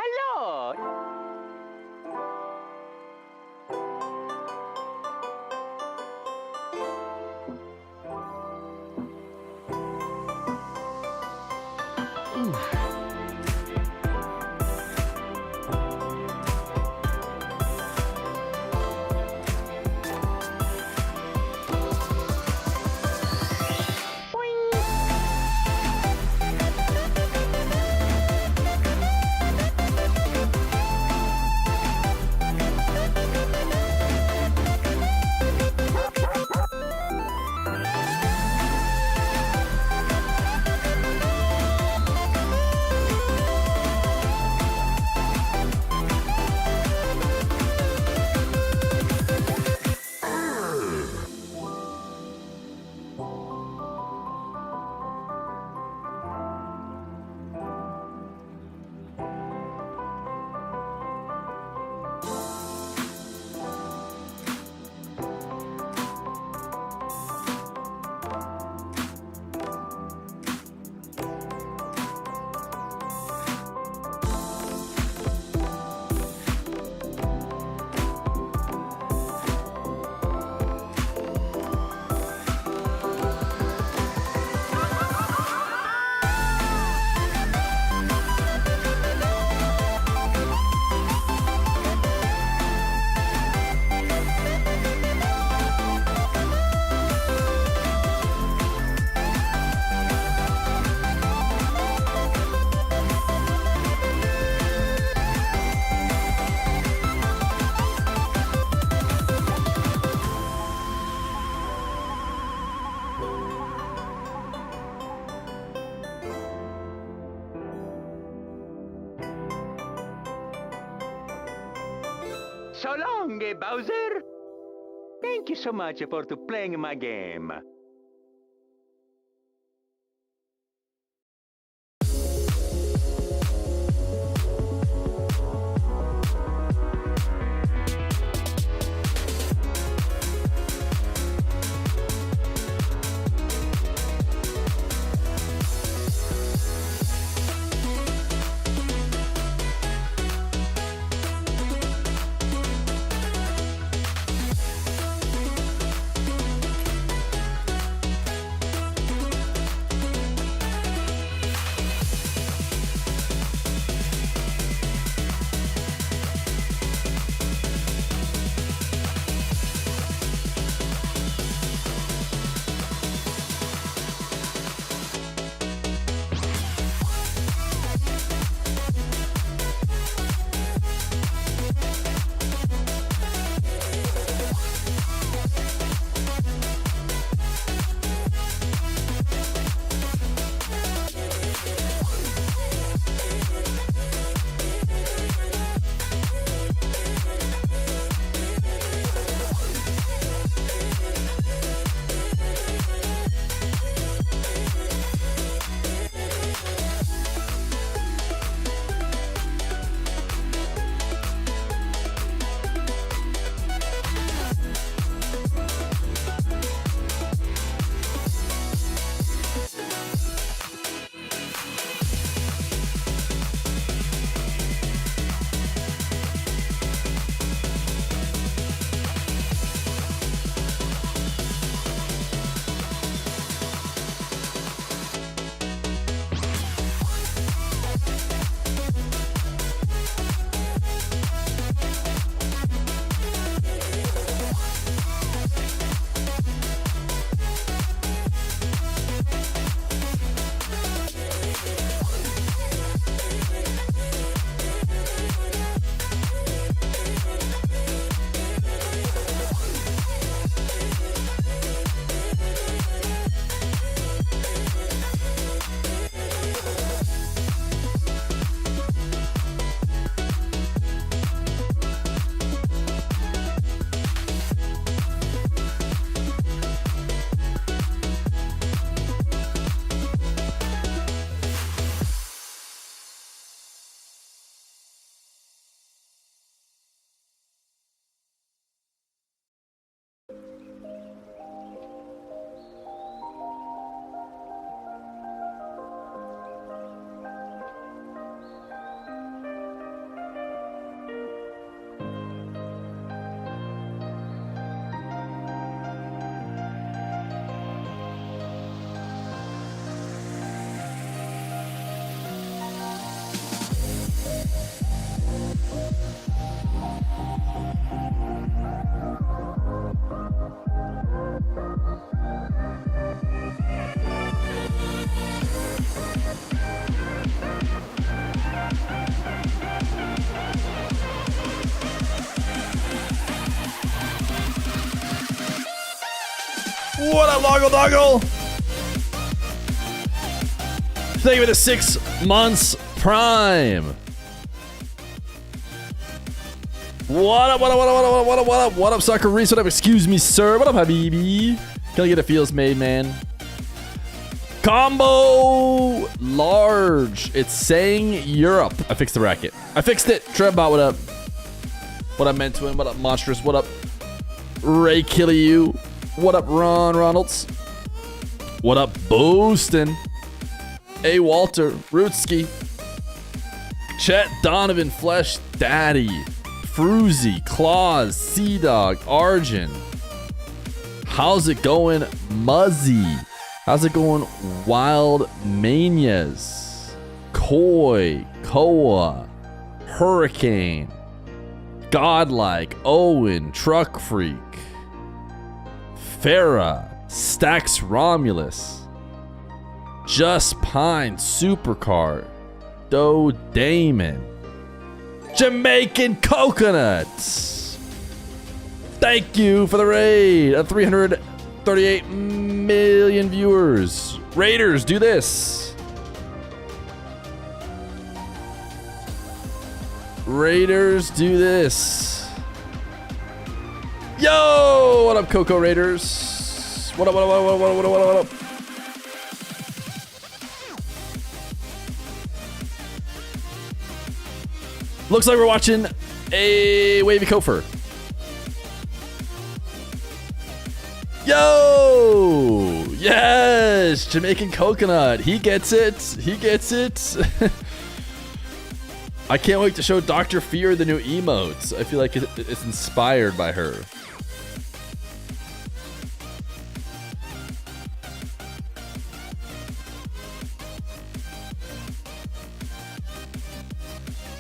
Hello! So long, Bowser. Thank you so much for playing my game. What up, Loggle Doggle? Thank you for the 6 months Prime. What up, what up, what up, what up, what up, what up, what up, Sucker Reese? What up, excuse me, sir? What up, Habibi? Can I get a feels made, man? Combo large. It's saying Europe. I fixed the racket. I fixed it. Trebbot, what up? What up, Mentuin? What up, Monstrous? What up, Ray Killiu? What up, Ron Ronalds? What up, Boostin? A Walter, Rootski, Chet Donovan, Flesh Daddy, Fruzy, Claus, Sea Dog, Arjun. How's it going, Muzzy? How's it going, Wild Manias? Koi, Koa, Hurricane, Godlike, Owen, Truck Freak, Farah, Stax Romulus, Just Pine, Supercar, Doe Damon, Jamaican Coconuts. Thank you for the raid of 338 million viewers. Raiders, do this. Raiders, do this. Yo, what up, Coco Raiders? What up, what up, what up, what up, what up, what up? Looks like we're watching a wavy Kofyr. Yo! Yes! Jamaican Coconut. He gets it. He gets it. I can't wait to show Dr. Feer the new emotes. I feel like it's inspired by her.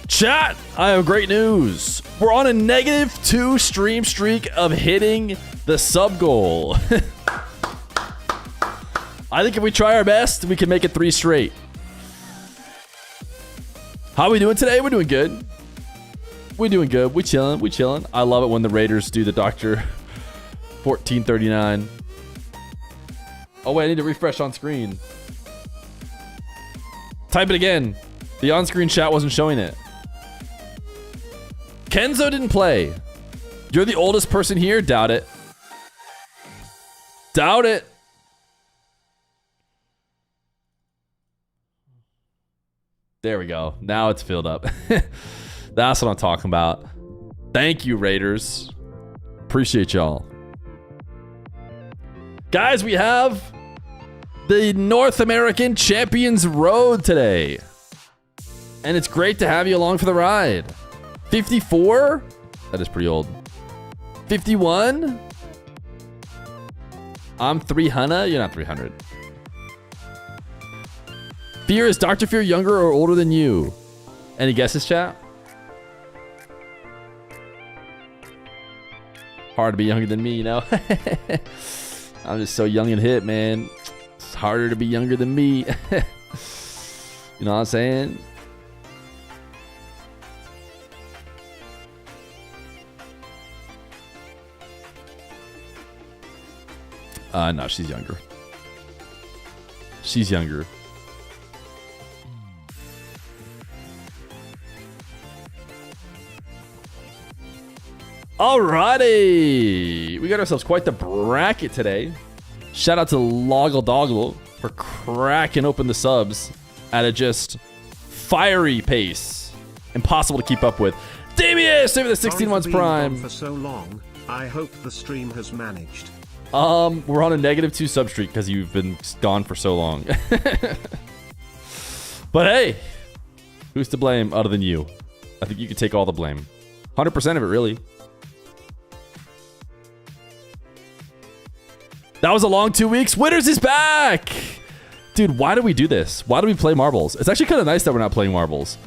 Chat, I have great news. We're on a -2 stream streak of hitting the sub goal. I think if we try our best, we can make it 3 straight. How are we doing today? We're doing good. We're doing good. We chilling. We chilling. I love it when the Raiders do the Dr. 1439. Oh, wait, I need to refresh on screen. Type it again. The on-screen chat wasn't showing it. Kenzo didn't play. You're the oldest person here? Doubt it. Doubt it. There we go. Now it's filled up. That's what I'm talking about. Thank you, Raiders. Appreciate y'all. Guys, we have the North American Champions Road today. And it's great to have you along for the ride. 54? That is pretty old. 51? I'm 300. You're not 300. Feer, is Dr. Feer younger or older than you? Any guesses, chat? Hard to be younger than me, you know? I'm just so young and hip, man. It's harder to be younger than me. You know what I'm saying? No, she's younger. She's younger. Alrighty. We got ourselves quite the bracket today. Shout out to Loggle Doggle for cracking open the subs at a just fiery pace. Impossible to keep up with. Damius, save the 16 months prime. For so long, I hope the stream has managed. We're on a -2 sub streak because you've been gone for so long. But hey, who's to blame other than you? I think you can take all the blame. 100% of it, really. That was a long 2 weeks. Winners is back! Dude, why do we do this? Why do we play marbles? It's actually kind of nice that we're not playing marbles.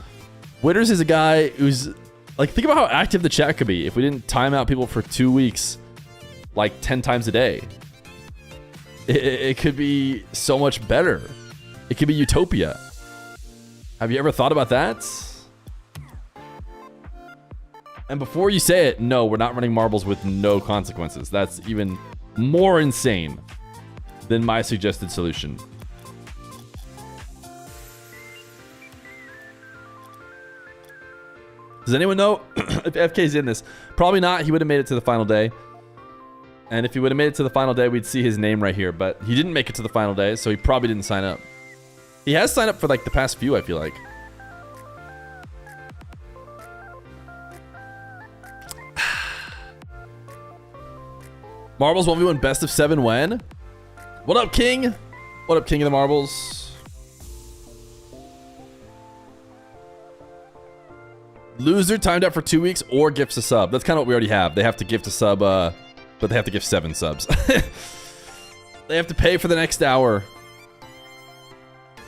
Winners is a guy who's... Like, think about how active the chat could be if we didn't time out people for 2 weeks, like 10 times a day. It could be so much better. It could be utopia. Have you ever thought about that? And before you say it, no, we're not running marbles with no consequences. That's even more insane. than my suggested solution. Does anyone know if FK's in this? Probably not. He would have made it to the final day. And if he would have made it to the final day, we'd see his name right here. But he didn't make it to the final day, so he probably didn't sign up. He has signed up for like the past few, I feel like. Marbles 1v1 best of 7 when? What up, King? What up, King of the Marbles? Loser timed out for 2 weeks or gifts a sub. That's kind of what we already have. They have to gift a sub, but they have to give 7 subs. They have to pay for the next hour.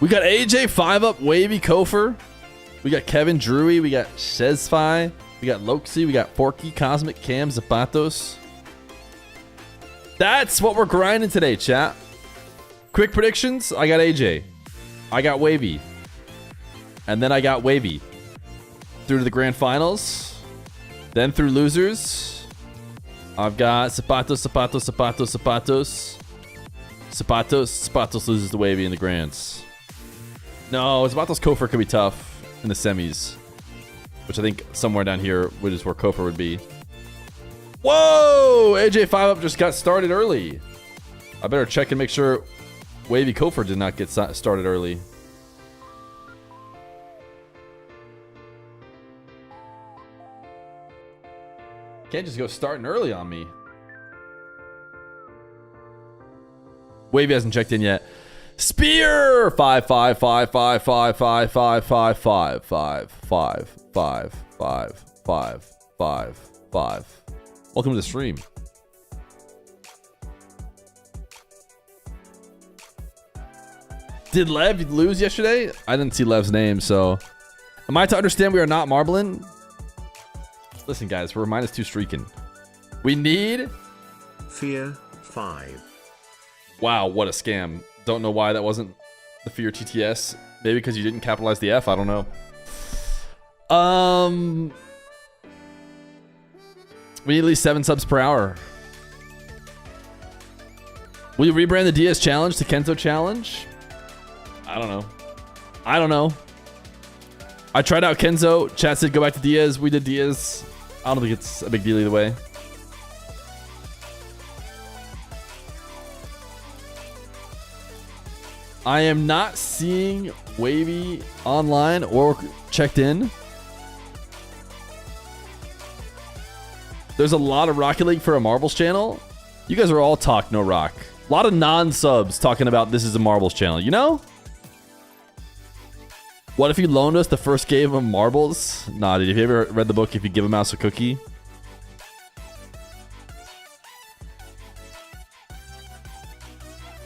We got Ayyjayy, Fiveup, Wavy, Kofyr. We got Kevin, Drewy. We got Shezfi. We got Loxy. We got Forky, Cosmic, Cam, Zapatos. That's what we're grinding today, chat. Quick predictions. I got Ayyjayy. I got Wavy. And then I got Wavy. Through to the grand finals. Then through losers. I've got Zapatos, Zapatos, Zapatos, Zapatos. Zapatos loses to Wavy in the grands. No, Zapatos Kofyr could be tough in the semis. Which I think somewhere down here is where Kofyr would be. Whoa! Ayyjayy Fiveup just got started early. I better check and make sure Wavy Kofyr did not get started early. Can't just go starting early on me. Wavy hasn't checked in yet. Spear! 5, 5, 5, 5, 5, 5, 5, 5, 5, 5, 5, 5, 5, 5, 5, 5. Welcome to the stream. Did Lev lose yesterday? I didn't see Lev's name, so... Am I to understand we are not marbling? Listen, guys, we're -2 streaking. We need... Feer 5. Wow, what a scam. Don't know why that wasn't the Feer TTS. Maybe because you didn't capitalize the F, I don't know. We need at least 7 subs per hour. Will you rebrand the Diaz challenge to Kenzo challenge? I don't know. I don't know. I tried out Kenzo. Chat said go back to Diaz. We did Diaz. I don't think it's a big deal either way. I am not seeing Wavy online or checked in. There's a lot of Rocket League for a Marbles channel. You guys are all talk, no rock. A lot of non-subs talking about this is a Marbles channel, you know? What if you loaned us the first game of Marbles? Nah, dude, have you ever read the book If You Give a Mouse a Cookie?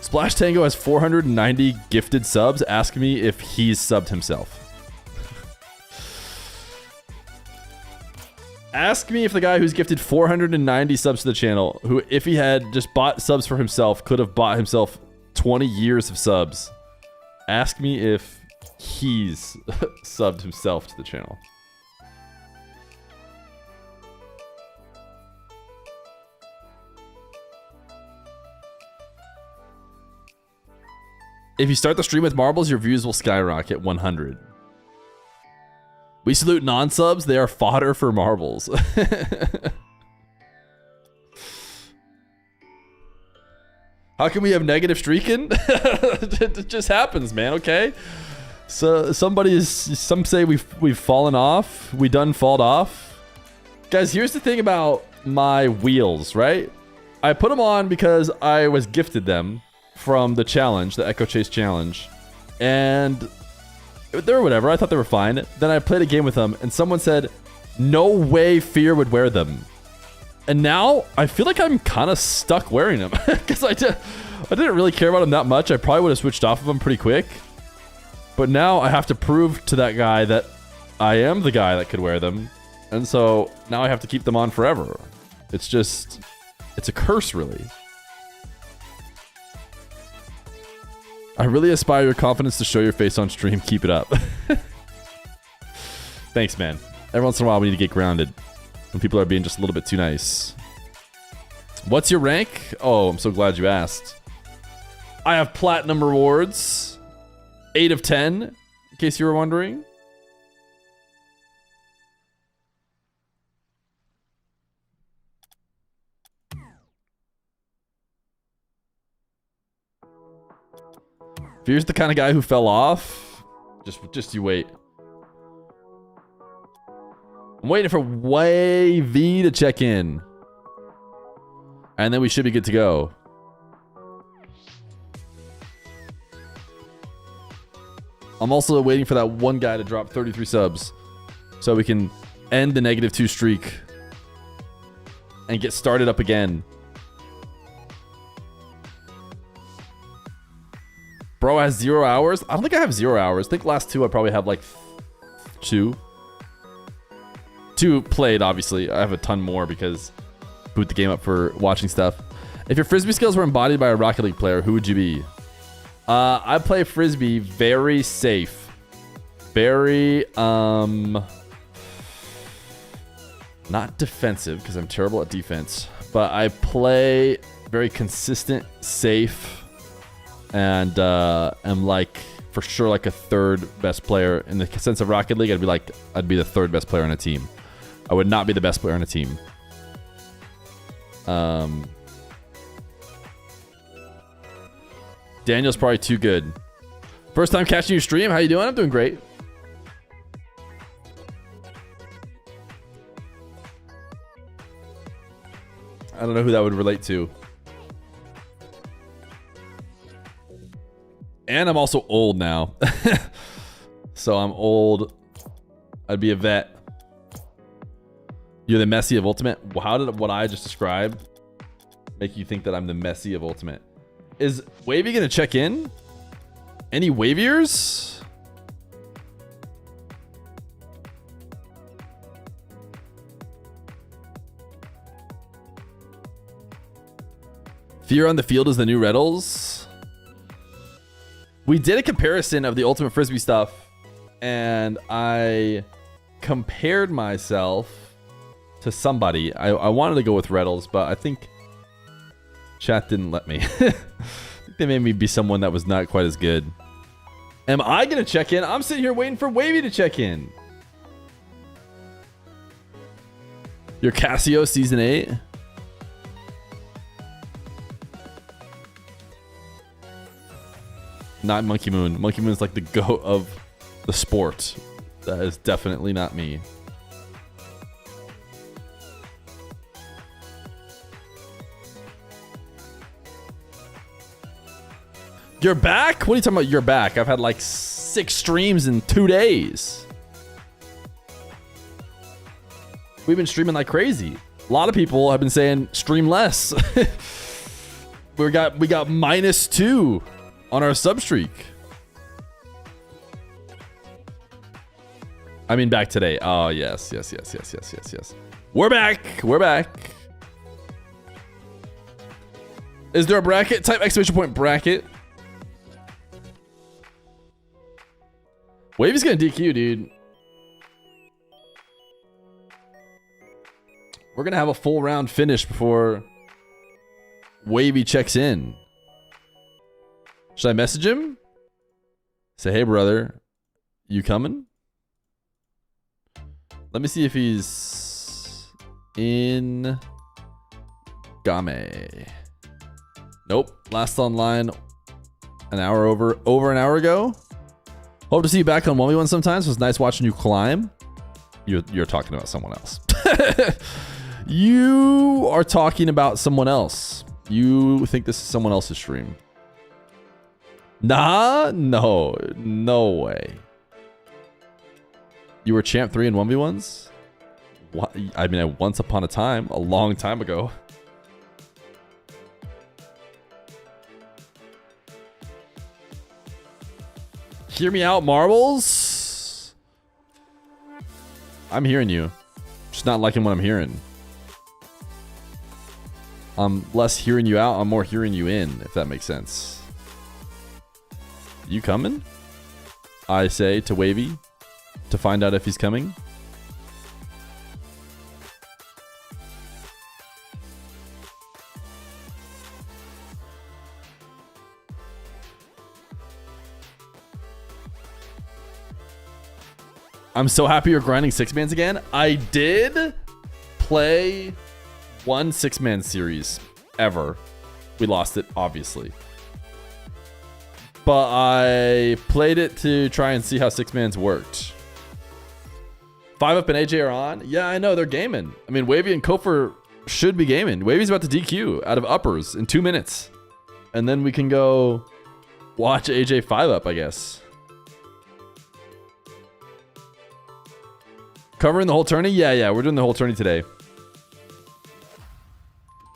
Splash Tango has 490 gifted subs. Ask me if he's subbed himself. Ask me if the guy who's gifted 490 subs to the channel, who if he had just bought subs for himself, could have bought himself 20 years of subs. Ask me if he's subbed himself to the channel. If you start the stream with Marbles, your views will skyrocket 100. We salute non-subs. They are fodder for Marbles. How can we have negative streaking? It just happens, man, okay? So some say we've fallen off. We done falled off. Guys, here's the thing about my wheels, right? I put them on because I was gifted them from the challenge, the Echo Chase challenge. And they were whatever. I thought they were fine. Then I played a game with them and someone said, no way Feer would wear them. And now I feel like I'm kind of stuck wearing them because I didn't really care about them that much. I probably would have switched off of them pretty quick. But now I have to prove to that guy that I am the guy that could wear them. And so now I have to keep them on forever. It's just, it's a curse, really. I really aspire your confidence to show your face on stream. Keep it up. Thanks, man. Every once in a while, we need to get grounded when people are being just a little bit too nice. What's your rank? Oh, I'm so glad you asked. I have platinum rewards. 8 of 10, in case you were wondering. Feer's the kind of guy who fell off. Just you wait. I'm waiting for Wavy to check in. And then we should be good to go. I'm also waiting for that one guy to drop 33 subs so we can end the -2 streak and get started up again. Bro has 0 hours? I don't think I have 0 hours. I think last 2 I probably have like 2. 2 played, obviously. I have a ton more because boot the game up for watching stuff. If your Frisbee skills were embodied by a Rocket League player, who would you be? I play Frisbee very safe. Very, not defensive, because I'm terrible at defense. But I play very consistent, safe, and am like, for sure, like a 3rd best player. In the sense of Rocket League, I'd be the 3rd best player on a team. I would not be the best player on a team. Daniel's probably too good. First time catching your stream. How you doing? I'm doing great. I don't know who that would relate to. And I'm also old now. So I'm old. I'd be a vet. You're the Messi of Ultimate. How did what I just described make you think that I'm the Messi of Ultimate? Is Wavy gonna check in? Any Waviers? Fear on the field is the new Reddles. We did a comparison of the Ultimate Frisbee stuff, and I compared myself to somebody. I wanted to go with Reddles, but I think chat didn't let me. I think they made me be someone that was not quite as good. Am I gonna check in? I'm sitting here waiting for Wavy to check in. Your Casio Season 8? Not Monkey Moon. Monkey Moon's like the GOAT of the sport. That is definitely not me. You're back? What are you talking about? You're back. I've had like 6 streams in 2 days. We've been streaming like crazy. A lot of people have been saying stream less. we got -2 on our sub streak. I mean, back today. Oh, yes. We're back. We're back. Is there a bracket? Type !! bracket. Wavy's gonna DQ, dude. We're gonna have a full round finish before Wavy checks in. Should I message him? Say, hey, brother, you coming? Let me see if he's in Game. Nope. Last online over an hour ago. Hope to see you back on 1v1 sometimes. It was nice watching you climb. You're talking about someone else. You are talking about someone else. You think this is someone else's stream. Nah, no way. You were champ 3 in 1v1s? What? I mean, once upon a time, a long time ago. Hear me out, Marbles. I'm hearing you. Just not liking what I'm hearing. I'm less hearing you out. I'm more hearing you in, if that makes sense. You coming? I say to Wavy to find out if he's coming. I'm so happy you're grinding 6-mans again. I did play one 6-man series ever. We lost it, obviously. But I played it to try and see how 6-mans worked. Fiveup and Ayyjayy are on. Yeah, I know. They're gaming. I mean, Wavy and Kofyr should be gaming. Wavy's about to DQ out of uppers in 2 minutes. And then we can go watch Ayyjayy Fiveup, I guess. Covering the whole tourney? Yeah, we're doing the whole tourney today.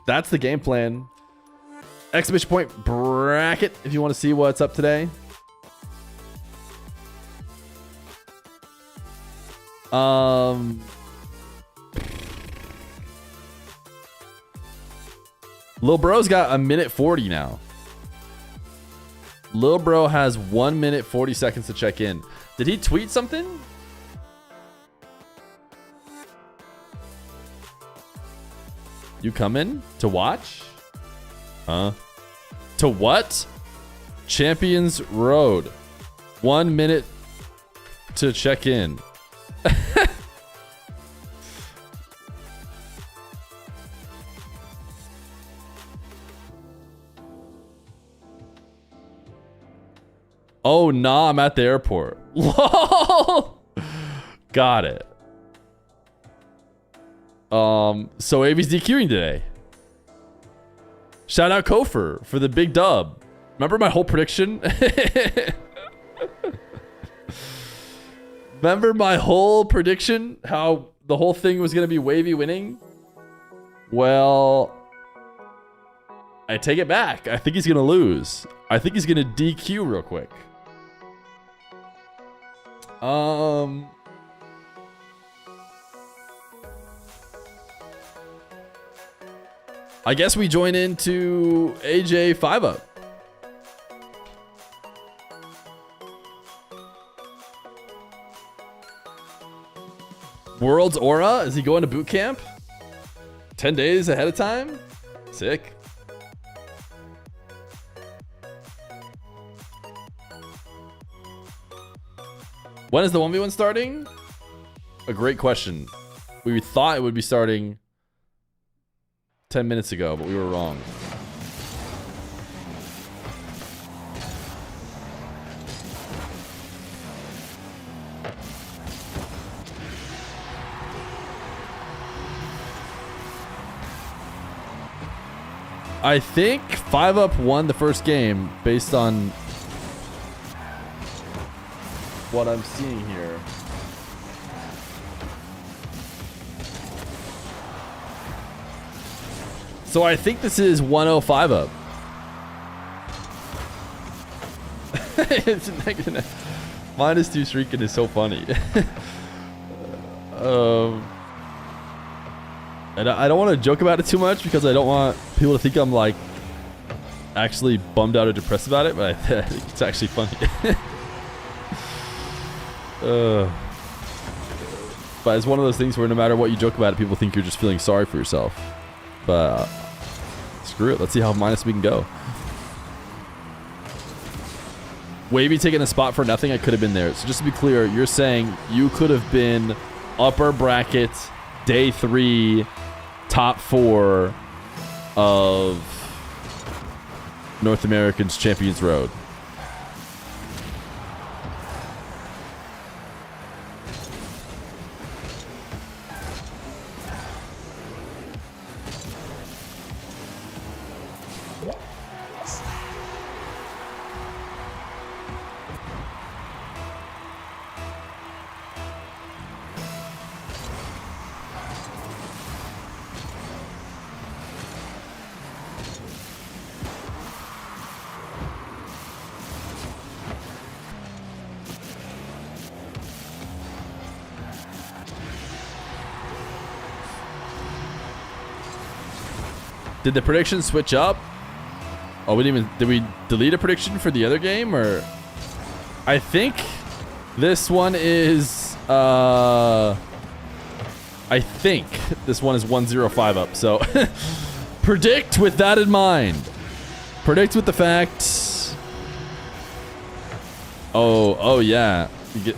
That's the game plan. Exclamation point bracket if you want to see what's up today. Lil Bro's got 1:40 now. Lil Bro has 1:40 to check in. Did he tweet something? You coming to watch? Huh? To what? Champions Road. 1 minute to check in. Oh, nah, I'm at the airport. Lol. Got it. So Avy's DQing today. Shout out Kofyr for the big dub. Remember my whole prediction? Remember my whole prediction? How the whole thing was going to be Wavy winning? Well, I take it back. I think he's going to lose. I think he's going to DQ real quick. I guess we join into Ayyjayy Fiveup. World's Aura? Is he going to boot camp? 10 days ahead of time? Sick. When is the 1v1 starting? A great question. We thought it would be starting 10 minutes ago, but we were wrong. I think Fiveup won the first game based on what I'm seeing here. So I think this is 1-0 Fiveup. It's -2 streaking is so funny. And I don't want to joke about it too much because I don't want people to think I'm like actually bummed out or depressed about it, but I think it's actually funny. But it's one of those things where no matter what you joke about it, people think you're just feeling sorry for yourself. But screw it. Let's see how minus we can go. Wavy taking a spot for nothing. I could have been there. So just to be clear, you're saying you could have been upper bracket, day 3, top 4 of North American's Champions Road. Did the prediction switch up? Oh, we didn't even... Did we delete a prediction for the other game? Or... I think this one is... I think this one is 1-0 Fiveup. So, predict with that in mind. Predict with the fact... Oh, yeah. You get...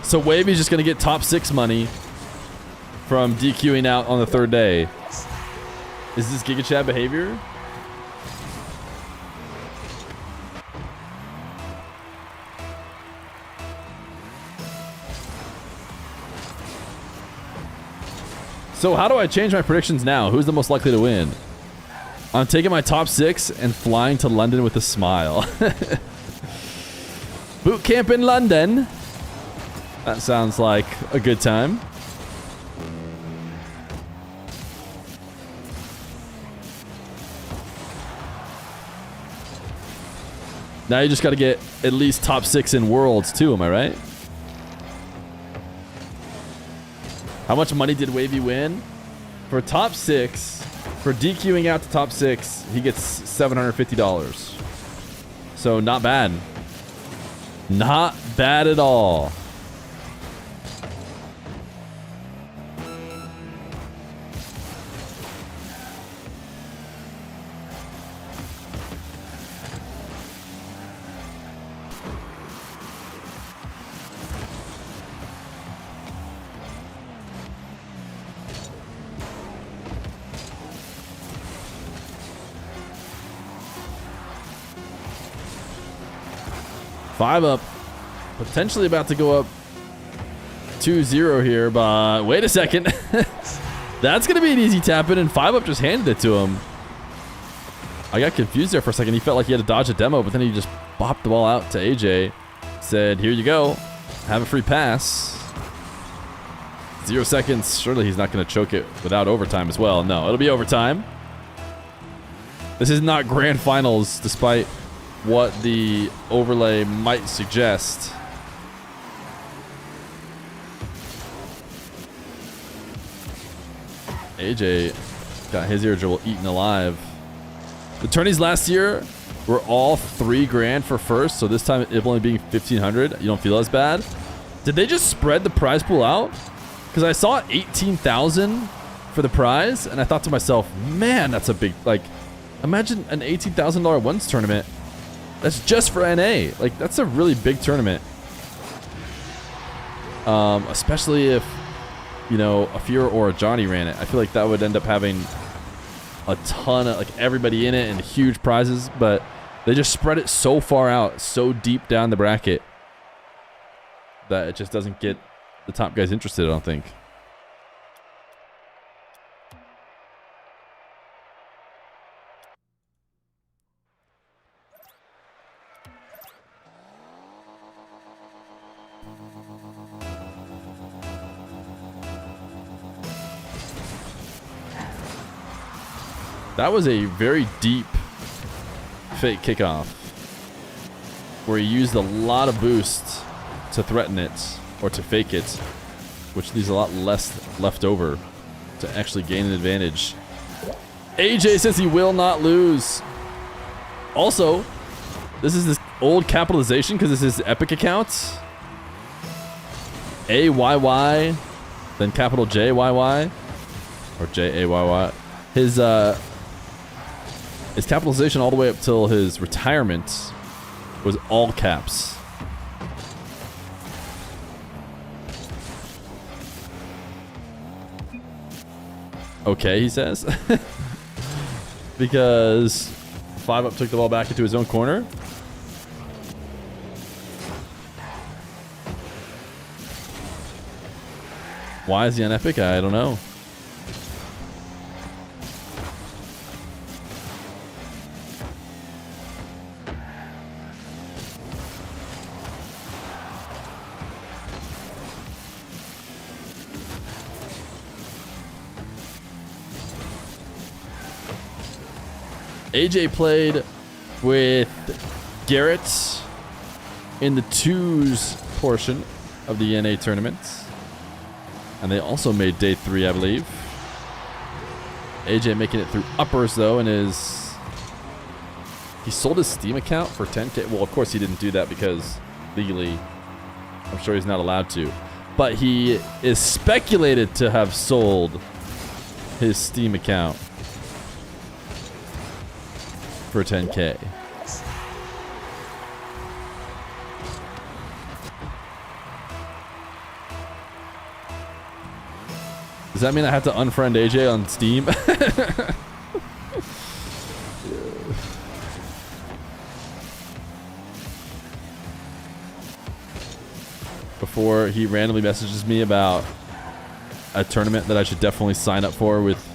So Wavy's just going to get top 6 money from DQing out on the 3rd day. Is this Giga Chad behavior? So how do I change my predictions now? Who's the most likely to win? I'm taking my top 6 and flying to London with a smile. Boot camp in London. That sounds like a good time. Now you just got to get at least top 6 in Worlds too, am I right? How much money did Wavy win? For top 6, for DQing out to top 6, he gets $750. So not bad. Not bad at all. Fiveup potentially about to go up 2-0 here, but wait a second. That's going to be an easy tap in, and Fiveup just handed it to him. I got confused there for a second. He felt like he had to dodge a demo, but then he just bopped the ball out to Ayyjayy. Said, here you go. Have a free pass. 0 seconds. Surely he's not going to choke it without overtime as well. No, it'll be overtime. This is not grand finals, despite what the overlay might suggest. Ayyjayy got his ear eaten alive. The tourneys last year were all $3 grand for first, so this time it only being $1,500. You don't feel as bad? Did they just spread the prize pool out? Because I saw 18,000 for the prize, and I thought to myself, man, that's a big, like, imagine an $18,000 ones tournament. That's just for NA. Like, that's a really big tournament. Especially if, you know, a Feer or a Johnny ran it. I feel like that would end up having a ton of, like, everybody in it and huge prizes. But they just spread it so far out, so deep down the bracket, that it just doesn't get the top guys interested, I don't think. That was a very deep fake kickoff where he used a lot of boost to threaten it or to fake it, which leaves a lot less left over to actually gain an advantage. Ayyjayy says he will not lose. Also, this is this old capitalization because this is his Epic account. Ayyy, then capital JYY or JAYY. His capitalization all the way up till his retirement was all caps. Okay, he says. Because Fiveup took the ball back into his own corner. Why is he on Epic? I don't know. Ayyjayy played with Garrett in the twos portion of the NA tournament. And they also made day 3, I believe. Ayyjayy making it through uppers, though, and he sold his Steam account for 10K. Well, of course he didn't do that because legally, I'm sure he's not allowed to. But he is speculated to have sold his Steam account for 10K. Does that mean I have to unfriend AJ on Steam? Before he randomly messages me about a tournament that I should definitely sign up for with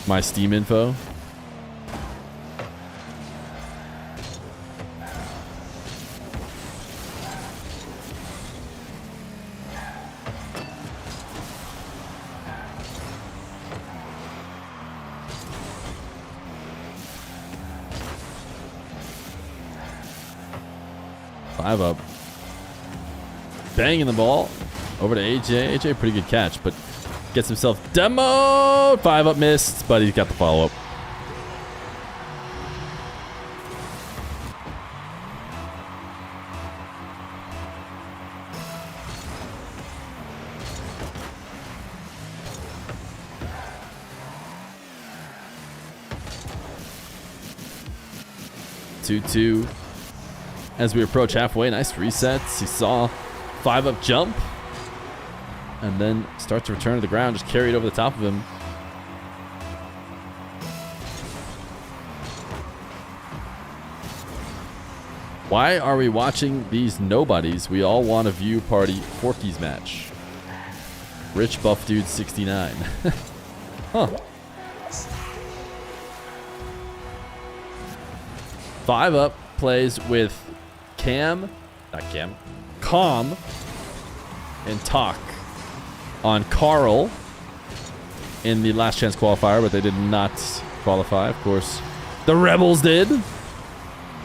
my Steam info. Fiveup. Banging the ball over to AJ. AJ, pretty good catch, but gets himself demoed. Fiveup missed, but he's got the follow-up. Two. As we approach halfway, nice resets. He saw Fiveup jump and then start to return to the ground, just carry it over the top of him. Why are we watching these nobodies? We all want a view party Forkies match. Rich Buff Dude 69. Huh. Fiveup plays with Calm and Talk on Carl in the last chance qualifier, but they did not qualify. Of course, the Rebels did.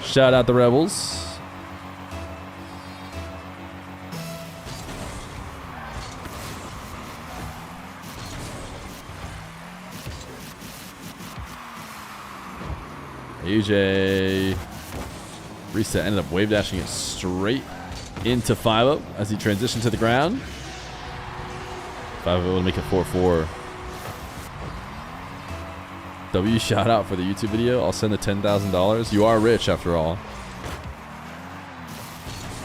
Shout out the Rebels. Ayyjayy. Reset, ended up wave dashing it straight into Fiveup as he transitioned to the ground. Fiveup will make it 4-4. W shout out for the YouTube video. I'll send the $10,000. You are rich after all.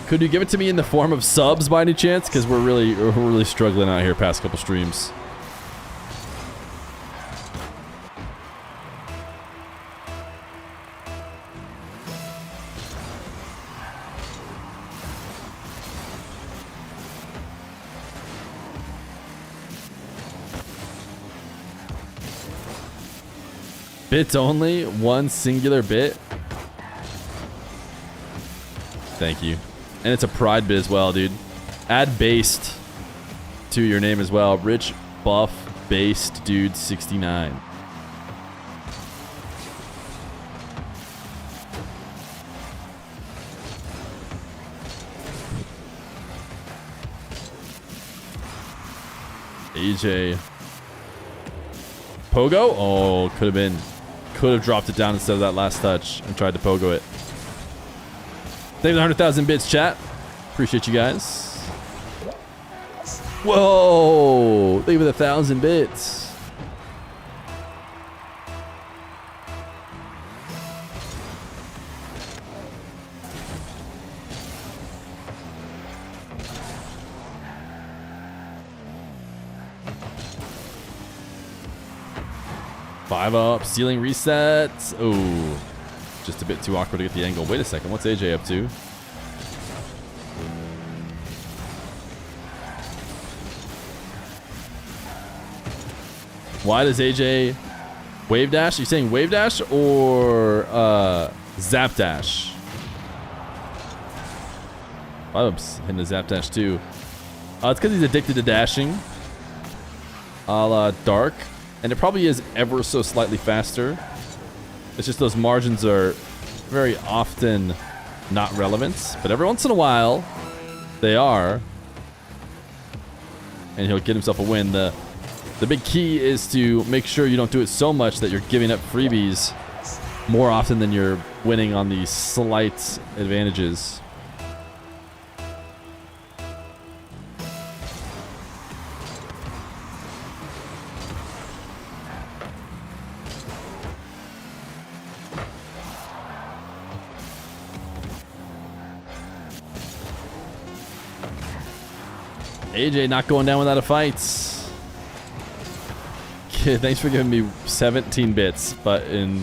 Could you give it to me in the form of subs by any chance? Because we're really struggling out here past couple streams. Bits only, one singular bit. Thank you. And it's a pride bit as well, dude. Add based to your name as well. Rich Buff Based Dude 69. Ayyjayy. Pogo? Oh, could have been. Could have dropped it down instead of that last touch and tried to pogo it. Thank you for the 100,000 bits, chat. Appreciate you guys. Whoa! Thank you for the 1,000 bits. Fiveup, ceiling resets. Oh, just a bit too awkward to get the angle. Wait a second, what's AJ up to? Why does AJ wave dash? Are you saying wave dash or zap dash? Fiveups hitting the zap dash too. It's because he's addicted to dashing. A la Dark. And it probably is ever so slightly faster. It's just those margins are very often not relevant. But every once in a while, they are. And he'll get himself a win. The big key is to make sure you don't do it so much that you're giving up freebies more often than you're winning on the slight advantages. Ayyjayy not going down without a fight. Okay, thanks for giving me 17 bits, but in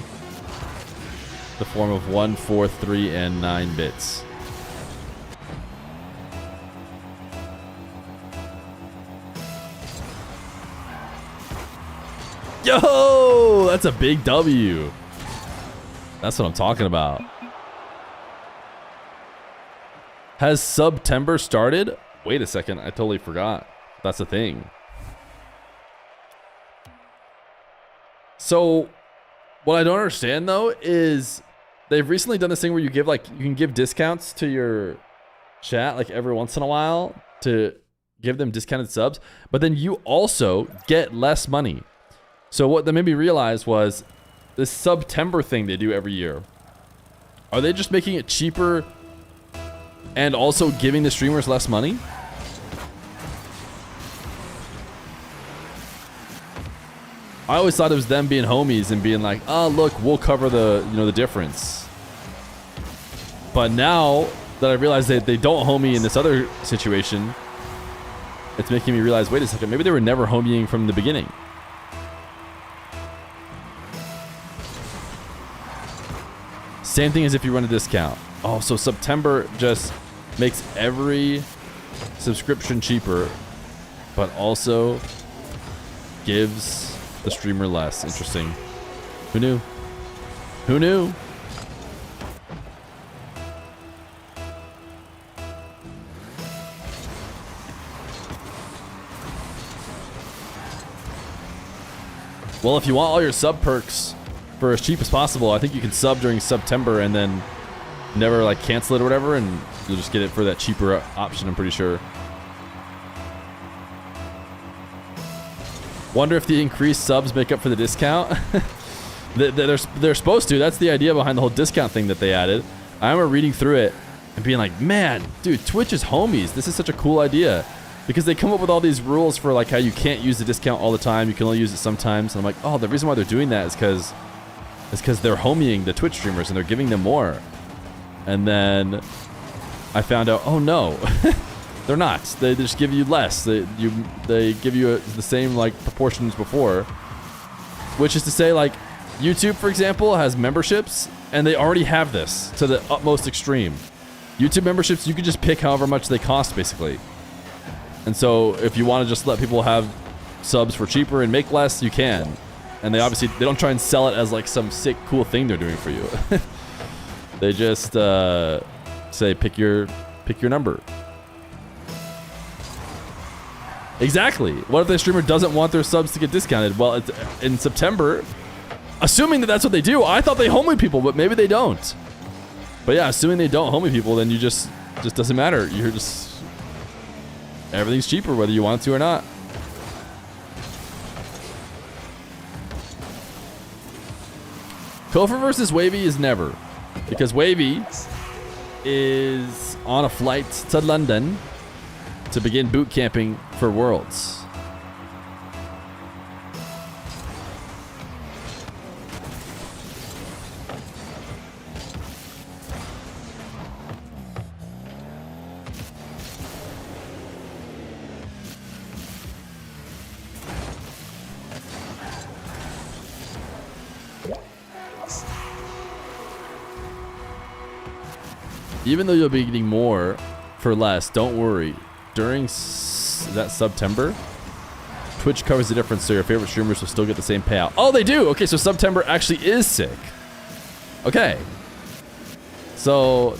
the form of 1, 4, 3, and 9 bits. Yo, that's a big W. That's what I'm talking about. Has September started? Wait a second, I totally forgot. That's a thing. So, what I don't understand though is they've recently done this thing where you give you can give discounts to your chat like every once in a while to give them discounted subs, but then you also get less money. So what that made me realize was this September thing they do every year. Are they just making it cheaper and also giving the streamers less money? I always thought it was them being homies and being like, oh look, we'll cover the the difference. But now that I realize that they don't homie in this other situation, it's making me realize, wait a second, maybe they were never homieing from the beginning. Same thing as if you run a discount. Oh, so September just makes every subscription cheaper, but also gives the streamer less. Interesting. Who knew? Who knew? Well, if you want all your sub perks for as cheap as possible, I think you can sub during September and then never like cancel it or whatever, and you'll just get it for that cheaper option, I'm pretty sure. Wonder if the increased subs make up for the discount. They're supposed to. That's the idea behind the whole discount thing that they added. I remember reading through it and being like, man, dude, Twitch is homies. This is such a cool idea. Because they come up with all these rules for like how you can't use the discount all the time. You can only use it sometimes. And I'm like, oh, the reason why they're doing that is because they're homieing the Twitch streamers and they're giving them more. And then I found out, oh no, they're not. They just give you less. They give you the same like proportions before, which is to say, like YouTube, for example, has memberships and they already have this to the utmost extreme. YouTube memberships, you can just pick however much they cost, basically. And so if you want to just let people have subs for cheaper and make less, you can. And they don't try and sell it as like some sick, cool thing they're doing for you. They just say pick your number. Exactly. What if the streamer doesn't want their subs to get discounted? Well, it's in September, assuming that that's what they do. I thought they homie people, but maybe they don't. But yeah, assuming they don't homie people, then you just doesn't matter. You're just everything's cheaper whether you want to or not. Kofyr versus Wavy is never, because Wavy is on a flight to London to begin boot camping for Worlds. Even though you'll be getting more for less, don't worry. During that September, Twitch covers the difference, so your favorite streamers will still get the same payout. Oh, they do? Okay, so September actually is sick. Okay. So,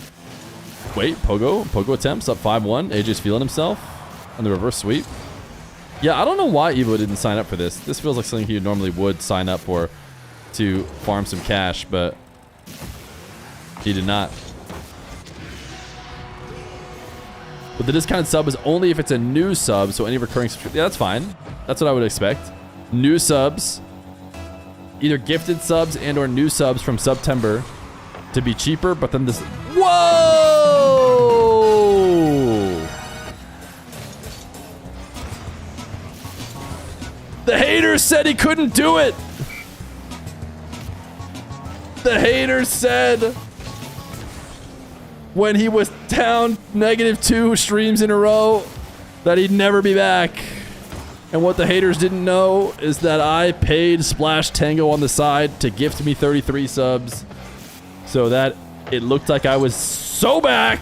wait, Pogo attempts up 5-1. Ayyjay's feeling himself on the reverse sweep. Yeah, I don't know why Evo didn't sign up for this. This feels like something he normally would sign up for to farm some cash, but he did not. But the discounted sub is only if it's a new sub, so any recurring subscription. Yeah, that's fine. That's what I would expect. New subs, either gifted subs and or new subs from September to be cheaper, but then this... Whoa! The hater said he couldn't do it! The hater said... when he was down -2 streams in a row that he'd never be back. And what the haters didn't know is that I paid Splash Tango on the side to gift me 33 subs so that it looked like I was so back.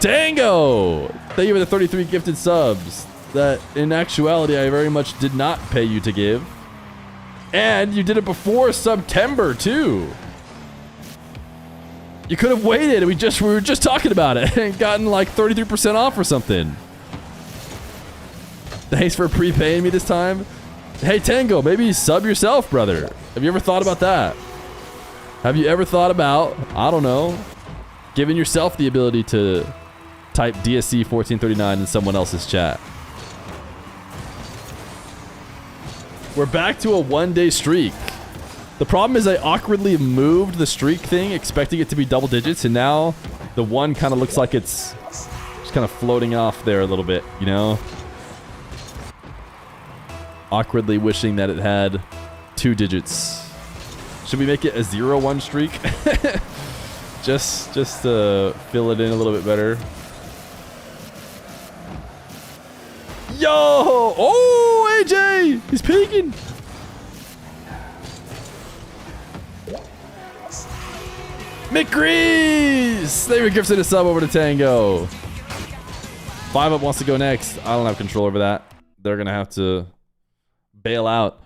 Tango! Thank you for the 33 gifted subs that in actuality I very much did not pay you to give. And you did it before September too. You could have waited. We were just talking about it and gotten like 33% off or something. Thanks for prepaying me this time. Hey Tango, maybe sub yourself, brother. Have you ever thought about that? Have you ever thought about, I don't know, giving yourself the ability to type DSC 1439 in someone else's chat? We're back to a one-day streak. The problem is I awkwardly moved the streak thing, expecting it to be double digits, and now the one kind of looks like it's just kind of floating off there a little bit, you know? Awkwardly wishing that it had 2 digits. Should we make it a 0-1 streak? just to fill it in a little bit better. Yo! Oh, Ayyjayy! He's peeking! McGrease! They were gifted a sub over to Tango. Fiveup wants to go next. I don't have control over that. They're going to have to bail out.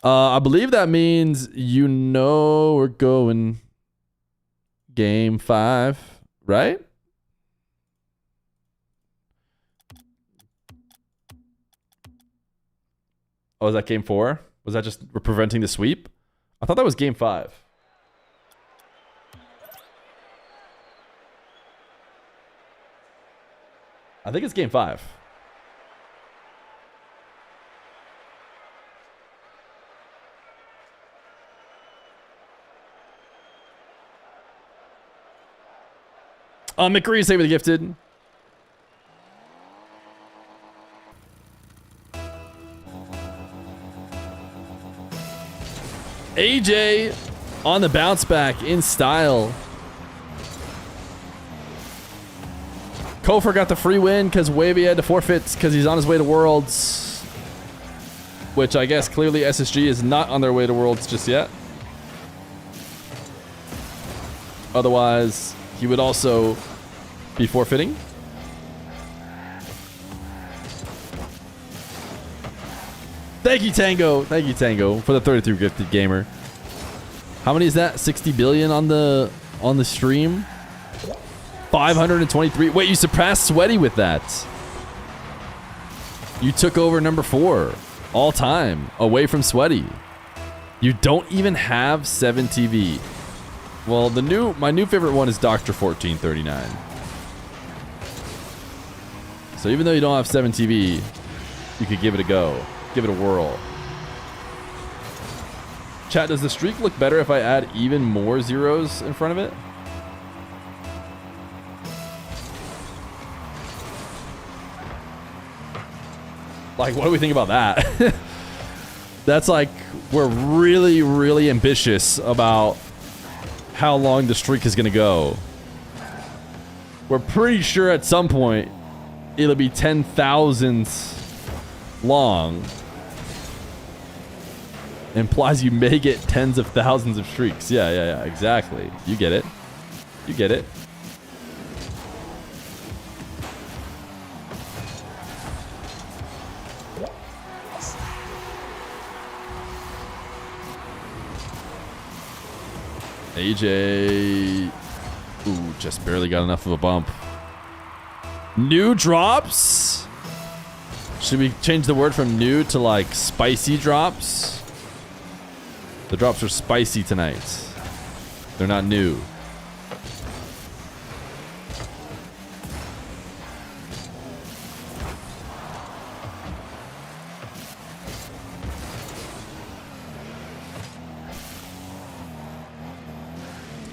I believe that means you know we're going game 5, right? Oh, is that game 4? Was that just preventing the sweep? I thought that was game 5. I think it's game 5. McCree, save with the gifted. Ayyjayy on the bounce back in style. Kofyr got the free win because Wavy had to forfeit because he's on his way to Worlds. Which I guess clearly SSG is not on their way to Worlds just yet. Otherwise, he would also be forfeiting. Thank you, Tango. Thank you, Tango, for the 33 gifted gamer. How many is that? 60 billion on the stream? 523. Wait, you surpassed Sweaty with that. You took over number 4 all time away from Sweaty. You don't even have 7 TV. Well, my new favorite one is Dr. 1439. So even though you don't have 7 TV, you could give it a go. Give it a whirl. Chat, does the streak look better if I add even more zeros in front of it? Like, what do we think about that? That's like, we're really, really ambitious about how long the streak is going to go. We're pretty sure at some point it'll be 10,000s long. Implies you may get tens of thousands of streaks. Yeah, exactly. You get it. You get it. Ayyjayy. Ooh, just barely got enough of a bump. New drops? Should we change the word from new to like spicy drops? The drops are spicy tonight. They're not new.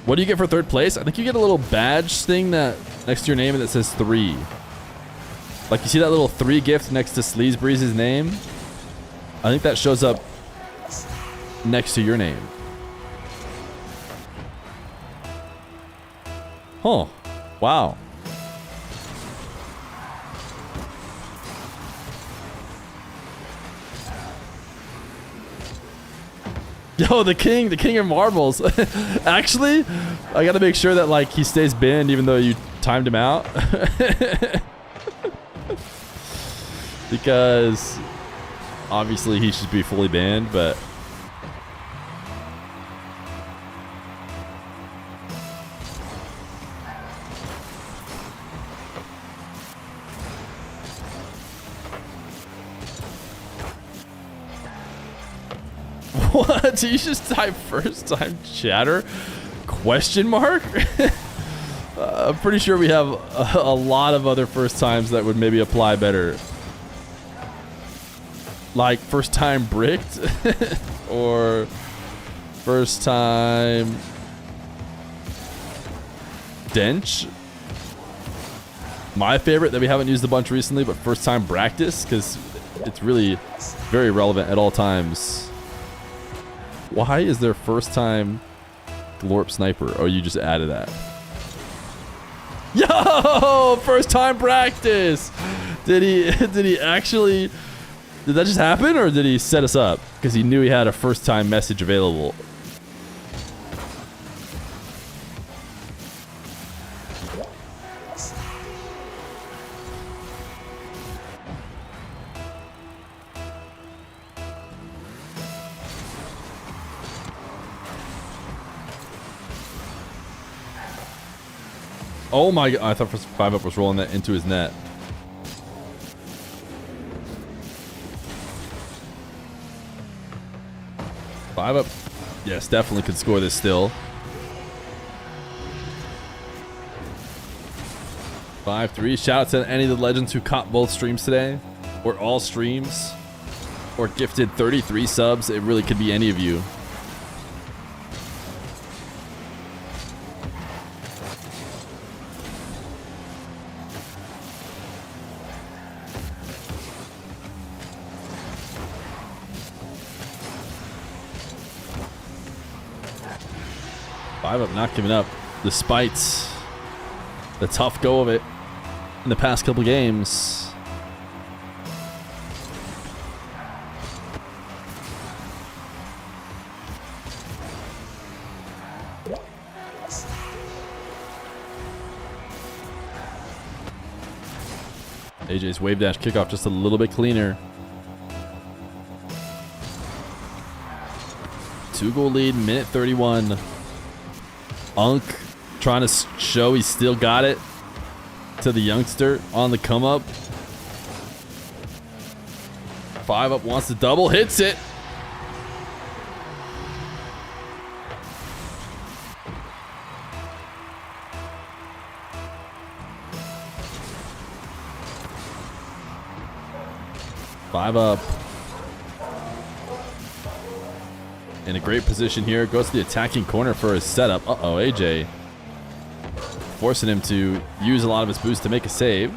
What do you get for 3rd place? I think you get a little badge thing that next to your name that says 3. Like, you see that little 3 gift next to Sleazebreeze's name? I think that shows up next to your name. Huh. Wow. Yo, the king of marbles. Actually, I gotta make sure that like he stays banned even though you timed him out. Because obviously he should be fully banned, but what? You just type first time chatter? Question mark? I'm pretty sure we have a lot of other first times that would maybe apply better. Like first time bricked or first time dench. My favorite that we haven't used a bunch recently, but first time practice, because it's really very relevant at all times. Why is there first time Glorp sniper? Oh, you just added that. Yo, first time practice. Did he actually, did that just happen or did he set us up? Because he knew he had a first time message available. Oh my god, I thought Fiveup was rolling that into his net. Fiveup, yes, definitely could score this still. 5-3. Shout out to any of the legends who caught both streams today, or all streams, or gifted 33 subs. It really could be any of you. Fiveup not giving up despite the tough go of it in the past couple games. Ayyjay's wave dash kickoff just a little bit cleaner. 2-goal lead, minute 31. Unk trying to show he's still got it to the youngster on the come up. Fiveup wants to double, hits it. Fiveup in a great position here. Goes to the attacking corner for his setup. Uh-oh, Ayyjayy forcing him to use a lot of his boost to make a save.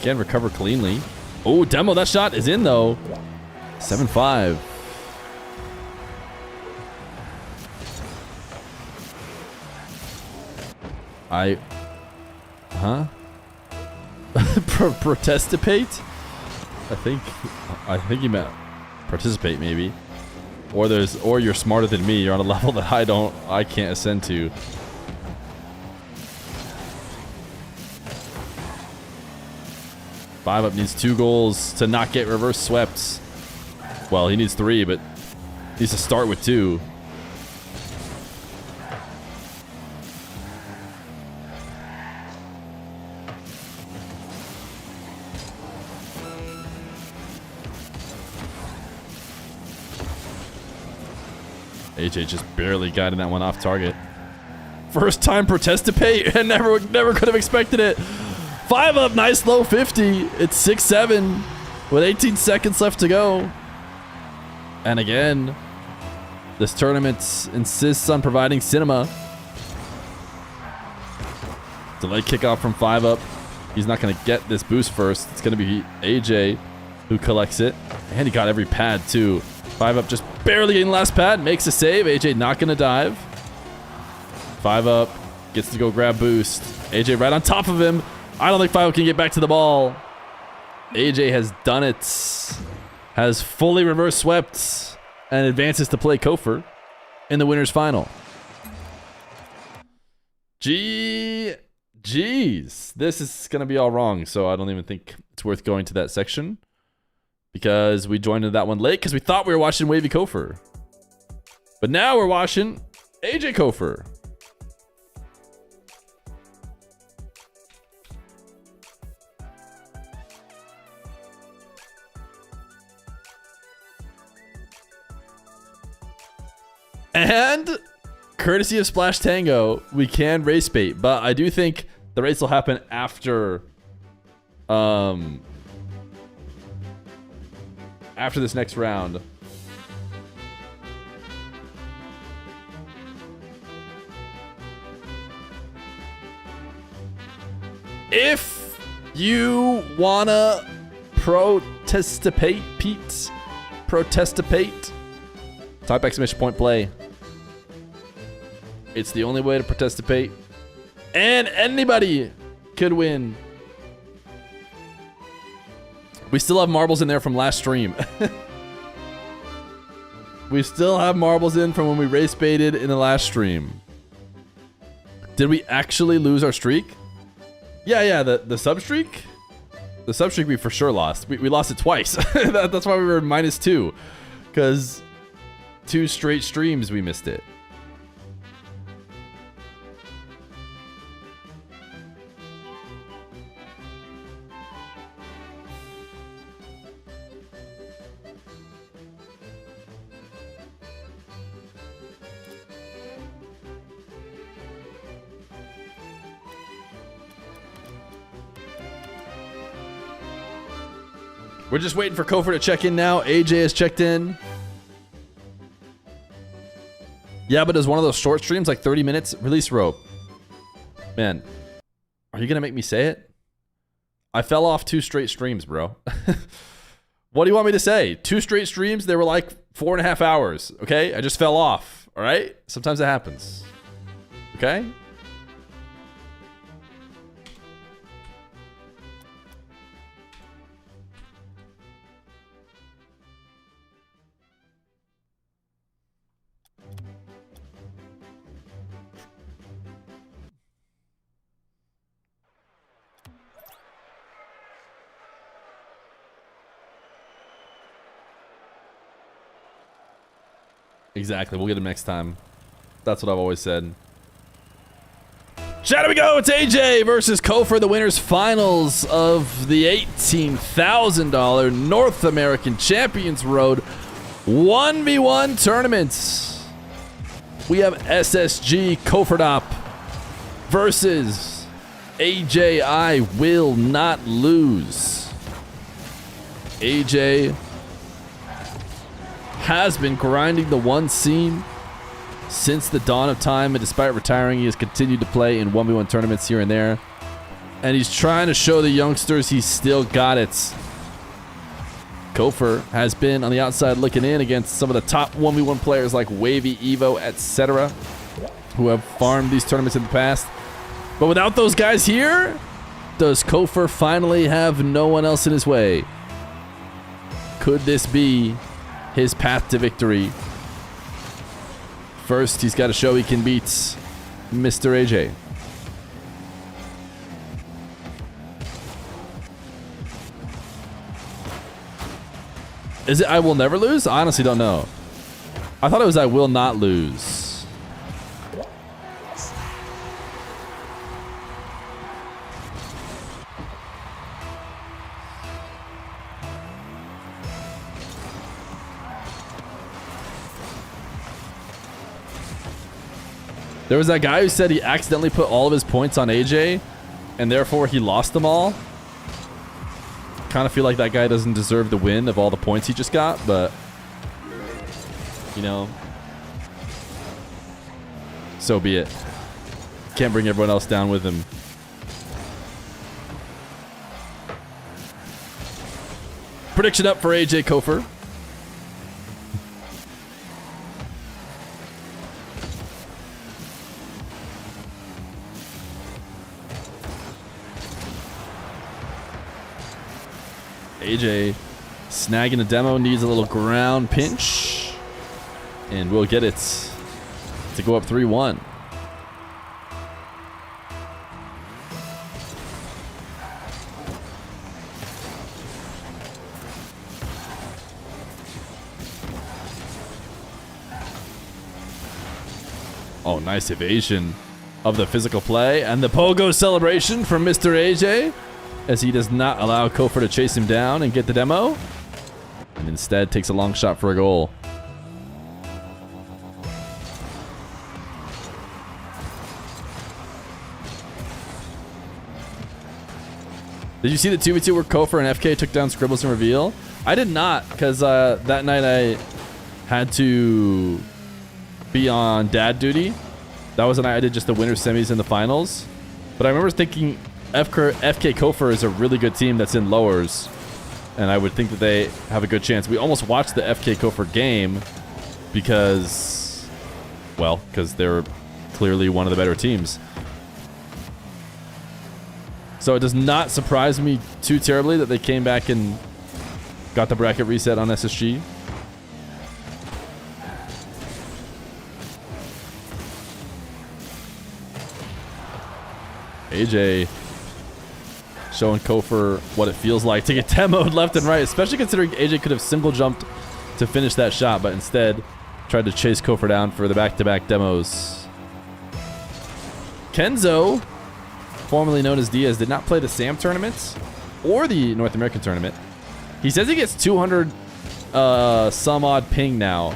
Can recover cleanly. Oh, demo, that shot is in though. 7-5. Protesticate? I think you meant participate maybe. Or you're smarter than me. You're on a level that I can't ascend to. Fiveup needs 2 goals to not get reverse swept. Well, he needs 3, but needs to start with 2. Ayyjayy just barely guiding that one off target. First time participate and never could have expected it. Fiveup, nice low 50. It's 6-7 with 18 seconds left to go. And again, this tournament insists on providing cinema. Delayed kickoff from Fiveup. He's not going to get this boost first. It's going to be Ayyjayy who collects it. And he got every pad too. Fiveup just barely getting last pad. Makes a save. Ayyjayy not going to dive. Fiveup gets to go grab boost. Ayyjayy right on top of him. I don't think Fiveup can get back to the ball. Ayyjayy has done it. Has fully reverse swept and advances to play Kofyr. in the winners final. Jeez. This is going to be all wrong, so I don't even think it's worth going to that section. Because we joined into that one late because we thought we were watching Wavy Kofyr. But now we're watching Ayyjayy Kofyr. And courtesy of Splash Tango, we can race bait, but I do think the race will happen after after this next round. If you wanna protesticate, type exclamation point play. It's the only way to protesticate. And anybody could win. We still have marbles in there from last stream. We still have marbles in from when we race baited in the last stream. Did we actually lose our streak? Yeah, the sub streak? The sub streak we for sure lost. We lost it twice. That's why we were -2. Because 2 straight streams we missed it. We're just waiting for Kofyr to check in now. Ayyjayy has checked in. Yeah, but does one of those short streams, like 30 minutes, release rope? Man, are you going to make me say it? I fell off 2 straight streams, bro. What do you want me to say? 2 straight streams, they were like 4.5 hours, okay? I just fell off, all right? Sometimes it happens, okay? Exactly. We'll get him next time. That's what I've always said. Chat, we go. It's Ayyjayy versus Kofyr, the winners finals of the $18,000 North American Champions Road 1v1 tournament. We have SSG Fiveup versus Ayyjayy. I will not lose. Ayyjayy has been grinding the 1 scene since the dawn of time, and despite retiring, he has continued to play in 1v1 tournaments here and there. And he's trying to show the youngsters he's still got it. Kofyr has been on the outside looking in against some of the top 1v1 players like Wavy, Evo, etc., who have farmed these tournaments in the past. But without those guys here, does Kofyr finally have no one else in his way? Could this be his path to victory? First, he's got to show he can beat Mr. Ayyjayy. Is it I will never lose? I honestly don't know. I thought it was I will not lose. There was that guy who said he accidentally put all of his points on Ayyjayy, and therefore he lost them all. Kind of feel like that guy doesn't deserve the win of all the points he just got, but you know, so be it. Can't bring everyone else down with him. Prediction up for Ayyjayy Kofyr. Ayyjayy snagging the demo, needs a little ground pinch, and we'll get it to go up 3-1. Oh, nice evasion of the physical play and the pogo celebration from Mr. Ayyjayy as he does not allow Kofyr to chase him down and get the demo, and instead takes a long shot for a goal. Did you see the 2v2 where Kofyr and FK took down Scribbles and Reveal? I did not, because that night I had to be on dad duty. That was the night I did just the winter semis and the finals. But I remember thinking FK Kofyr is a really good team that's in lowers, and I would think that they have a good chance. We almost watched the FK Kofyr game because, well, because they're clearly one of the better teams. So it does not surprise me too terribly that they came back and got the bracket reset on SSG. Ayyjayy showing Kofyr what it feels like to get demoed left and right, especially considering Ayyjayy could have single jumped to finish that shot, but instead tried to chase Kofyr down for the back-to-back demos. Kenzo, formerly known as Diaz, did not play the SAM tournament or the North American tournament. He says he gets 200 some odd ping now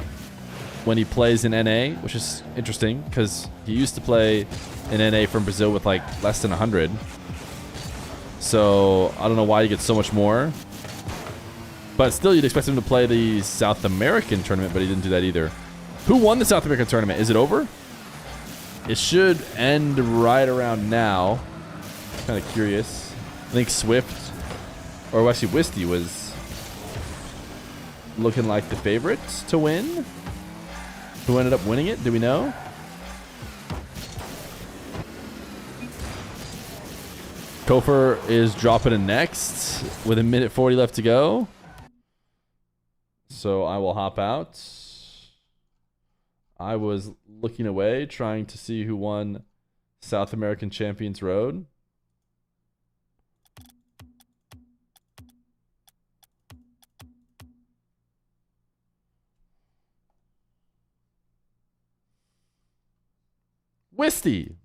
when he plays in NA, which is interesting because he used to play in NA from Brazil with like less than 100. So I don't know why he gets so much more. But still, you'd expect him to play the South American tournament, but he didn't do that either. Who won the South American tournament? Is it over? It should end right around now. Kind of curious. I think Swift, or actually Wisty, was looking like the favorite to win. Who ended up winning it? Do we know? Kofyr is dropping in next with a minute 40 left to go. So I will hop out. I was looking away, trying to see who won South American Champions Road. Wisty.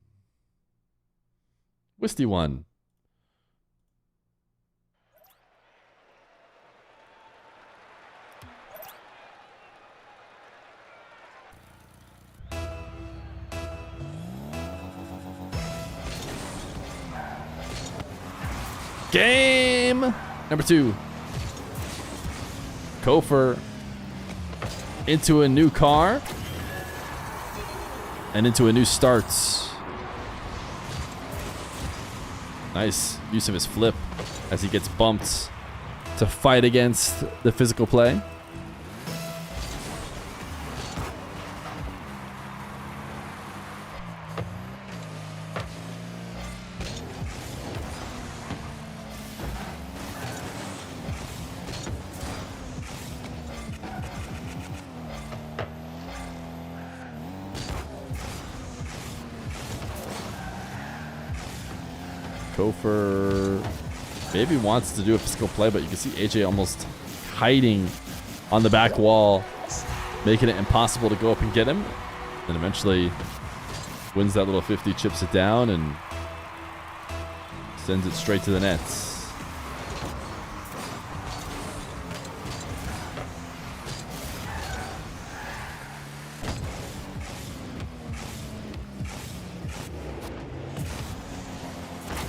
Wisty won. Game number 2. Kofyr into a new car and into a new start. Nice use of his flip as he gets bumped to fight against the physical play. Kofyr maybe wants to do a physical play, but you can see Ayyjayy almost hiding on the back wall, making it impossible to go up and get him. And eventually wins that little 50, chips it down, and sends it straight to the nets.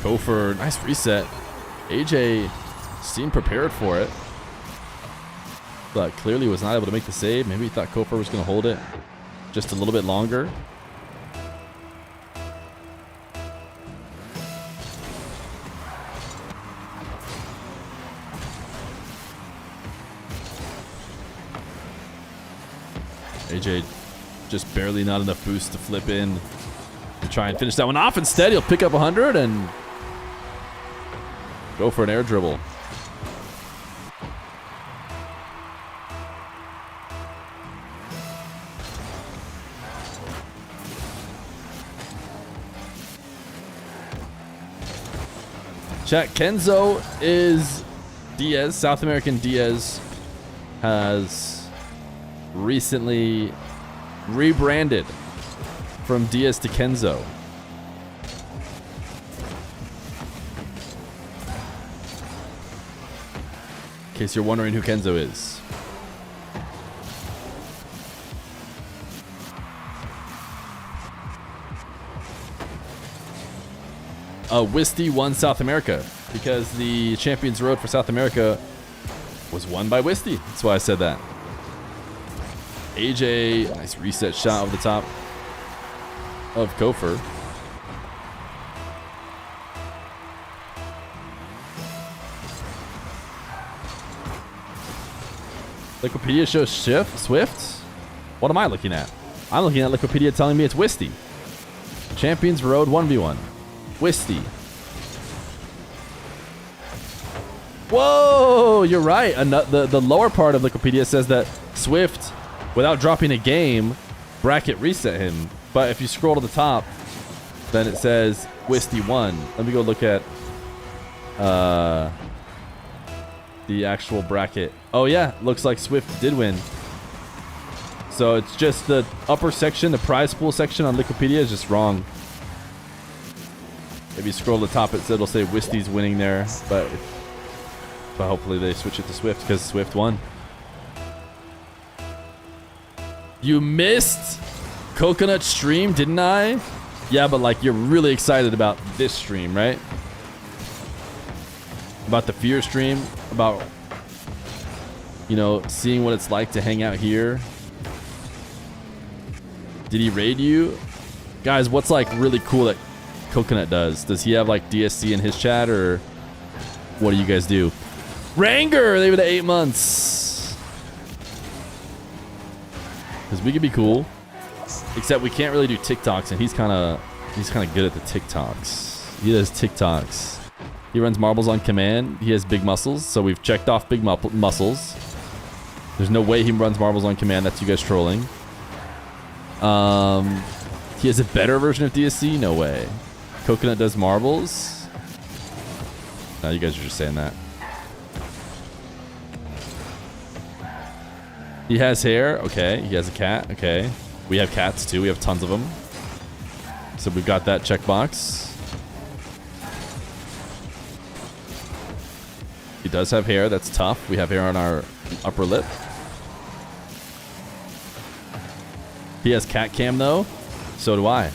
Kofyr, nice reset. Ayyjayy seemed prepared for it, but clearly was not able to make the save. Maybe he thought Kofyr was going to hold it just a little bit longer. Ayyjayy just barely not enough boost to flip in and try and finish that one off. Instead, he'll pick up 100 and go for an air dribble. Chat, Kenzo is Diaz. South American Diaz has recently rebranded from Diaz to Kenzo. In case you're wondering who Kenzo is. Wisty won South America because the Champions Road for South America was won by Wisty. That's why I said that. Ayyjayy, nice reset shot over the top of Kofyr. Wikipedia shows Swift. What am I looking at? I'm looking at Wikipedia telling me it's Wisty. Champions Road 1v1. Wisty. Whoa, you're right. The lower part of Wikipedia says that Swift, without dropping a game, bracket reset him. But if you scroll to the top, then it says Wisty won. Let me go look at the actual bracket. Oh yeah, looks like Swift did win. So it's just the upper section, the prize pool section on Wikipedia is just wrong. If you scroll to the top, it'll say Wisty's winning there, but hopefully they switch it to Swift because Swift won. You missed Coconut stream, didn't I? Yeah, but like you're really excited about this stream, right? About the Feer stream, about, you know, seeing what it's like to hang out here. Did he raid you? Guys, what's like really cool that Coconut does? Does he have like DSC in his chat, or what do you guys do? Ranger, they were the 8 months. Because we could be cool. Except we can't really do TikToks, and he's kind of good at the TikToks. He does TikToks. He runs marbles on command. He has big muscles, so we've checked off big muscles. There's no way he runs marbles on command. That's you guys trolling. He has a better version of DSC? No way. Coconut does marbles? No, you guys are just saying that. He has hair. Okay. He has a cat. Okay. We have cats too. We have tons of them. So we've got that checkbox. He does have hair. That's tough. We have hair on our upper lip. He has cat cam though. So do I.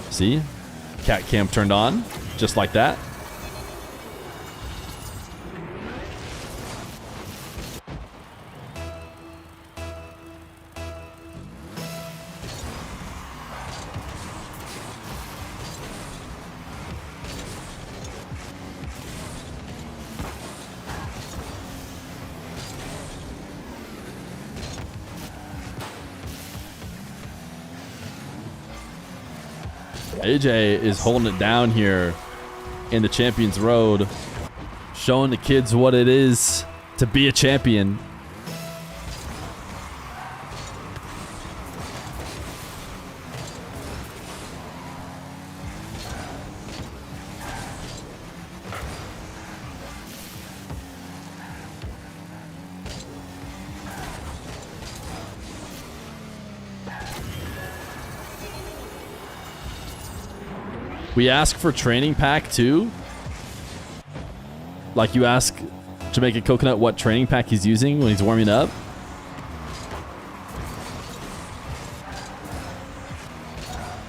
See? Cat cam turned on. Just like that. Ayyjayy is holding it down here in the Champions Road, showing the kids what it is to be a champion. We ask for training pack too. Like you ask Jamaican Coconut what training pack he's using when he's warming up.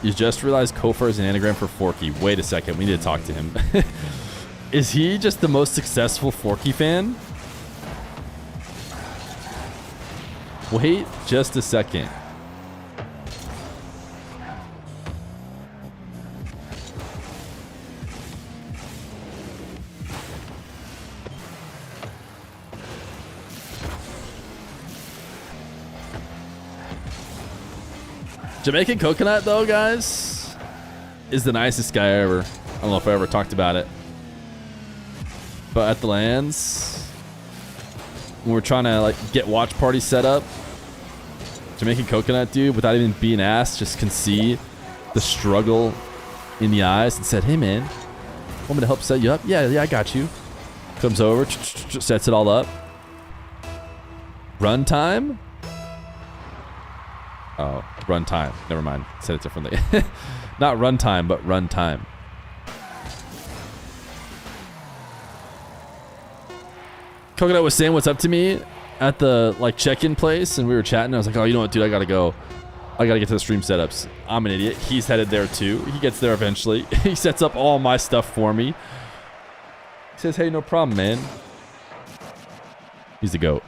You just realized Kofyr is an anagram for Forky. Wait a second, we need to talk to him. Is he just the most successful Forky fan? Wait just a second. Jamaican Coconut, though, guys, is the nicest guy ever. I don't know if I ever talked about it. But at the lands, when we're trying to like get watch parties set up, Jamaican Coconut, dude, without even being asked, just can see the struggle in the eyes and said, hey, man, Want me to help set you up? Yeah, I got you. Comes over, sets it all up. Run time? Oh, run time. Never mind. Said it differently. Not run time, but run time. Coconut was saying what's up to me at the like check-in place, and we were chatting. I was like, oh, you know what, dude? I gotta go. I gotta get to the stream setups. I'm an idiot. He's headed there too. He gets there eventually. He sets up all my stuff for me. He says, hey, no problem, man. He's the GOAT.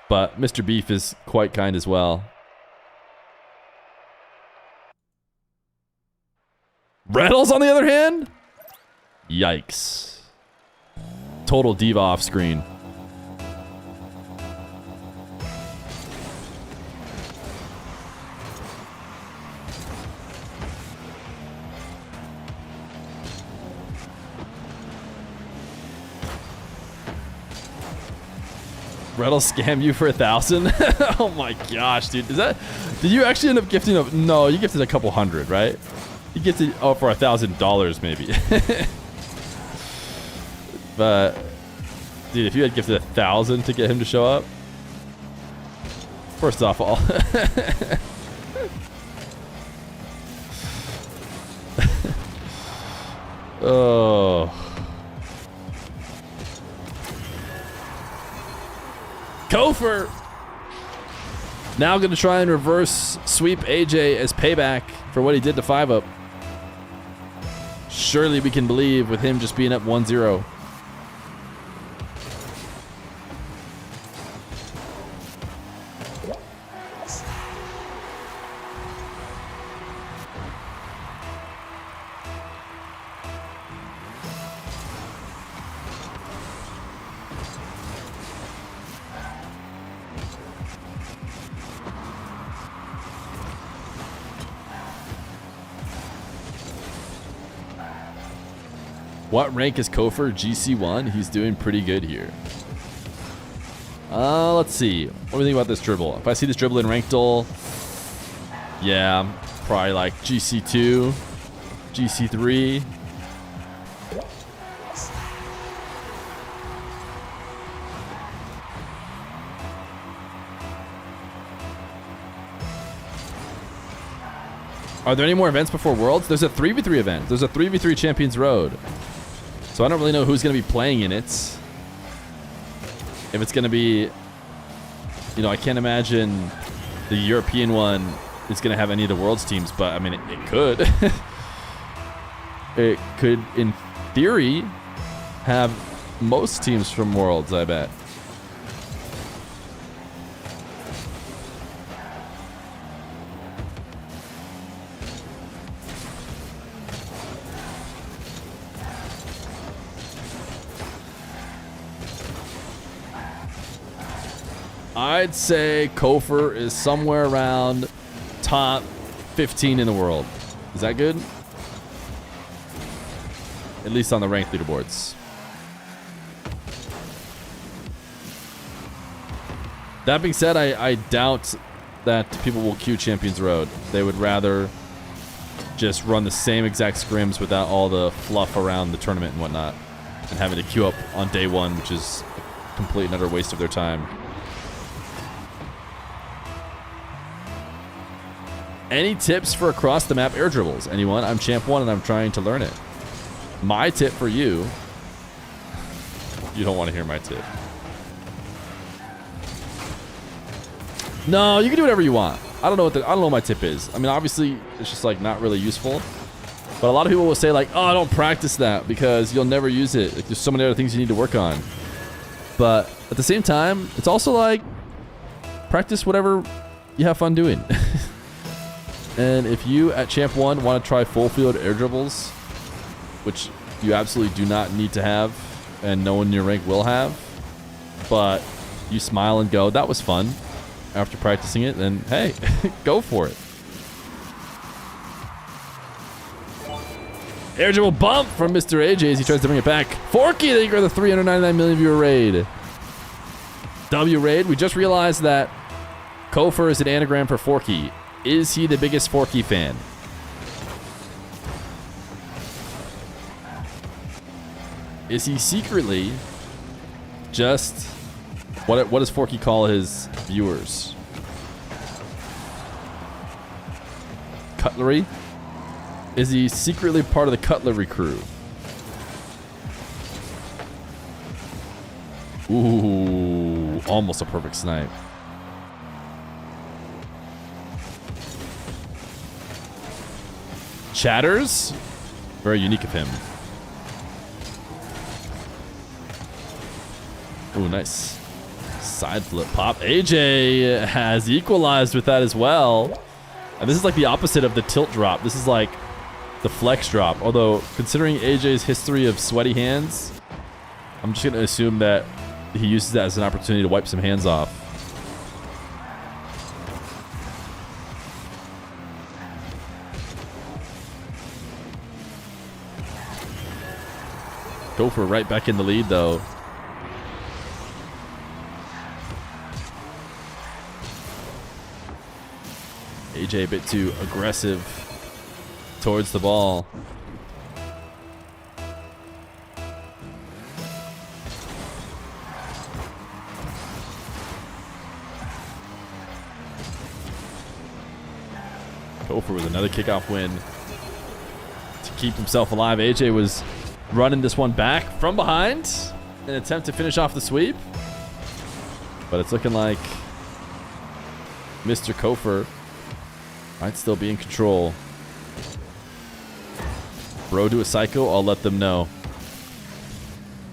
But Mr. Beef is quite kind as well. Reynolds, on the other hand? Yikes. Total diva off screen. Reynolds scam you for 1,000? Oh my gosh, dude. Did you actually end up gifting a... No, you gifted a couple hundred, right? You gifted... Oh, for $1,000 maybe. But... Dude, if you had gifted 1,000 to get him to show up... First off all... Oh... Kofyr! Now going to try and reverse sweep Ayyjayy as payback for what he did to Fiveup. Surely we can believe with him just being up 1-0. What rank is Kofyr? GC1? He's doing pretty good here. Let's see. What do you think about this dribble? If I see this dribble in ranked duel, yeah, probably like GC2, GC3. Are there any more events before Worlds? There's a 3v3 event. There's a 3v3 Champions Road. So I don't really know who's going to be playing in it. If it's going to be... You know, I can't imagine the European one is going to have any of the Worlds teams, but I mean, it could. It could, in theory, have most teams from Worlds, I bet. I'd say Kofyr is somewhere around top 15 in the world. Is that good? At least on the ranked leaderboards. That being said, I doubt that people will queue Champions Road. They would rather just run the same exact scrims without all the fluff around the tournament and whatnot, and having to queue up on day one, which is a complete and utter waste of their time. Any tips for across the map air dribbles? Anyone? I'm champ 1 and I'm trying to learn it. My tip for you. You don't want to hear my tip. No, you can do whatever you want. I don't know what my tip is. I mean, obviously it's just like not really useful. But a lot of people will say like, "Oh, don't practice that because you'll never use it. Like, there's so many other things you need to work on." But at the same time, it's also like practice whatever you have fun doing. And if you at Champ 1 want to try full field air dribbles, which you absolutely do not need to have, and no one in your rank will have, but you smile and go, that was fun after practicing it, then hey, go for it. Air dribble bump from Mr. Ayyjayy as he tries to bring it back. Forky, thank you for the 399 million viewer raid. W raid, we just realized that Kofyr is an anagram for Forky. Is he the biggest Forky fan? Is he secretly just what does Forky call his viewers? Cutlery? Is he secretly part of the cutlery crew? Ooh, almost a perfect snipe. Chatters? Very unique of him. Ooh, nice. Side flip pop. Ayyjayy has equalized with that as well. And this is like the opposite of the tilt drop. This is like the flex drop. Although, considering Ayyjayy's history of sweaty hands, I'm just going to assume that he uses that as an opportunity to wipe some hands off. Kofyr right back in the lead, though. Ayyjayy a bit too aggressive towards the ball. Kofyr with another kickoff win to keep himself alive. Ayyjayy was running this one back from behind in an attempt to finish off the sweep. But it's looking like Mr. Kofyr might still be in control. Bro do a psycho, I'll let them know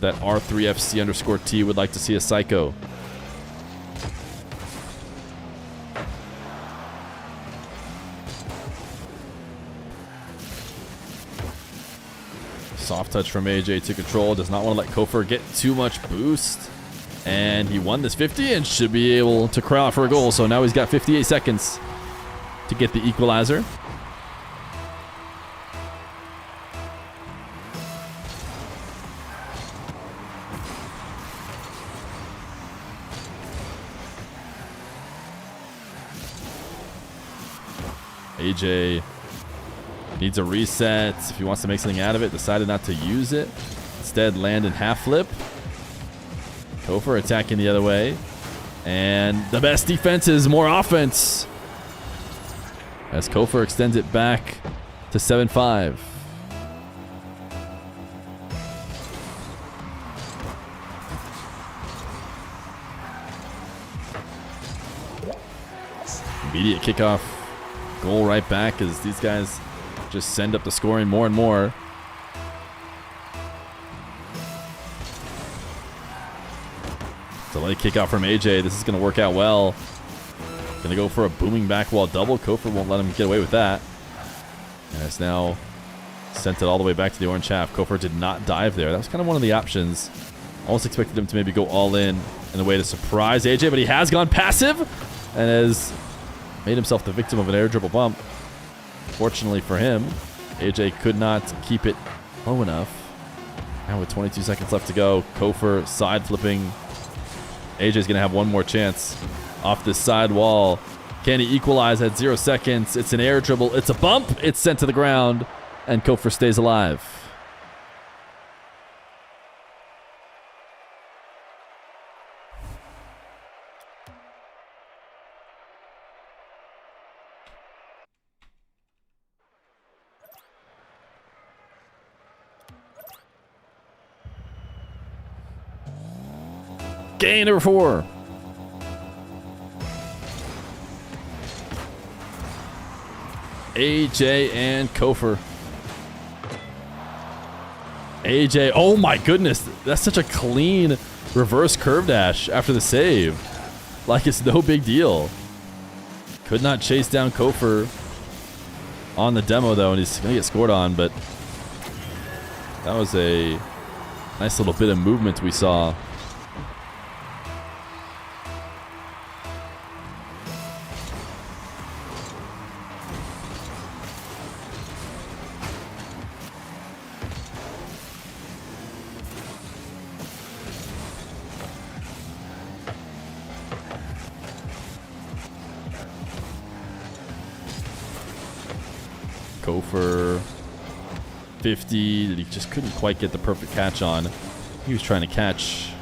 that R3FC_T would like to see a psycho. Soft touch from Ayyjayy to control. Does not want to let Kofyr get too much boost. And he won this 50 and should be able to cry out for a goal. So now he's got 58 seconds to get the equalizer. Ayyjayy needs a reset. If he wants to make something out of it, decided not to use it. Instead, land and half flip. Kofyr attacking the other way. And the best defense is more offense, as Kofyr extends it back to 7-5. Immediate kickoff. Goal right back as these guys just send up the scoring more and more. Delay kickout from Ayyjayy. This is going to work out well. Going to go for a booming back wall double. Kofyr won't let him get away with that. And it's now sent it all the way back to the orange half. Kofyr did not dive there. That was kind of one of the options. Almost expected him to maybe go all in a way to surprise Ayyjayy, but he has gone passive and has made himself the victim of an air dribble bump. Fortunately for him, Ayyjayy could not keep it low enough. Now with 22 seconds left to go, Kofyr side flipping. Ayyjayy's going to have one more chance off this side wall. Can he equalize at 0 seconds? It's an air dribble. It's a bump. It's sent to the ground, and Kofyr stays alive. Game number 4. Ayyjayy and Kofyr. Ayyjayy, oh my goodness, that's such a clean reverse curve dash after the save. Like it's no big deal. Could not chase down Kofyr on the demo though, and he's gonna get scored on, but that was a nice little bit of movement we saw. Kofyr 50 that he just couldn't quite get the perfect catch on. He was trying to catch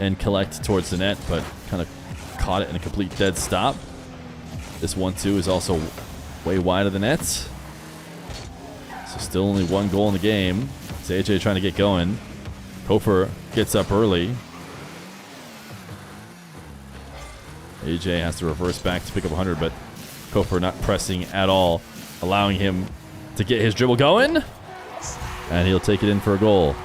and collect towards the net, but kind of caught it in a complete dead stop. This 1-2 is also way wide of the net. So still only one goal in the game. It's Ayyjayy trying to get going. Kofyr gets up early. Ayyjayy has to reverse back to pick up 100, but Kofyr not pressing at all, allowing him to get his dribble going. And he'll take it in for a goal.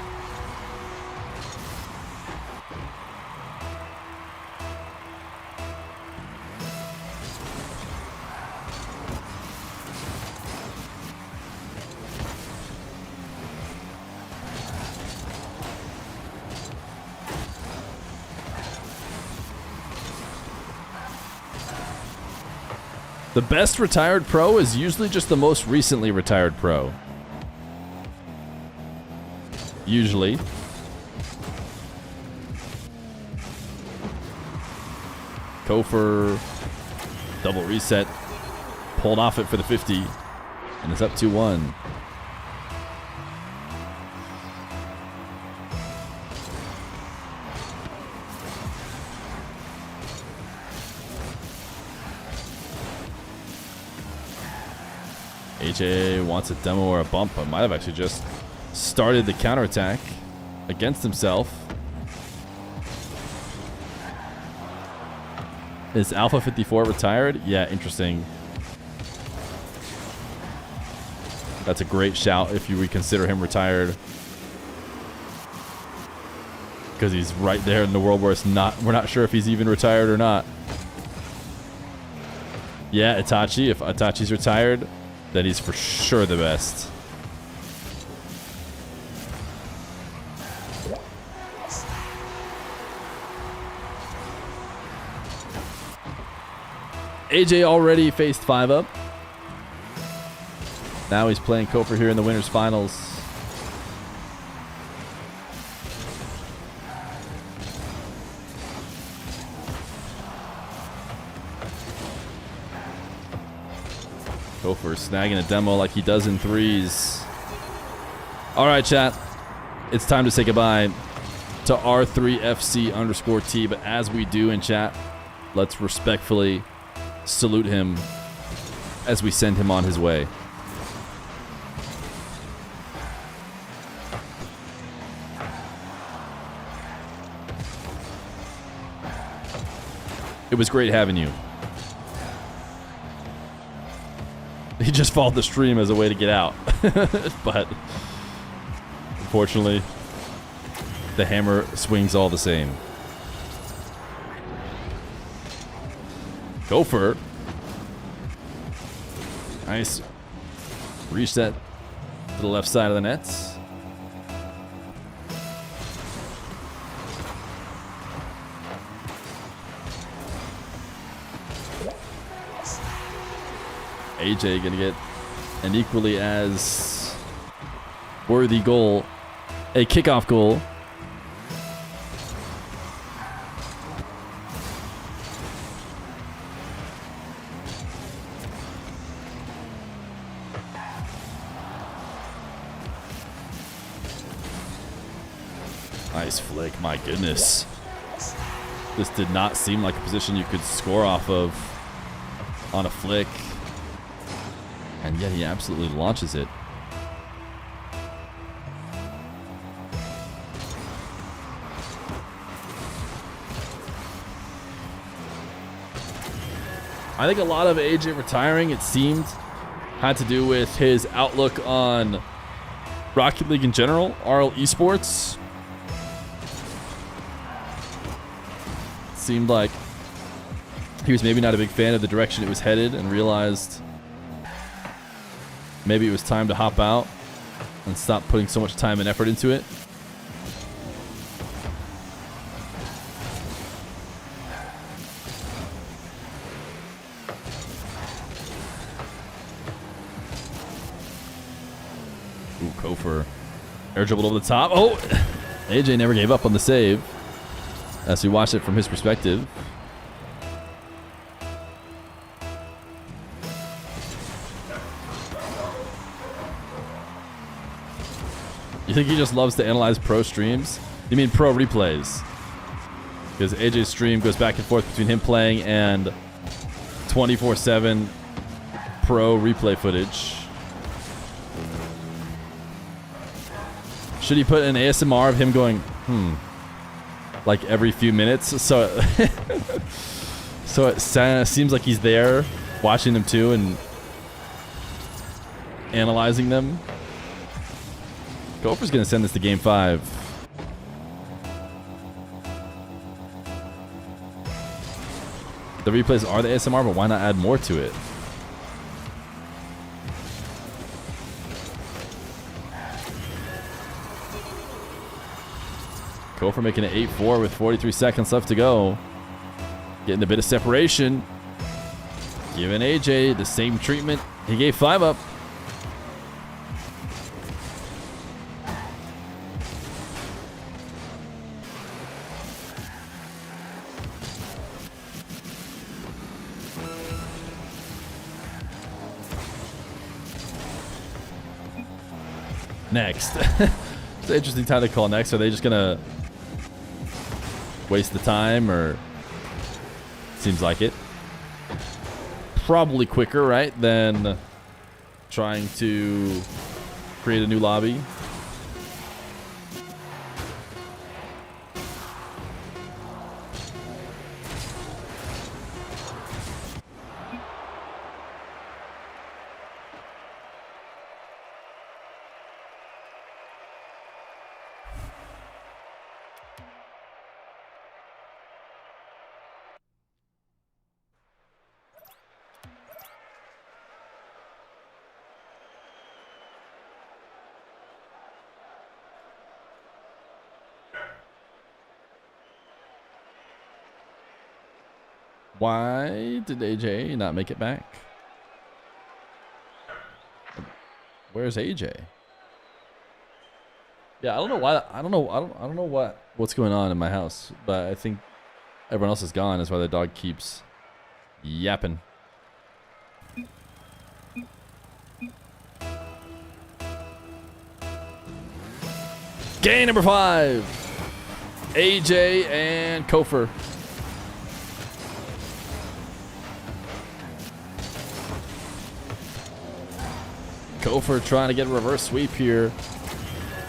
The best retired pro is usually just the most recently retired pro. Usually. Kofyr, double reset, pulled off it for the 50, and it's up 2-1. Ayyjayy wants a demo or a bump, but might have actually just started the counterattack against himself. Is Alpha 54 retired? Yeah, interesting. That's a great shout if you reconsider him retired. Because he's right there in the world where we're not sure if he's even retired or not. Yeah, Itachi. If Itachi's retired, then he's for sure the best. Ayyjayy already faced Fiveup. Now he's playing Kofyr here in the winners finals. Kofyr snagging a demo like he does in threes. All right, chat. It's time to say goodbye to R3FC_T. But as we do in chat, let's respectfully salute him as we send him on his way. It was great having you. He just followed the stream as a way to get out. But unfortunately, the hammer swings all the same. Kofyr. Nice reset to the left side of the nets. Ayyjayy gonna get an equally as worthy goal, a kickoff goal. Nice flick, my goodness. This did not seem like a position you could score off of on a flick. And yet he absolutely launches it. I think a lot of Ayyjayy retiring, it seemed, had to do with his outlook on Rocket League in general, RL Esports. It seemed like he was maybe not a big fan of the direction it was headed and realized maybe it was time to hop out and stop putting so much time and effort into it. Ooh, Kofyr. Air dribbled over the top. Oh! Ayyjayy never gave up on the save as we watched it from his perspective. You think he just loves to analyze pro streams? You mean pro replays? Because AJ's stream goes back and forth between him playing and 24/7 pro replay footage. Should he put an ASMR of him going, like every few minutes? So so it seems like he's there watching them too and analyzing them. Kofyr's going to send this to game 5. The replays are the ASMR, but why not add more to it? Kofyr making it 8-4 with 43 seconds left to go. Getting a bit of separation. Giving Ayyjayy the same treatment he gave Fiveup. Next. It's an interesting time to call next. Are they just gonna waste the time, or seems like it? Probably quicker, right, than trying to create a new lobby. Why did Ayyjayy not make it back? Where's Ayyjayy? Yeah, I don't know why. I don't know what's going on in my house, but I think everyone else is gone. That's why the dog keeps yapping. Game number 5. Ayyjayy and Kofyr. Kofyr trying to get a reverse sweep here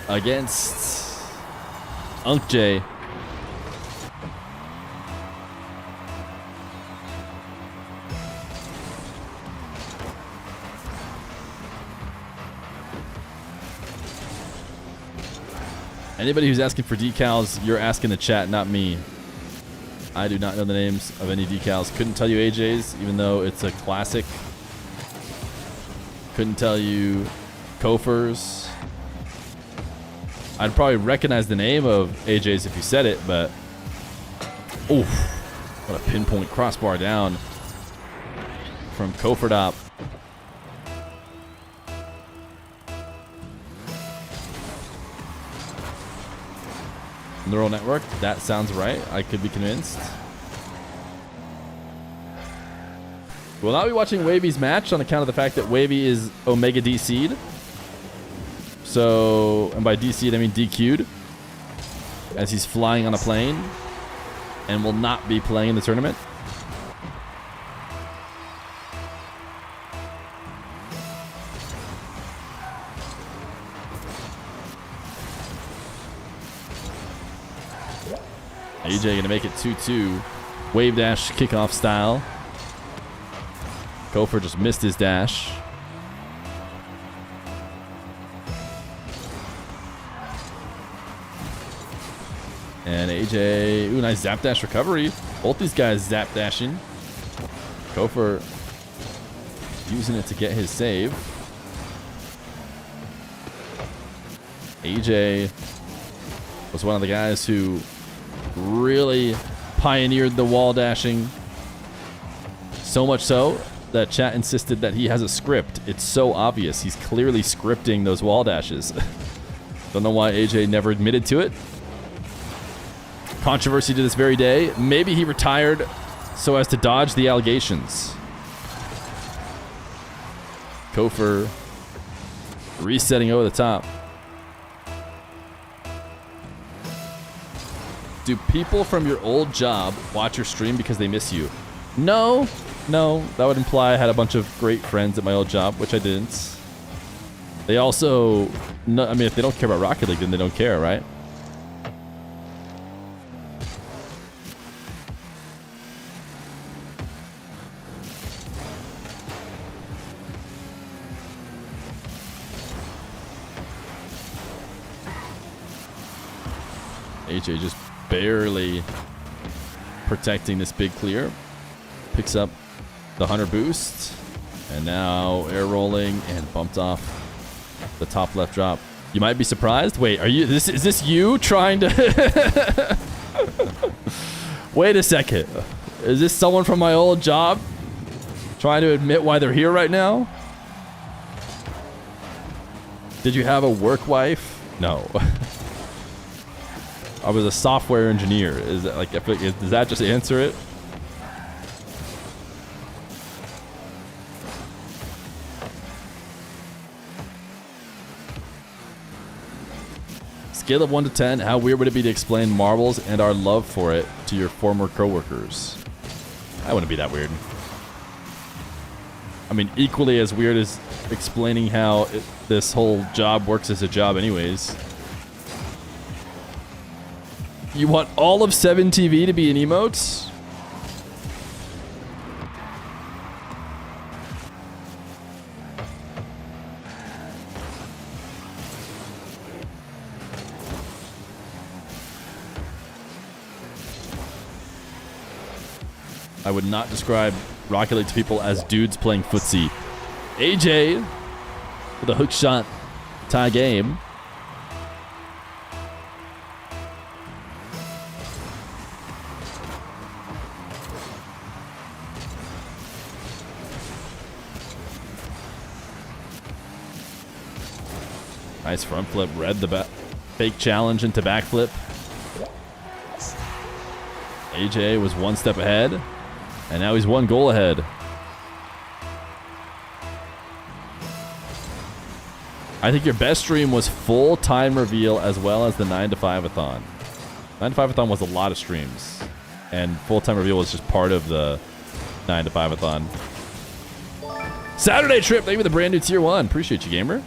against Ayyjayy. Anybody who's asking for decals, you're asking the chat, not me. I do not know the names of any decals. Couldn't tell you Ayyjayy's, even though it's a classic. Couldn't tell you Kofyr's. I'd probably recognize the name of Ayyjayy's if you said it, but oof, what a pinpoint crossbar down from Kofyr. Neural network, that sounds right. I could be convinced. We'll not be watching Wavy's match on account of the fact that Wavy is Omega DC'd. So, and by DC'd I mean DQ'd, as he's flying on a plane and will not be playing in the tournament. Ayyjayy gonna make it 2-2. Wave dash kickoff style. Kofyr just missed his dash. And Ayyjayy, ooh, nice zap dash recovery. Both these guys zap dashing. Kofyr using it to get his save. Ayyjayy was one of the guys who really pioneered the wall dashing. So much so that chat insisted that he has a script. It's so obvious. He's clearly scripting those wall dashes. Don't know why Ayyjayy never admitted to it. Controversy to this very day. Maybe he retired so as to dodge the allegations. Kofyr resetting over the top. Do people from your old job watch your stream because they miss you? No. No. That would imply I had a bunch of great friends at my old job, which I didn't. They also... No, I mean, if they don't care about Rocket League, then they don't care, right? Ayyjayy just barely protecting this big clear. Picks up the 100 boost. And now air rolling and bumped off the top left drop. You might be surprised. Wait, is this you trying to... Wait a second. Is this someone from my old job trying to admit why they're here right now? Did you have a work wife? No. I was a software engineer. Is that like, does that just answer it? Scale of 1 to 10, how weird would it be to explain marbles and our love for it to your former coworkers? That wouldn't be that weird. I mean, equally as weird as explaining how this whole job works as a job anyways. You want all of 7TV to be an emote? I would not describe Rocket League to people as dudes playing footsie. Ayyjayy with a hook shot tie game. Nice front flip. Read the fake challenge into backflip. Ayyjayy was one step ahead. And now he's one goal ahead. I think your best stream was full time reveal as well as the 9 to 5-a-thon. 9 to 5-a-thon was a lot of streams. And full time reveal was just part of the 9 to 5-a-thon. Saturday Trip, thank you for the brand new tier 1. Appreciate you, gamer.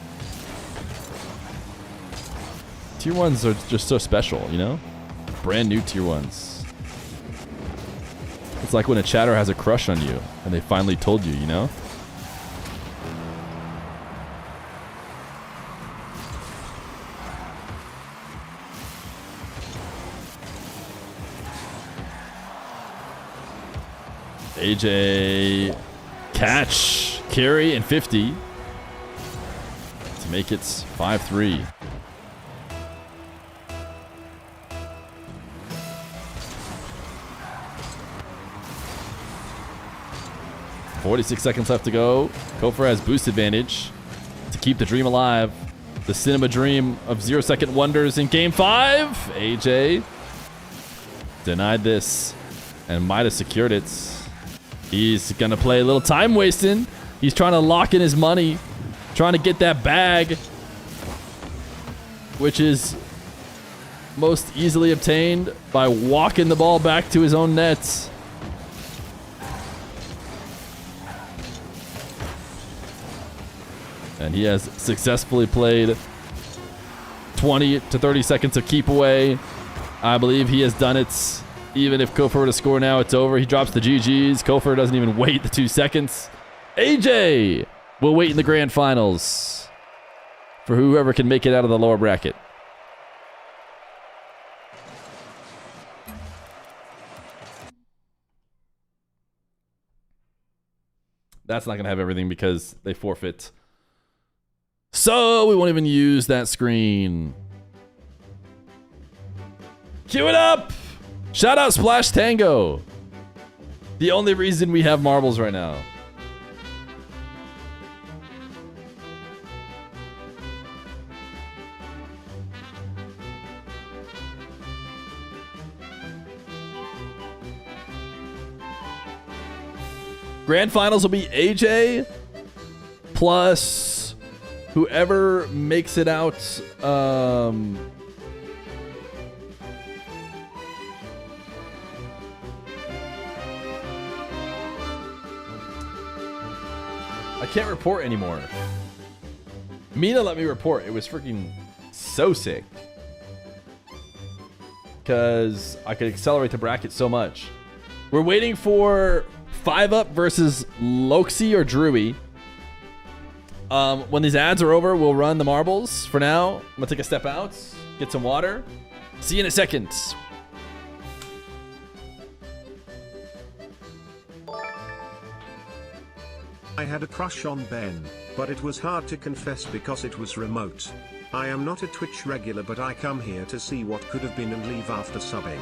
Tier 1s are just so special, you know? Brand new tier 1s. It's like when a chatter has a crush on you and they finally told you, you know? Ayyjayy catch, carry, and 50 to make it 5-3. 46 seconds left to go. Kofyr has boost advantage to keep the dream alive. The cinema dream of 0-second wonders in game 5. Ayyjayy denied this and might have secured it. He's going to play a little time wasting. He's trying to lock in his money, trying to get that bag, which is most easily obtained by walking the ball back to his own nets. And he has successfully played 20 to 30 seconds of keep away. I believe he has done it. Even if Kofyr were to score now, it's over. He drops the GGs. Kofyr doesn't even wait the 2 seconds. Ayyjayy will wait in the grand finals for whoever can make it out of the lower bracket. That's not going to have everything because they forfeit. So we won't even use that screen. Cue it up! Shout out Splash Tango. The only reason we have marbles right now. Grand finals will be Ayyjayy plus whoever makes it out. can't report anymore. Mina let me report. It was freaking so sick. Because I could accelerate the bracket so much. We're waiting for Fiveup versus Loxy or Drewy. When these ads are over, we'll run the marbles. For now, I'm gonna take a step out, get some water. See you in a second. I had a crush on Ben, but it was hard to confess because it was remote. I am not a Twitch regular, but I come here to see what could have been and leave after subbing.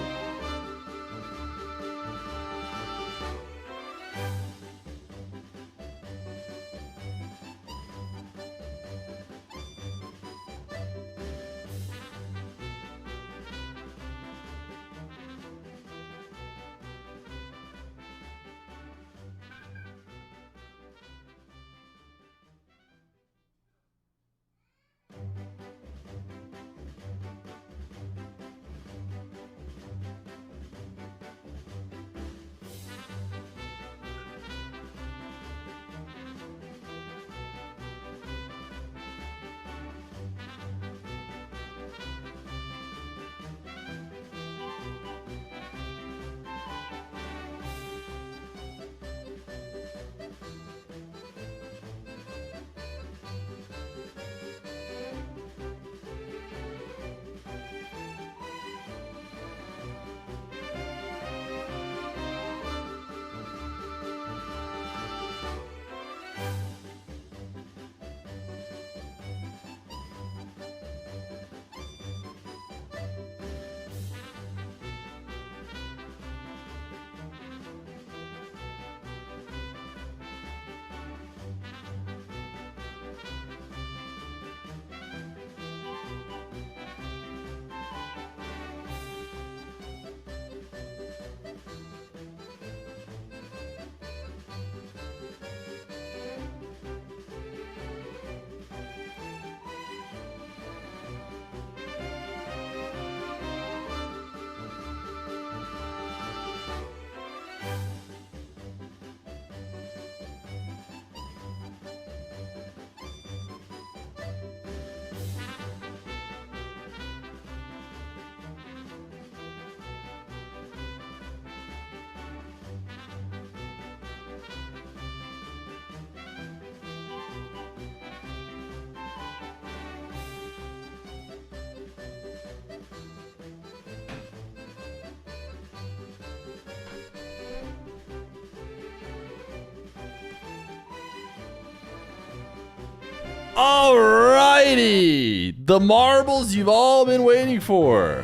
Alrighty, the marbles you've all been waiting for.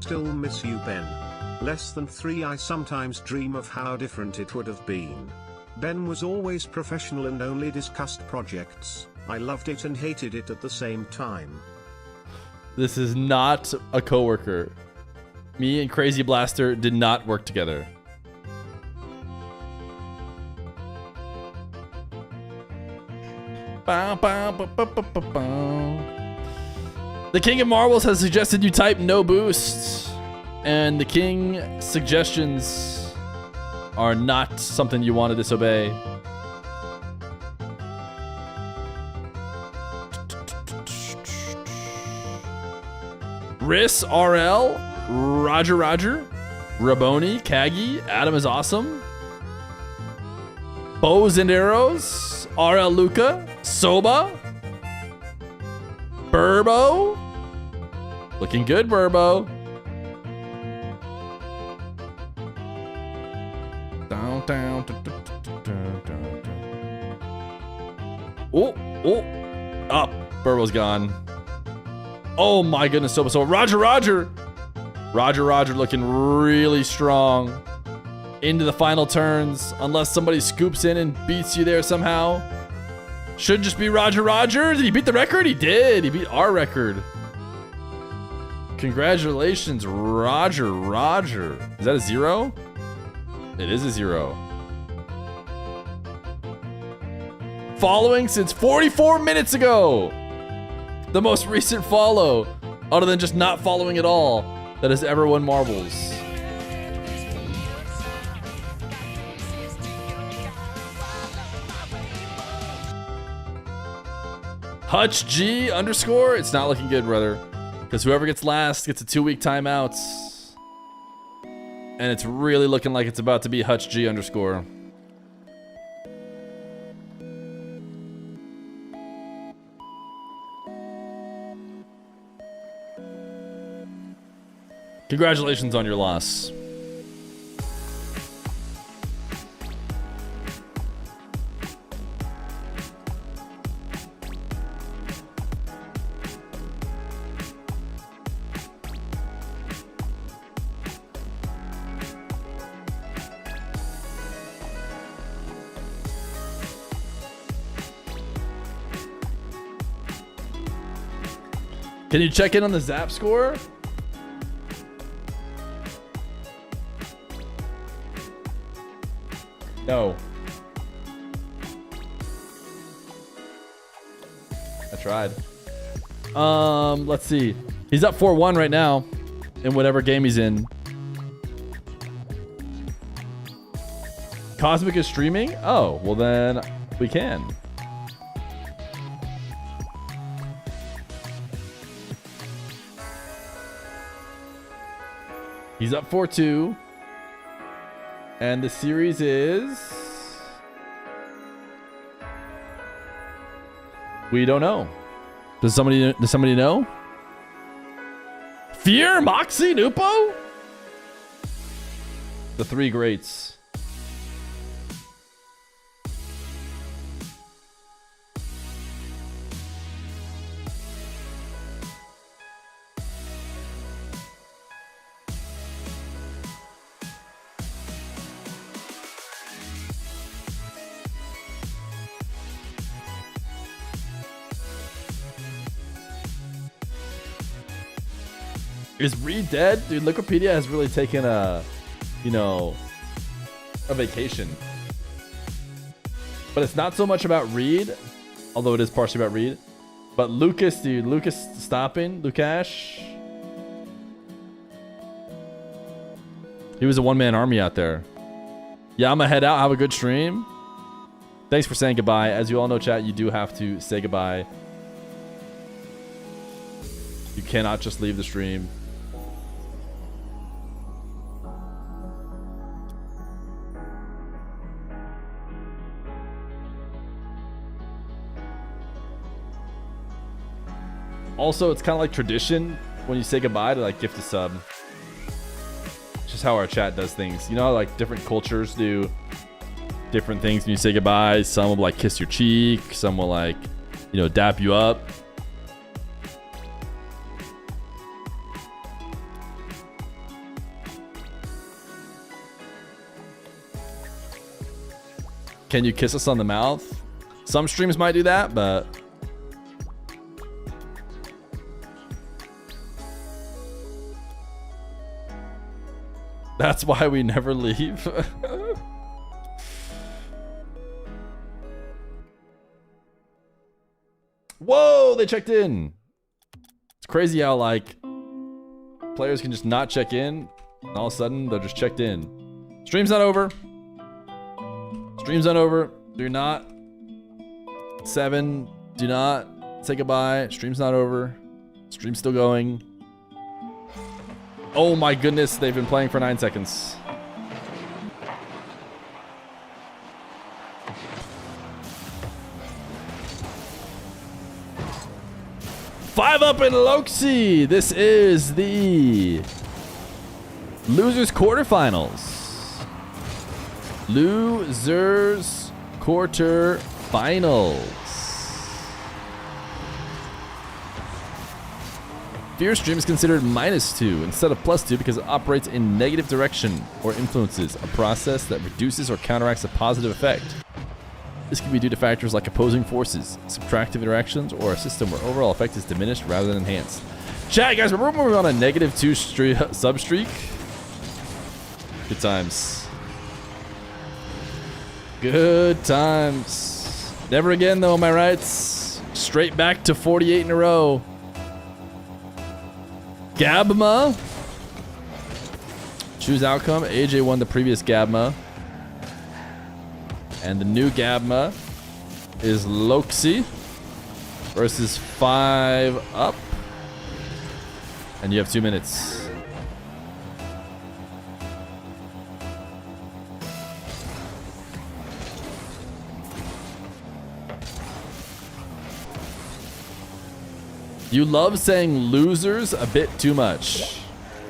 Still miss you, Ben. Less than 3. I sometimes dream of how different it would have been. Ben was always professional and only discussed projects. I loved it and hated it at the same time. This is not a coworker. Me and Crazy Blaster did not work together. Bow, bow, bow, bow, bow, bow, bow. The King of Marbles has suggested you type no boost, and the King suggestions are not something you want to disobey. Riss, RL, Roger, Raboni, Kagi, Adam is awesome. Bows and Arrows, RL Luca, Soba, Burbo. Looking good, Burbo. Down. Oh, up. Burbo's gone. Oh my goodness, so Roger looking really strong into the final turns, unless somebody scoops in and beats you there somehow. Should just be Roger. Did he beat the record? He did. He beat our record. Congratulations, Roger. Is that a 0? It is a 0. following since 44 minutes ago. The most recent follow, other than just not following at all, that has ever won marbles. Hutch G underscore. It's not looking good, brother. Because whoever gets last gets a 2-week timeout. And it's really looking like it's about to be Hutch G underscore. Congratulations on your loss. Can you check in on the Zap score? No. I tried. Let's see. He's up 4-1 right now in whatever game he's in. Cosmic is streaming? Oh, well then we can. He's up 4-2. And the series is... we don't know. Does somebody know? Feer, Moxie, Nupo? The three greats. Is Reed dead? Dude, Wikipedia has really taken a, a vacation. But it's not so much about Reed, although it is partially about Reed. But Lucas, dude, Lucas stopping, Lukash. He was a one-man army out there. Yeah, I'm gonna head out, have a good stream. Thanks for saying goodbye. As you all know, chat, you do have to say goodbye. You cannot just leave the stream. Also, it's kind of like tradition when you say goodbye to like gift a sub. It's just how our chat does things. You know how like different cultures do different things when you say goodbye. Some will like kiss your cheek. Some will like, dap you up. Can you kiss us on the mouth? Some streams might do that, but... that's why we never leave. Whoa, they checked in. It's crazy how like players can just not check in and all of a sudden they're just checked in. Stream's not over. Stream's not over. Do not. 7. Do not say goodbye. Stream's not over. Stream's still going. Oh my goodness, they've been playing for 9 seconds. Fiveup and Loxy. This is the losers quarterfinals. Losers quarterfinals. Fear stream is considered -2 instead of +2 because it operates in negative direction or influences a process that reduces or counteracts a positive effect. This can be due to factors like opposing forces, subtractive interactions, or a system where overall effect is diminished rather than enhanced. Chat, guys, remember when we were on a -2 sub streak? Good times. Good times. Never again, though, am I right? Straight back to 48 in a row. Gabma. Choose outcome. Ayyjayy won the previous Gabma. And the new Gabma is Loxy versus Fiveup. And you have 2 minutes. You love saying losers a bit too much.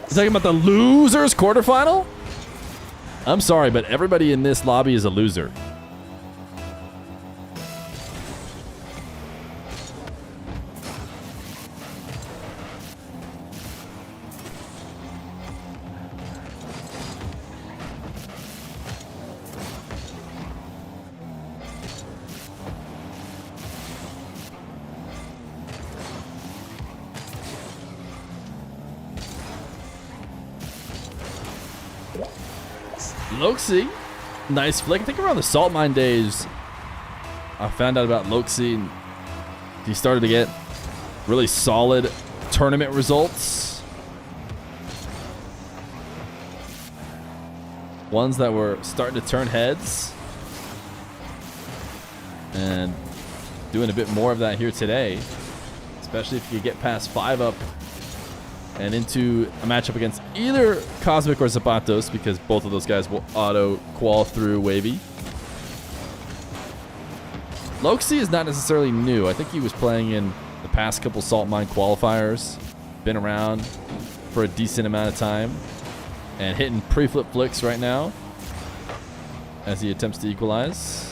You talking about the losers quarterfinal? I'm sorry, but everybody in this lobby is a loser. Loxy, nice flick. I think around the Salt Mine days, I found out about Loxy, and he started to get really solid tournament results. Ones that were starting to turn heads. And doing a bit more of that here today, especially if you get past Fiveup and into a matchup against either Cosmic or Zapatos, because both of those guys will auto-qual through Wavy. Loxy is not necessarily new. I think he was playing in the past couple Salt Mine qualifiers. Been around for a decent amount of time. And hitting pre-flip flicks right now as he attempts to equalize.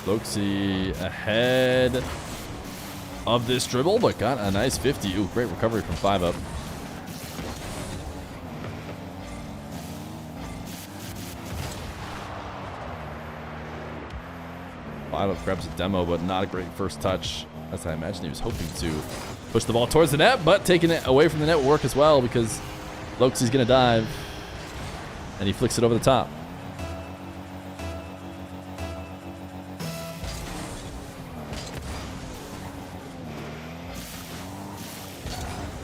Loxy ahead of this dribble, but got a nice 50. Ooh, great recovery from Fiveup. Fiveup grabs a demo, but not a great first touch. As I imagine he was hoping to push the ball towards the net, but taking it away from the net will work as well, because Loxy's gonna dive, and he flicks it over the top.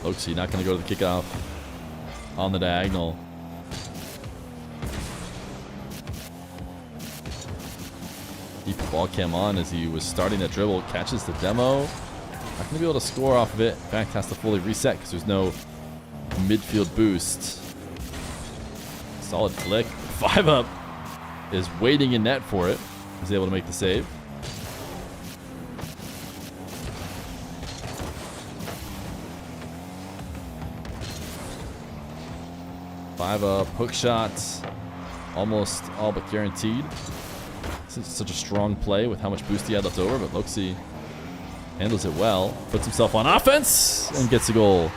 Loxy not going to go to the kickoff on the diagonal. Keep the ball cam on as he was starting to dribble. Catches the demo. Not going to be able to score off of it. In fact, has to fully reset because there's no midfield boost. Solid flick. Fiveup is waiting in net for it. He's able to make the save. Fiveup, hook shots, almost all but guaranteed. This is such a strong play with how much boost he had left over, but Loxy handles it well, puts himself on offense, and gets a goal.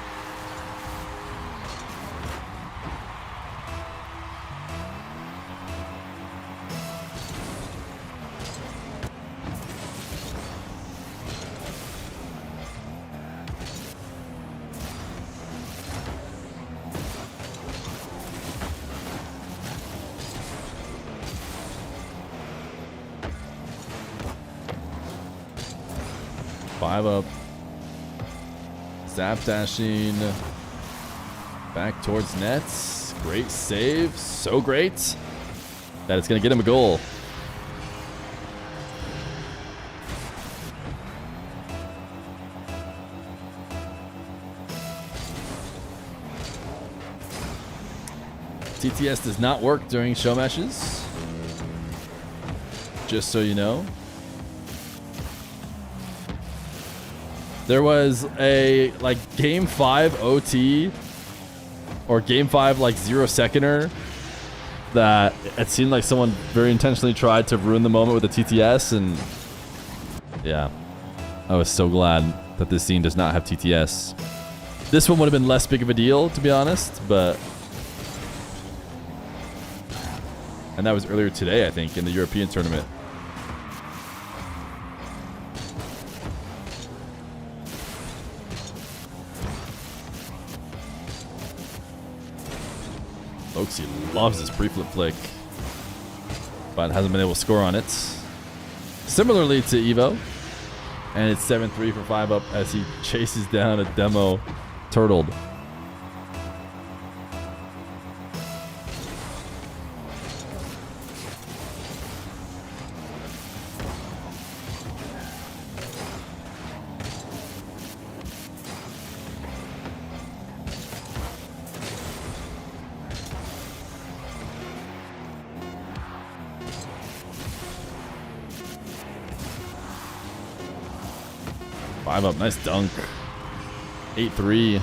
Fiveup, zap dashing back towards nets. Great save, so great that it's going to get him a goal. TTS does not work during show matches, just so you know. There was a game 5 OT or game 5 0-seconder that it seemed like someone very intentionally tried to ruin the moment with the TTS, and yeah, I was so glad that this scene does not have TTS. This one would have been less big of a deal, to be honest, but... And that was earlier today, I think, in the European tournament. Loxy loves his pre-flip flick, but hasn't been able to score on it. Similarly to Evo, and it's 7-3 for Fiveup as he chases down a demo turtled. Fiveup, nice dunk. 8-3.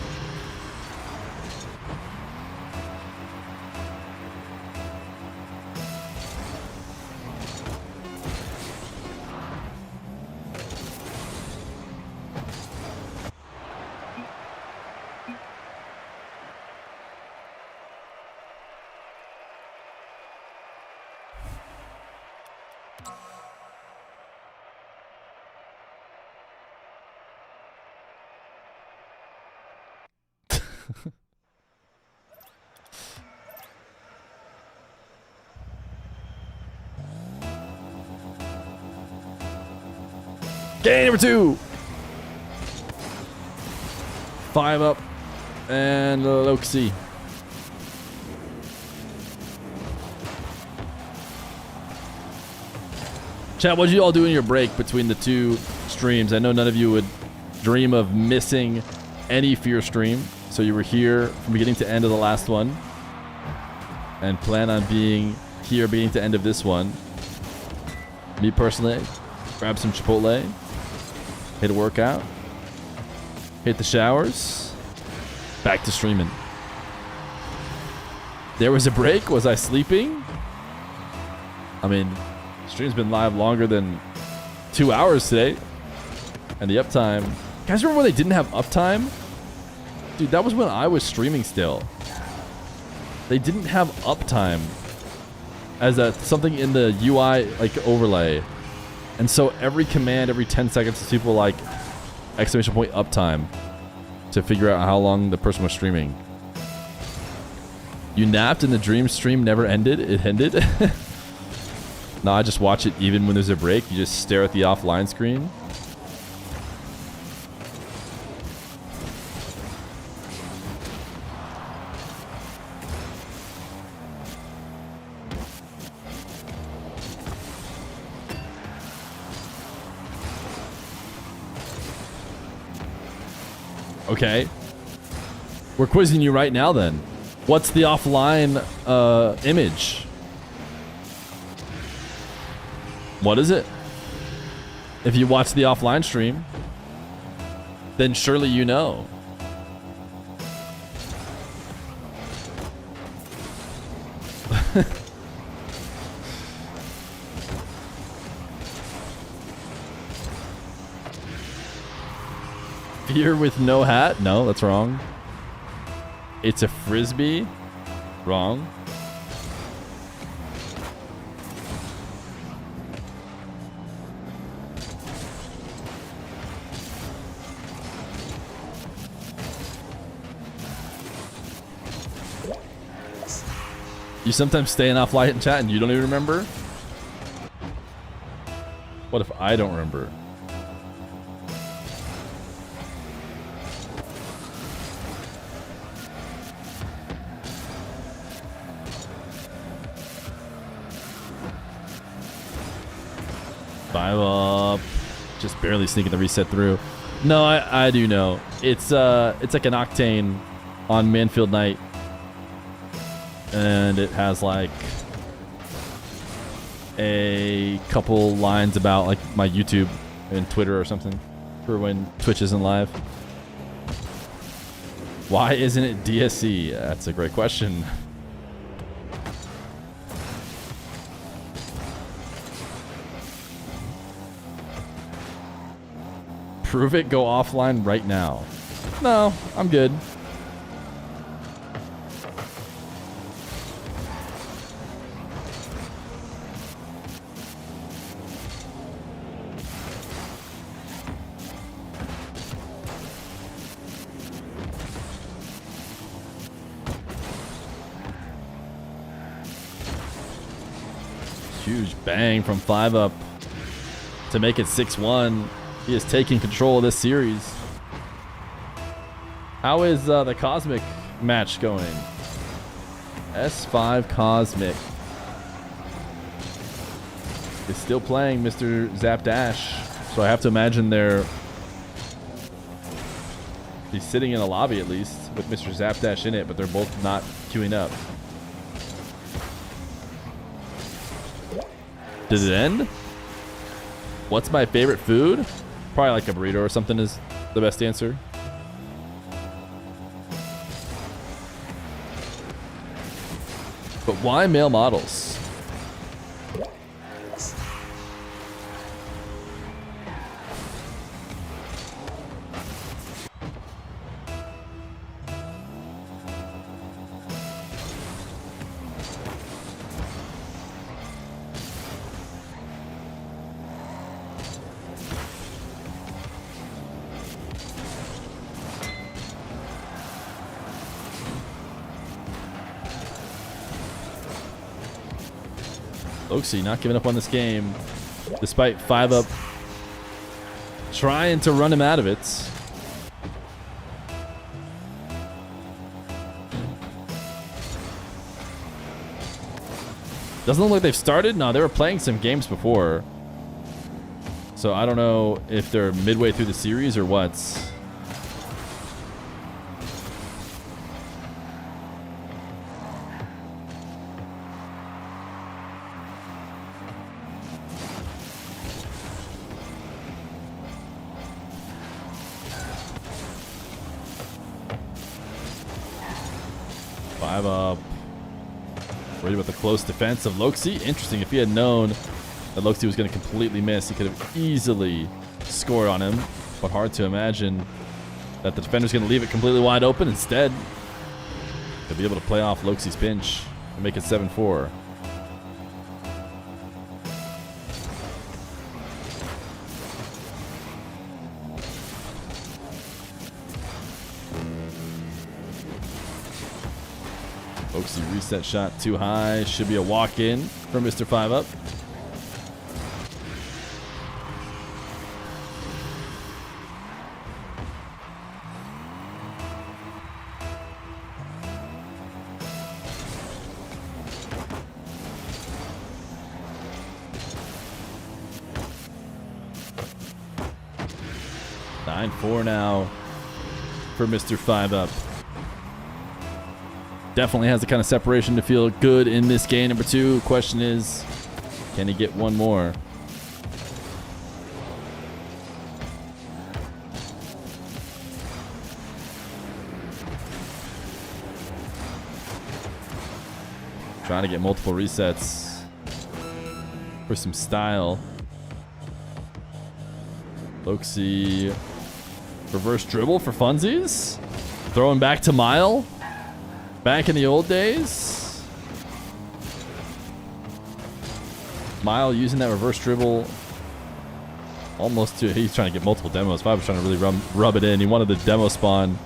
Game number 2. Fiveup and Loxy. Chat, what did you all do in your break between the 2 streams? I know none of you would dream of missing any Feer stream, so you were here from beginning to end of the last one, and plan on being here beginning to end of this one. Me personally, grab some Chipotle, hit a workout, hit the showers, back to streaming. There was a break. Was I sleeping? I mean, stream's been live longer than 2 hours today. And the uptime. Guys, remember when they didn't have uptime? Dude, that was when I was streaming still. They didn't have uptime as something in the UI like overlay. And so every command, every 10 seconds, people like exclamation point uptime to figure out how long the person was streaming. You napped and the dream stream never ended? It ended? No, I just watch it even when there's a break. You just stare at the offline screen. Okay. We're quizzing you right now then. What's the offline image? What is it? If you watch the offline stream, then surely you know. Feer with no hat? No, that's wrong. It's a frisbee? Wrong. You sometimes stay in offline and chat and you don't even remember? What if I don't remember? Fiveup, just barely sneaking the reset through. No, I do know. It's like an Octane on Manfield Night, and it has like a couple lines about like my YouTube and Twitter or something for when Twitch isn't live. Why isn't it DSC? That's a great question. Prove it, go offline right now. No, I'm good. Huge bang from Fiveup to make it 6-1. He is taking control of this series. How is the Cosmic match going? S5 Cosmic is still playing Mr. Zapdash, so I have to imagine he's sitting in a lobby at least with Mr. Zapdash in it, but they're both not queuing up. Did it end? What's my favorite food? Probably like a burrito or something is the best answer. But why male models? Oaksy not giving up on this game, despite Fiveup trying to run him out of it. Doesn't look like they've started. No, they were playing some games before. So I don't know if they're midway through the series or what. Fiveup. Worried about the close defense of Loxy. Interesting. If he had known that Loxy was going to completely miss, he could have easily scored on him. But hard to imagine that the defender's going to leave it completely wide open. Instead, he'll be able to play off Loxy's pinch and make it 7-4. Oaksy reset shot too high. Should be a walk-in from Mr. Fiveup. Nine 9-4 now for Mr. Fiveup. Definitely has the kind of separation to feel good in this game. Number 2, question is, can he get one more? Trying to get multiple resets for some style. Loxy, reverse dribble for funsies. Throwing back to Mile. Back in the old days. Mile using that reverse dribble almost to, he's trying to get multiple demos. Five was trying to really rub it in. He wanted the demo spawn.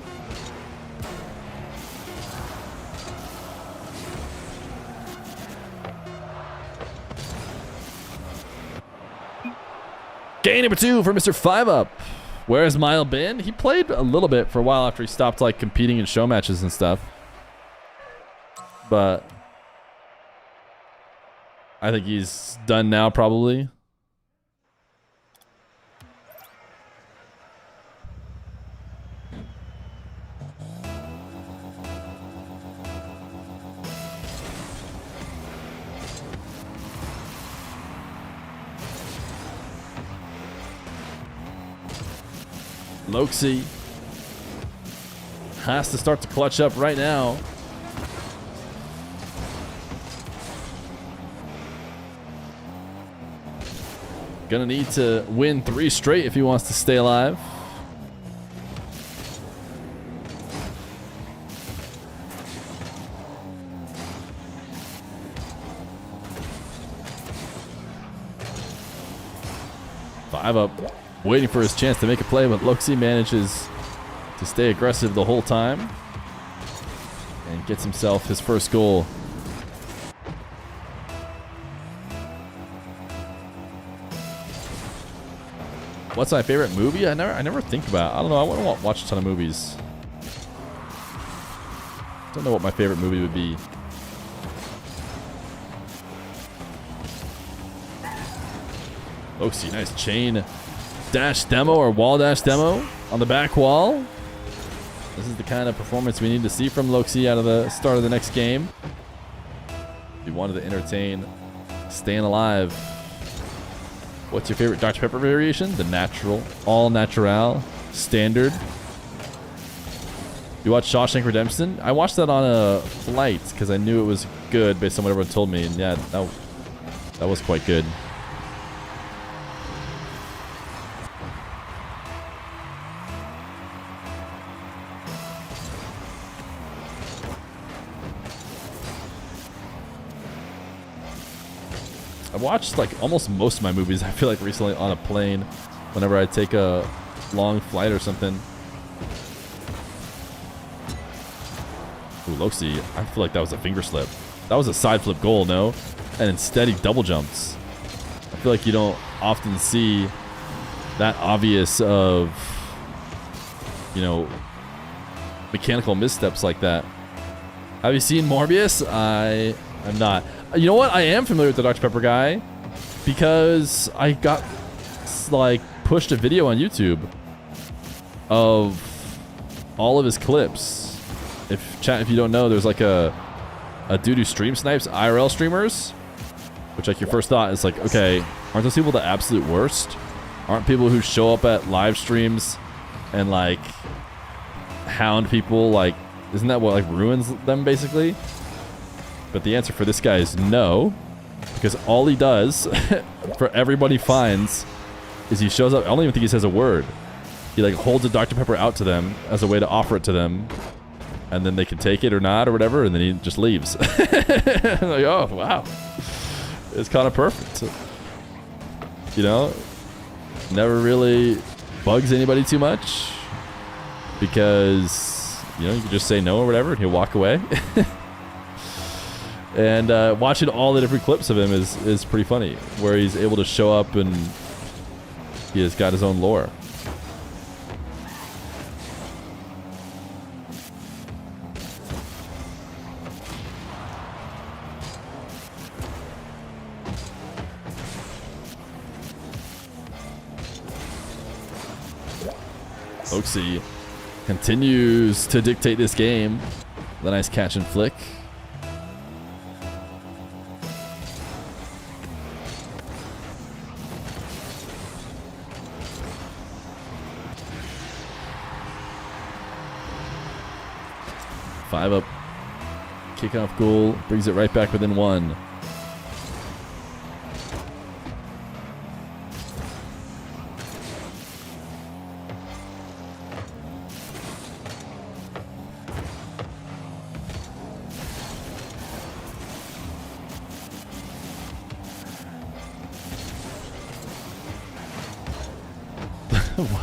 Game number 2 for Mr. Fiveup. Where has Mile been? He played a little bit for a while after he stopped like competing in show matches and stuff. But I think he's done now, probably. Loxy has to start to clutch up right now. Gonna need to win 3 straight if he wants to stay alive. Fiveup waiting for his chance to make a play, but Loxi manages to stay aggressive the whole time and gets himself his first goal. What's my favorite movie? I never think about it. I don't know. I wouldn't watch a ton of movies. Don't know what my favorite movie would be. Loxi, nice chain dash demo or wall dash demo on the back wall. This is the kind of performance we need to see from Loxi out of the start of the next game. If you wanted to entertain staying alive. What's your favorite Dr. Pepper variation? The natural, all natural, standard. You watch Shawshank Redemption? I watched that on a flight because I knew it was good based on what everyone told me. And yeah, that was quite good. I watched like almost most of my movies, I feel like, recently on a plane whenever I take a long flight or something. Ooh, Loxi, I feel like that was a finger slip. That was a side flip goal, no? And instead he double jumps. I feel like you don't often see that obvious of, you know, mechanical missteps like that. Have you seen Morbius? I'm not. You know what? I am familiar with the Dr. Pepper guy because I got like pushed a video on YouTube of all of his clips. If you don't know, there's like a dude who stream snipes IRL streamers, which like your first thought is like, okay, aren't those people the absolute worst? Aren't people who show up at live streams and like hound people, like, isn't that what like ruins them basically? But the answer for this guy is no, because all he does for everybody finds is he shows up. I don't even think he says a word. He like holds a Dr. Pepper out to them as a way to offer it to them, and then they can take it or not or whatever, and then he just leaves. Like, oh wow, it's kind of perfect. You know, never really bugs anybody too much because, you know, you can just say no or whatever, and he'll walk away. And watching all the different clips of him is pretty funny, where he's able to show up and he has got his own lore. Loxi continues to dictate this game. The nice catch and flick. Fiveup, kickoff goal, brings it right back within one.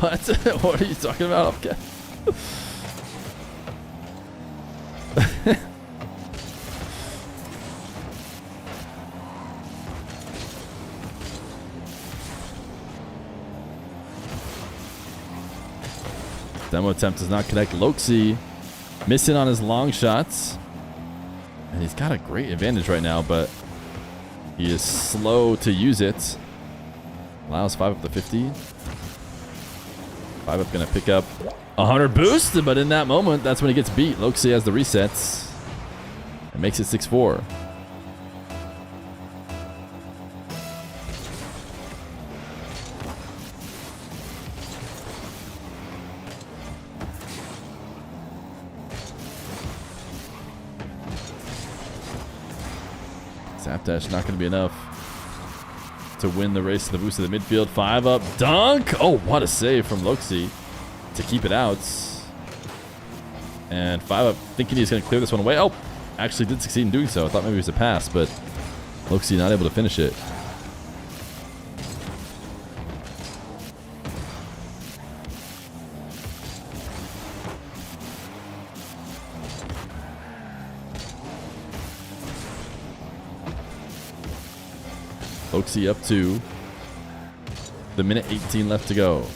What? What are you talking about? Okay. Demo attempt does not connect. Loxi missing on his long shots. And he's got a great advantage right now, but he is slow to use it. Allows Fiveup the 50. Fiveup gonna pick up 100 boost, but in that moment, that's when he gets beat. Loxi has the resets. It makes it 6-4. Zap dash not going to be enough to win the race to the boost of the midfield. Fiveup dunk. Oh, what a save from Loxi to keep it out. And Fiveup thinking he's going to clear this one away. Oh, actually did succeed in doing so. I thought maybe it was a pass, but Loxi not able to finish it. Oxy up 2. The minute 18 left to go.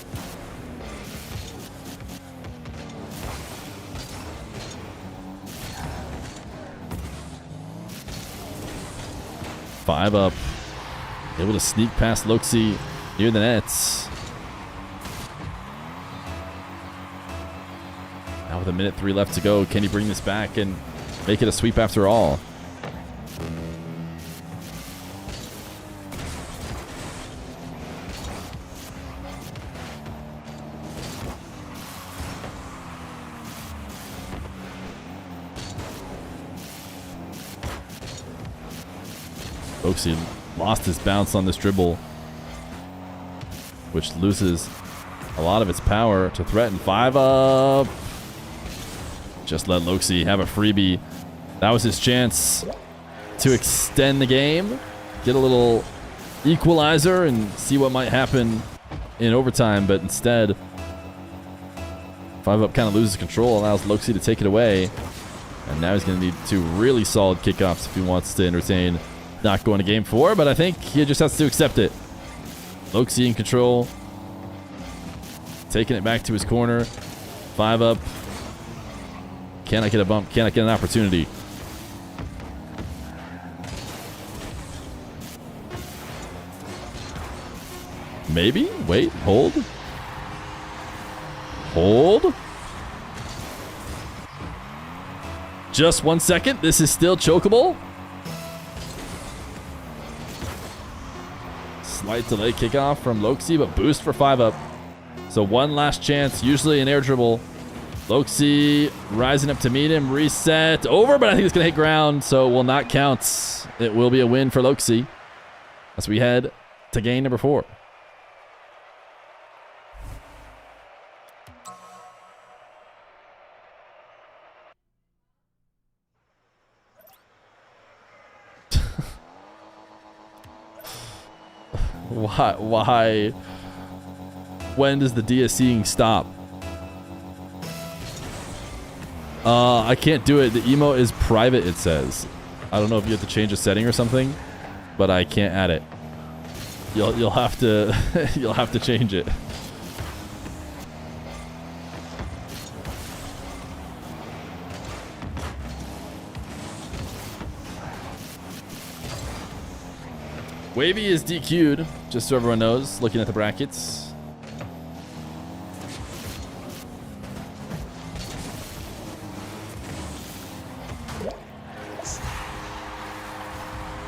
Fiveup. Able to sneak past Loxy near the nets. Now with a minute 3 left to go, can he bring this back and make it a sweep after all? Oxy lost his bounce on this dribble, which loses a lot of its power to threaten. Fiveup. Just let Loxy have a freebie. That was his chance to extend the game, get a little equalizer, and see what might happen in overtime. But instead, Fiveup kind of loses control, allows Loxy to take it away. And now he's going to need 2 really solid kickoffs if he wants to entertain not going to game 4, but I think he just has to accept it. Loxy in control. Taking it back to his corner. Fiveup. Can I get a bump? Can I get an opportunity? Maybe? Wait, hold. Hold. Just 1 second. This is still chokeable. Slight delay kickoff from Loxy, but boost for Fiveup. So one last chance, usually an air dribble. Loxy rising up to meet him. Reset. Over, but I think it's going to hit ground, so it will not count. It will be a win for Loxy as we head to game number 4. Why? When does the DSCing stop? I can't do it. The emote is private, it says. I don't know if you have to change a setting or something, but I can't add it. You'll have to you'll have to change it. Wavy is DQ'd, just so everyone knows, looking at the brackets.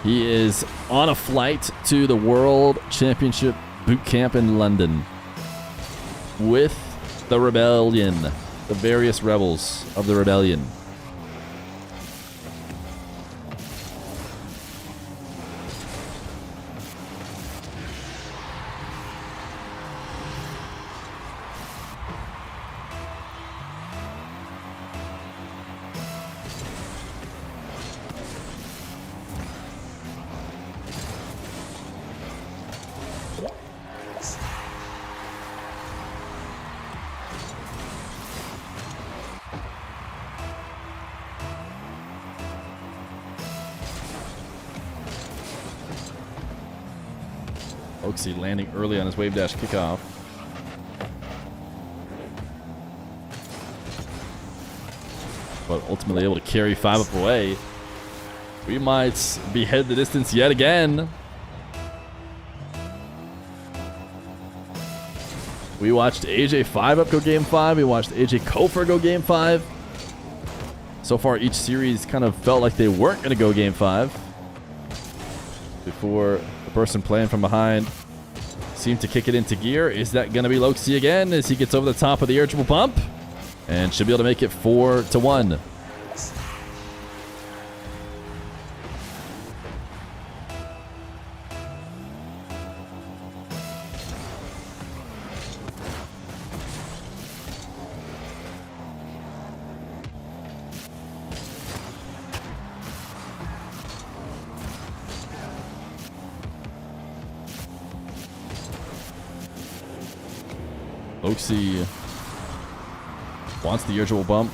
He is on a flight to the World Championship Boot Camp in London with the Rebellion, the various rebels of the Rebellion. Oxy landing early on his wave dash kickoff. But ultimately able to carry Fiveup away. We might be headed the distance yet again. We watched Ayyjayy Fiveup go game 5. We watched Ayyjayy Kofyr go game 5. So far, each series kind of felt like they weren't going to go game 5 before the person playing from behind seemed to kick it into gear. Is that going to be Loxy again as he gets over the top of the air triple pump? And should be able to make it 4-1. Oxy wants the usual bump.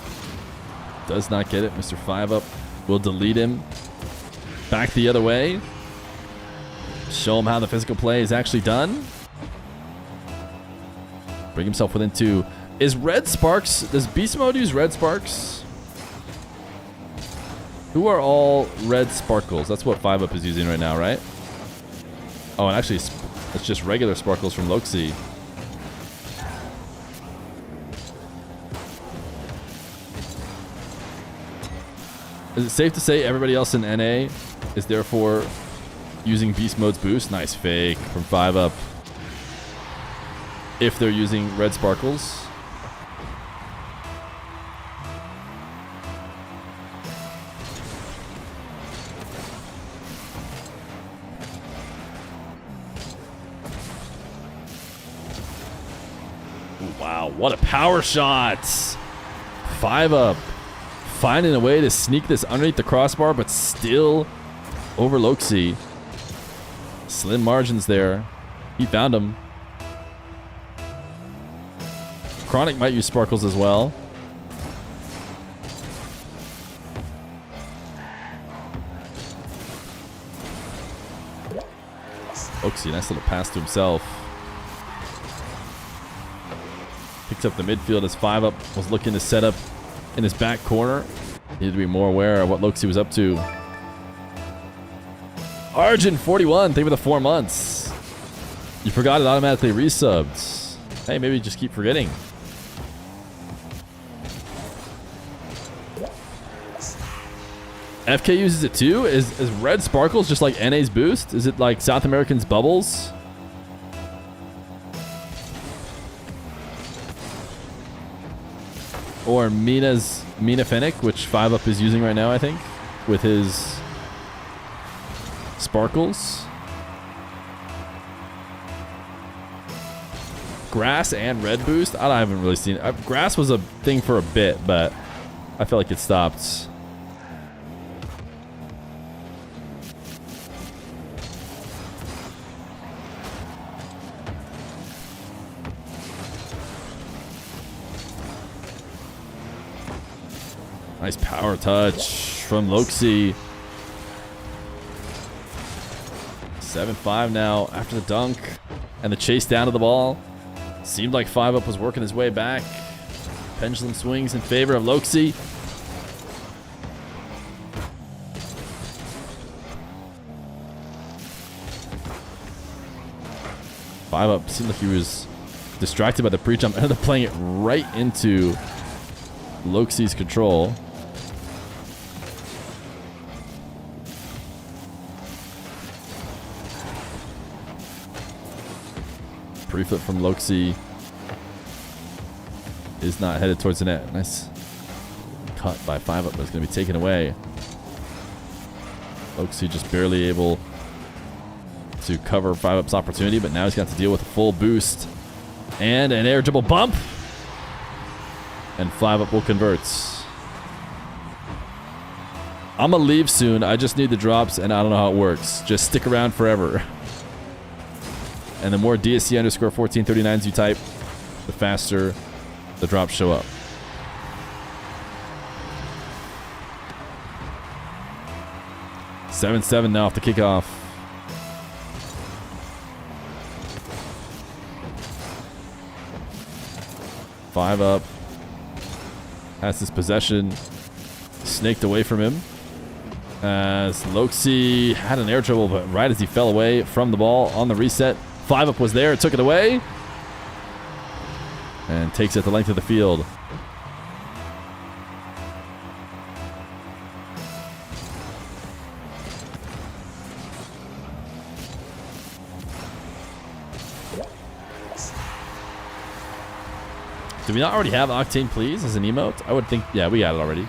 Does not get it. Mr. Fiveup will delete him. Back the other way. Show him how the physical play is actually done. Bring himself within 2. Is red sparks... Does beast mode use red sparks? Who are all red sparkles? That's what Fiveup is using right now, right? Oh, and actually, it's just regular sparkles from Loxi. Is it safe to say everybody else in NA is therefore using beast mode's boost? Nice fake from Fiveup. If they're using red sparkles. Wow, what a power shot. Fiveup finding a way to sneak this underneath the crossbar, but still over Loxi. Slim margins there. He found him. Chronic might use sparkles as well. Loxi, nice little pass to himself. Picks up the midfield as Fiveup was looking to set up in his back corner. Needed to be more aware of what Loxi was up to. Arjun 41, thank you for the 4 months. You forgot it automatically resubbed. Hey, maybe just keep forgetting. FK uses it too? Is red sparkles just like NA's boost? Is it like South Americans bubbles? Or Mina Fennec, which Fiveup is using right now, I think, with his sparkles. Grass and red boost? I haven't really seen it. Grass was a thing for a bit, but I feel like it stopped. Nice power touch from Loxi. 7-5 now after the dunk and the chase down to the ball. Seemed like Fiveup was working his way back. Pendulum swings in favor of Loxi. Fiveup seemed like he was distracted by the pre-jump. Ended up playing it right into Loxi's control. Pre-flip from Loxi is not headed towards the net. Nice cut by Fiveup, but it's going to be taken away. Loxi just barely able to cover Fiveup's opportunity, but now he's got to deal with a full boost and an air dribble bump. And Fiveup will convert. I'm going to leave soon. I just need the drops, and I don't know how it works. Just stick around forever. And the more DSC underscore 1439s you type, the faster the drops show up. $7-7 now off the kickoff. Fiveup has his possession snaked away from him. As Loxi had an air dribble, but right as he fell away from the ball on the reset, Fiveup was there, took it away, and takes it the length of the field. Do we not already have Octane Please as an emote? I would think, yeah, we got it already.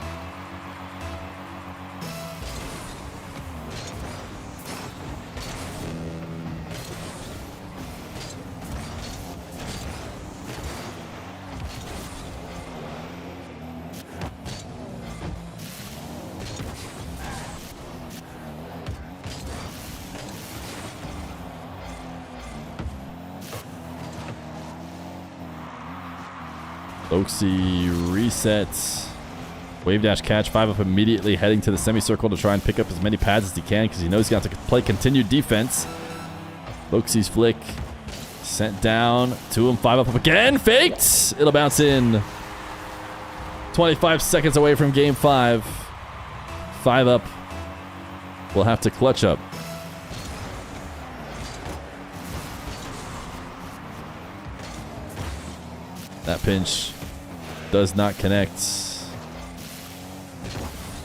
Loxi resets. Wave dash catch. Fiveup immediately heading to the semicircle to try and pick up as many pads as he can because he knows he's got to play continued defense. Loxi's flick. Sent down to him. 5-up again. Faked. It'll bounce in. 25 seconds away from game 5. 5-up. We'll have to clutch up. That pinch does not connect.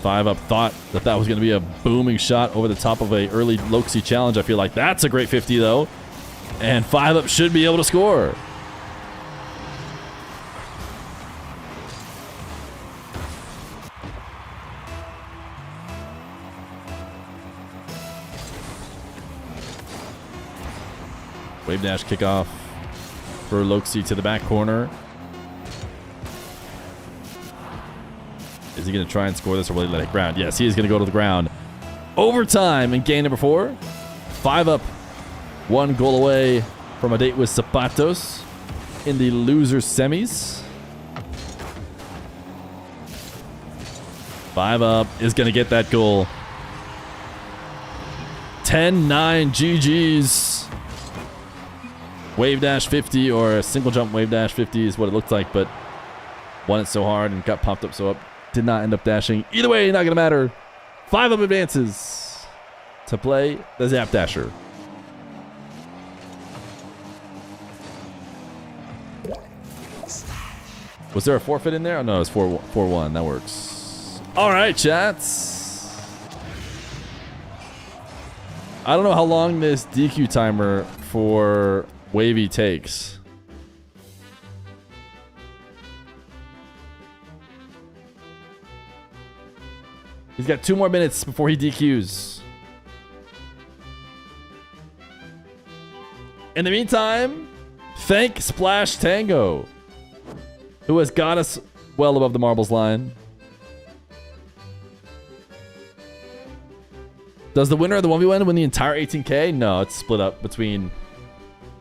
5-up thought that that was going to be a booming shot over the top of a early Loxi challenge. I feel like that's a great 50 though. And 5-up should be able to score. Wave dash kickoff for Loxi to the back corner. Is he going to try and score this or will he let it ground? Yes, he is going to go to the ground. Overtime in game number 4. 5-up. 1 goal away from a date with Zapatos in the loser semis. 5-up is going to get that goal. 10-9 GG's. Wave dash 50 or a single jump wave dash 50 is what it looked like, but won it so hard and got popped up so up. Did not end up dashing. Either way, not going to matter. 5-up advances to play the Zap Dasher. Was there a forfeit in there? Oh, no, it's 4-1. That works. All right, chats. I don't know how long this DQ timer for Wavy takes. He's got 2 more minutes before he DQs. In the meantime, thank Splash Tango, who has got us well above the marbles line. Does the winner of the 1v1 win the entire 18K? No, it's split up between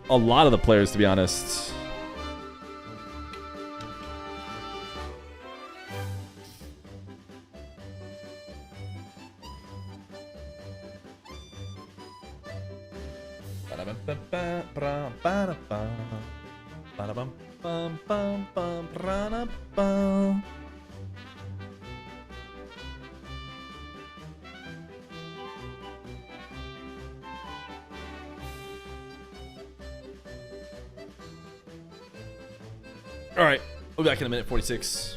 a lot of the players, to be honest. All right, we'll be back in a minute. 46.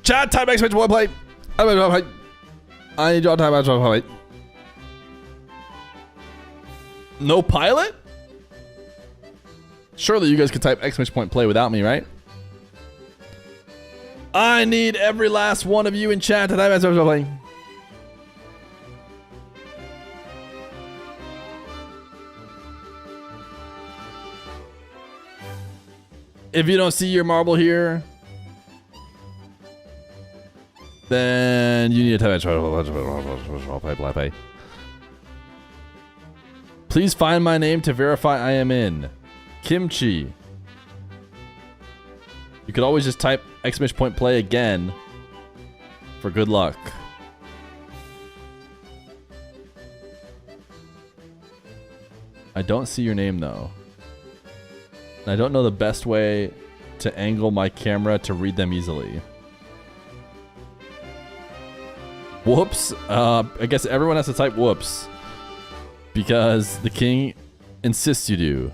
Chat, time exclamation point play. I need your time exclamation point play. No pilot? Surely you guys could type exclamation point play without me, right? I need every last one of you in chat to type exclamation point play. If you don't see your marble here, then you need to type play. Please find my name to verify I am in. Kimchi. You could always just type exclamation point play again for good luck. I don't see your name though. And I don't know the best way to angle my camera to read them easily. Whoops. I guess everyone has to type whoops. Because the king insists you do.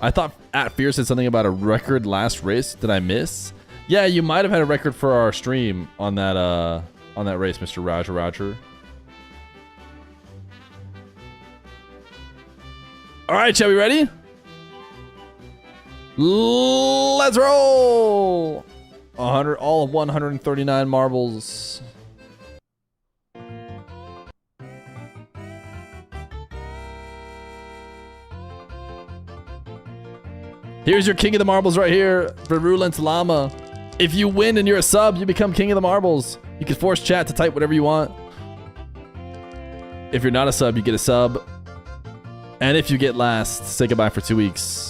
I thought @Feer said something about a record last race. Did I miss? Yeah, you might have had a record for our stream on that race, Mr. Roger. All right, shall we ready? Let's roll. 100, all of 139 marbles. Here's your king of the marbles right here, Virulent Llama. If you win and you're a sub, you become king of the marbles. You can force chat to type whatever you want. If you're not a sub, you get a sub. And if you get last, say goodbye for 2 weeks.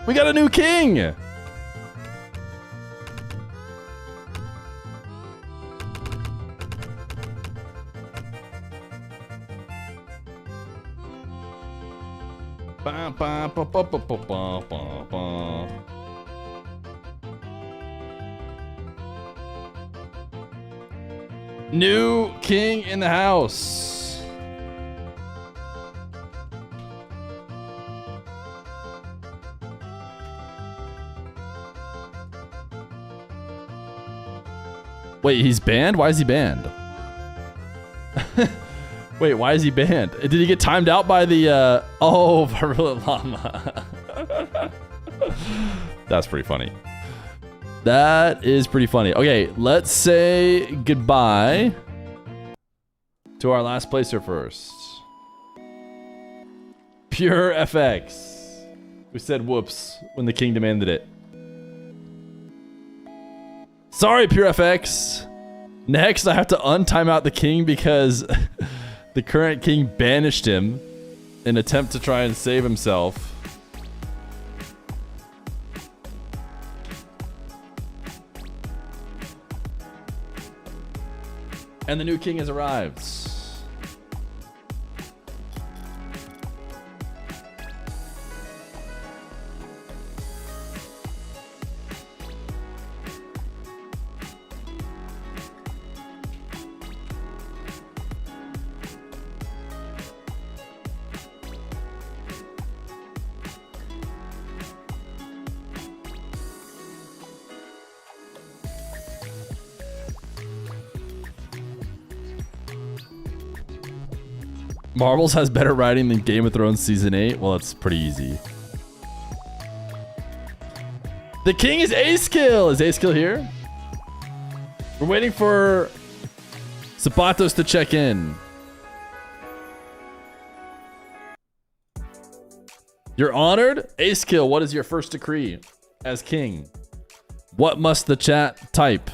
We got a new king! Ba, ba, ba, ba, ba, ba, ba, ba. New king in the house. Wait, he's banned? Why is he banned? Wait, why is he banned? Did he get timed out by the, oh, Virulent Llama. That's pretty funny. That is pretty funny. Okay, let's say goodbye to our last placer first. Pure FX, who said whoops when the king demanded it. Sorry, Pure FX. Next, I have to untime out the king because the current king banished him in an attempt to try and save himself. And the new king has arrived. Marbles has better writing than Game of Thrones Season 8. Well, that's pretty easy. The king is Ayyjayy. Is Ayyjayy here? We're waiting for Zapatos to check in. You're honored? Ayyjayy, what is your first decree as king? What must the chat type?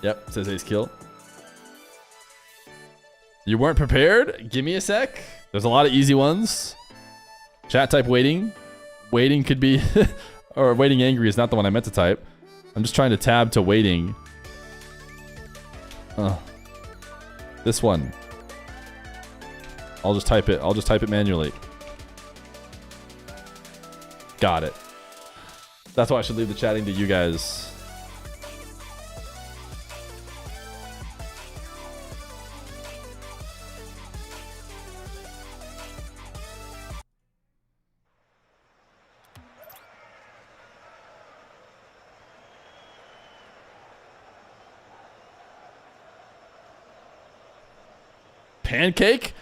Yep, says Ayyjayy. You weren't prepared? Give me a sec. There's a lot of easy ones. Chat type waiting. Waiting could be... or waiting angry is not the one I meant to type. I'm just trying to tab to waiting. This one. I'll just type it. I'll just type it manually. Got it. That's why I should leave the chatting to you guys. Pancake?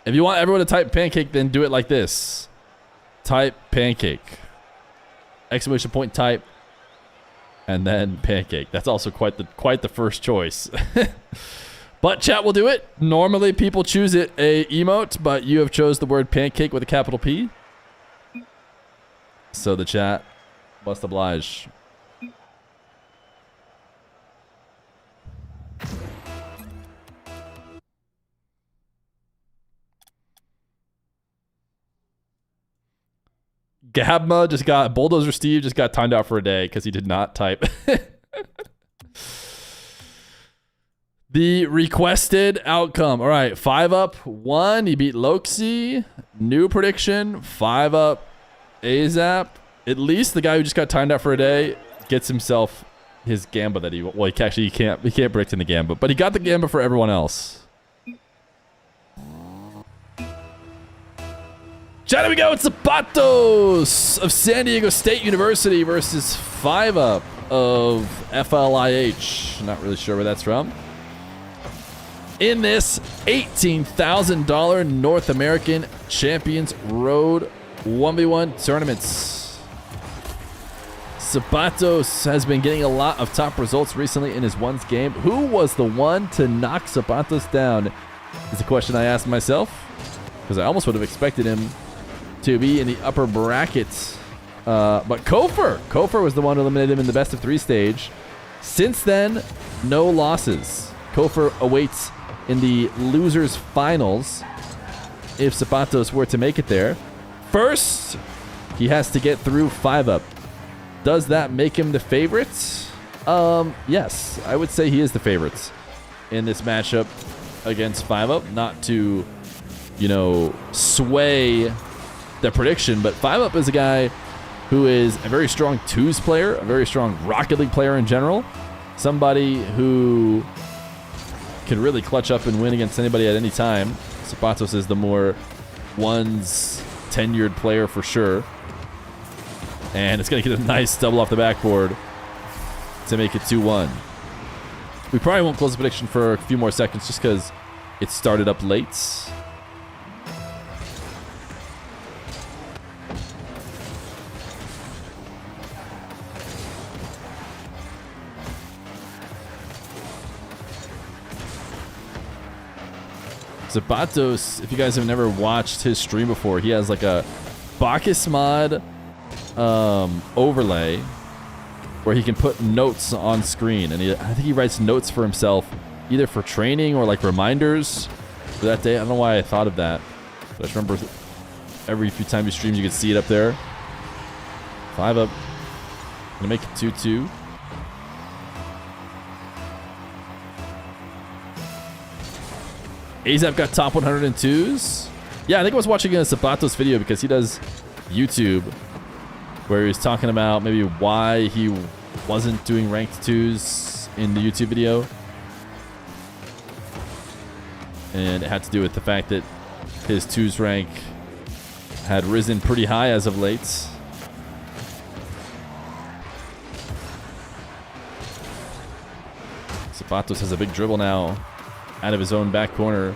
If you want everyone to type pancake, then do it like this. Type pancake. Exclamation point type. And then pancake. That's also quite the first choice. But chat will do it. Normally people choose it a emote, but you have chose the word pancake with a capital P. So the chat must oblige. Gabma just got... Bulldozer Steve just got timed out for a day because he did not type. The requested outcome. All right, Fiveup won. He beat Loxy. New prediction, Fiveup Ayyjayy. At least the guy who just got timed out for a day gets himself his Gamba that he... Well, he can't predict in the Gamba, but he got the Gamba for everyone else. Chat, we go. It's Zapatos of San Diego State University versus Fiveup of FLIH. Not really sure where that's from. In this $18,000 North American Champions Road 1v1 tournaments. Zapatos has been getting a lot of top results recently in his ones game. Who was the one to knock Zapatos down? Is a question I asked myself, because I almost would have expected him to be in the upper brackets. But Kofyr was the one who eliminated him in the best of 3 stage. Since then, no losses. Kofyr awaits in the losers finals if Zapatos were to make it there. First, he has to get through Fiveup. Does that make him the favorite? Yes, I would say he is the favorite in this matchup against Fiveup. Not to, you know, sway the prediction, but Fiveup is a guy who is a very strong twos player, a very strong Rocket League player in general, somebody who can really clutch up and win against anybody at any time. Zapatos is the more ones tenured player for sure, and it's going to get a nice double off the backboard to make it 2-1. We probably won't close the prediction for a few more seconds just because it started up late. Zapatos, if you guys have never watched his stream before, he has like a Bacchus mod overlay where he can put notes on screen, and I think he writes notes for himself either for training or like reminders for that day. I don't know why I thought of that, but I just remember every few times he streams you can see it up there. Fiveup gonna make it 2-2. Ayyjayy got top 102s. Yeah, I think I was watching a Zapatos video because he does YouTube where he was talking about maybe why he wasn't doing ranked 2s in the YouTube video. And it had to do with the fact that his 2s rank had risen pretty high as of late. Zapatos has a big dribble now out of his own back corner.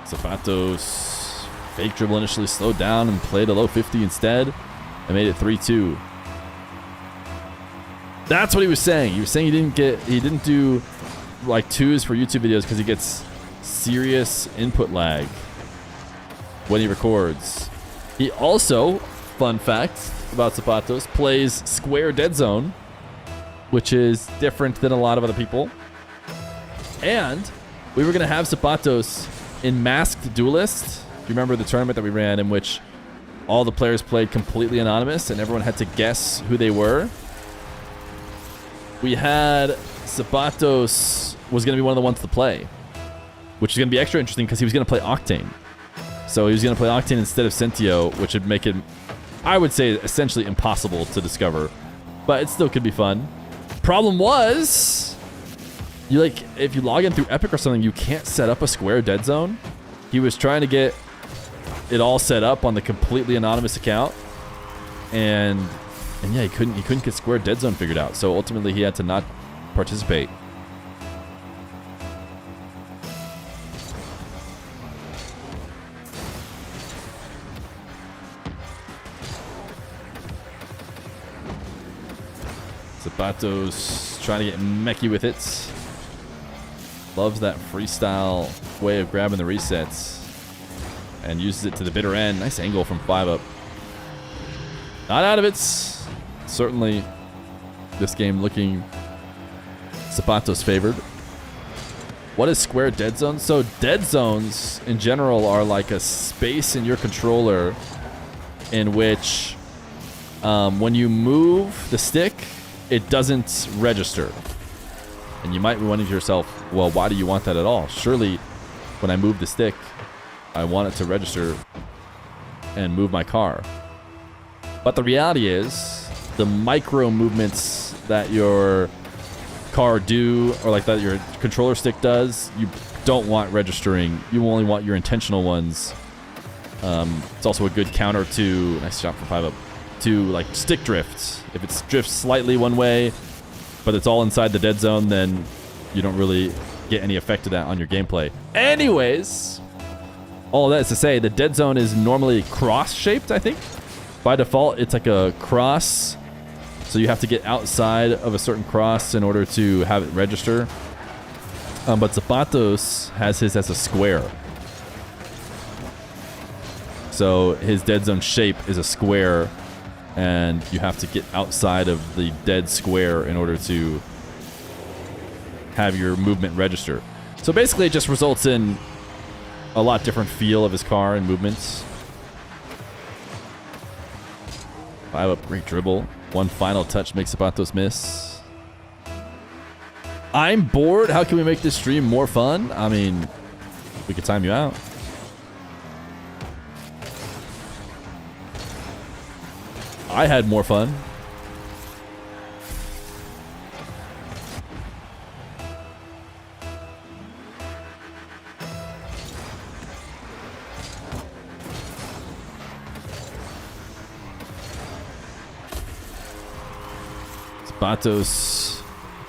Zapatos fake dribble initially slowed down and played a low 50 instead and made it 3-2. That's what he was saying. He was saying he didn't do like twos for YouTube videos because he gets serious input lag when he records. He also, fun fact about Zapatos, plays square dead zone, which is different than a lot of other people. And we were going to have Zapatos in Masked Duelist. Do you remember the tournament that we ran in which all the players played completely anonymous and everyone had to guess who they were? We had Zapatos was going to be one of the ones to play, which is going to be extra interesting because he was going to play Octane. So he was going to play Octane instead of Sentio, which would make it, I would say, essentially impossible to discover. But it still could be fun. Problem was, if you log in through Epic or something, you can't set up a square dead zone. He was trying to get it all set up on the completely anonymous account, and yeah, he couldn't get square dead zone figured out. So ultimately, he had to not participate. Zapatos trying to get mechy with it. Loves that freestyle way of grabbing the resets and uses it to the bitter end. Nice angle from Fiveup. Not out of it. Certainly this game looking Zapatos favored. What is square dead zone? So dead zones in general are like a space in your controller in which when you move the stick, it doesn't register. And you might be wondering to yourself, well, why do you want that at all? Surely when I move the stick, I want it to register and move my car. But the reality is the micro movements that your car do, or like that your controller stick does, you don't want registering. You only want your intentional ones. It's also a good counter to, nice shot for Fiveup, to like stick drifts. If it drifts slightly one way, but it's all inside the dead zone, then you don't really get any effect of that on your gameplay. Anyways, all that is to say, the dead zone is normally cross-shaped, I think. By default, it's like a cross, so you have to get outside of a certain cross in order to have it register. But Zapatos has his as a square. So his dead zone shape is a square, and you have to get outside of the dead square in order to have your movement register. So basically it just results in a lot different feel of his car and movements. Fiveup, great dribble. One final touch makes Zapatos miss. I'm bored. How can we make this stream more fun? I mean, we could time you out. I had more fun. Zapatos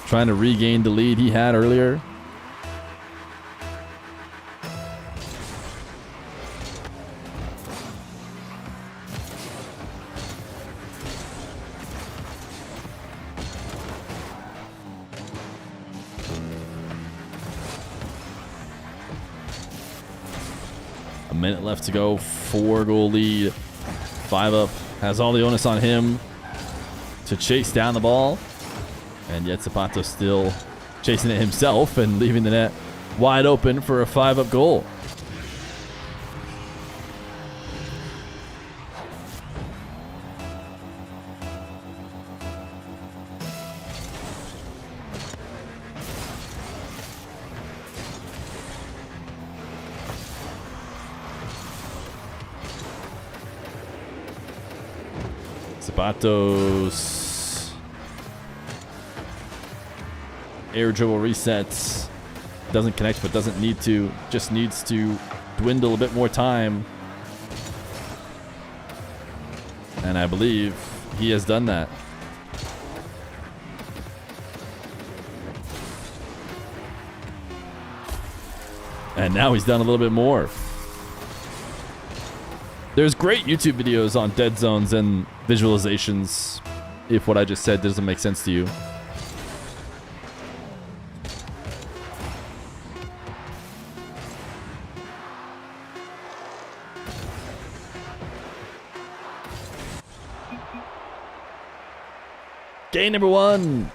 trying to regain the lead he had earlier. A minute left to go. 4-goal lead. Fiveup has all the onus on him to chase down the ball. And yet Zapatos still chasing it himself and leaving the net wide open for a Fiveup goal. Zapatos air dribble resets. Doesn't connect, but doesn't need to. Just needs to dwindle a bit more time. And I believe he has done that. And now he's done a little bit more. There's great YouTube videos on dead zones and visualizations if what I just said doesn't make sense to you. Game number 1.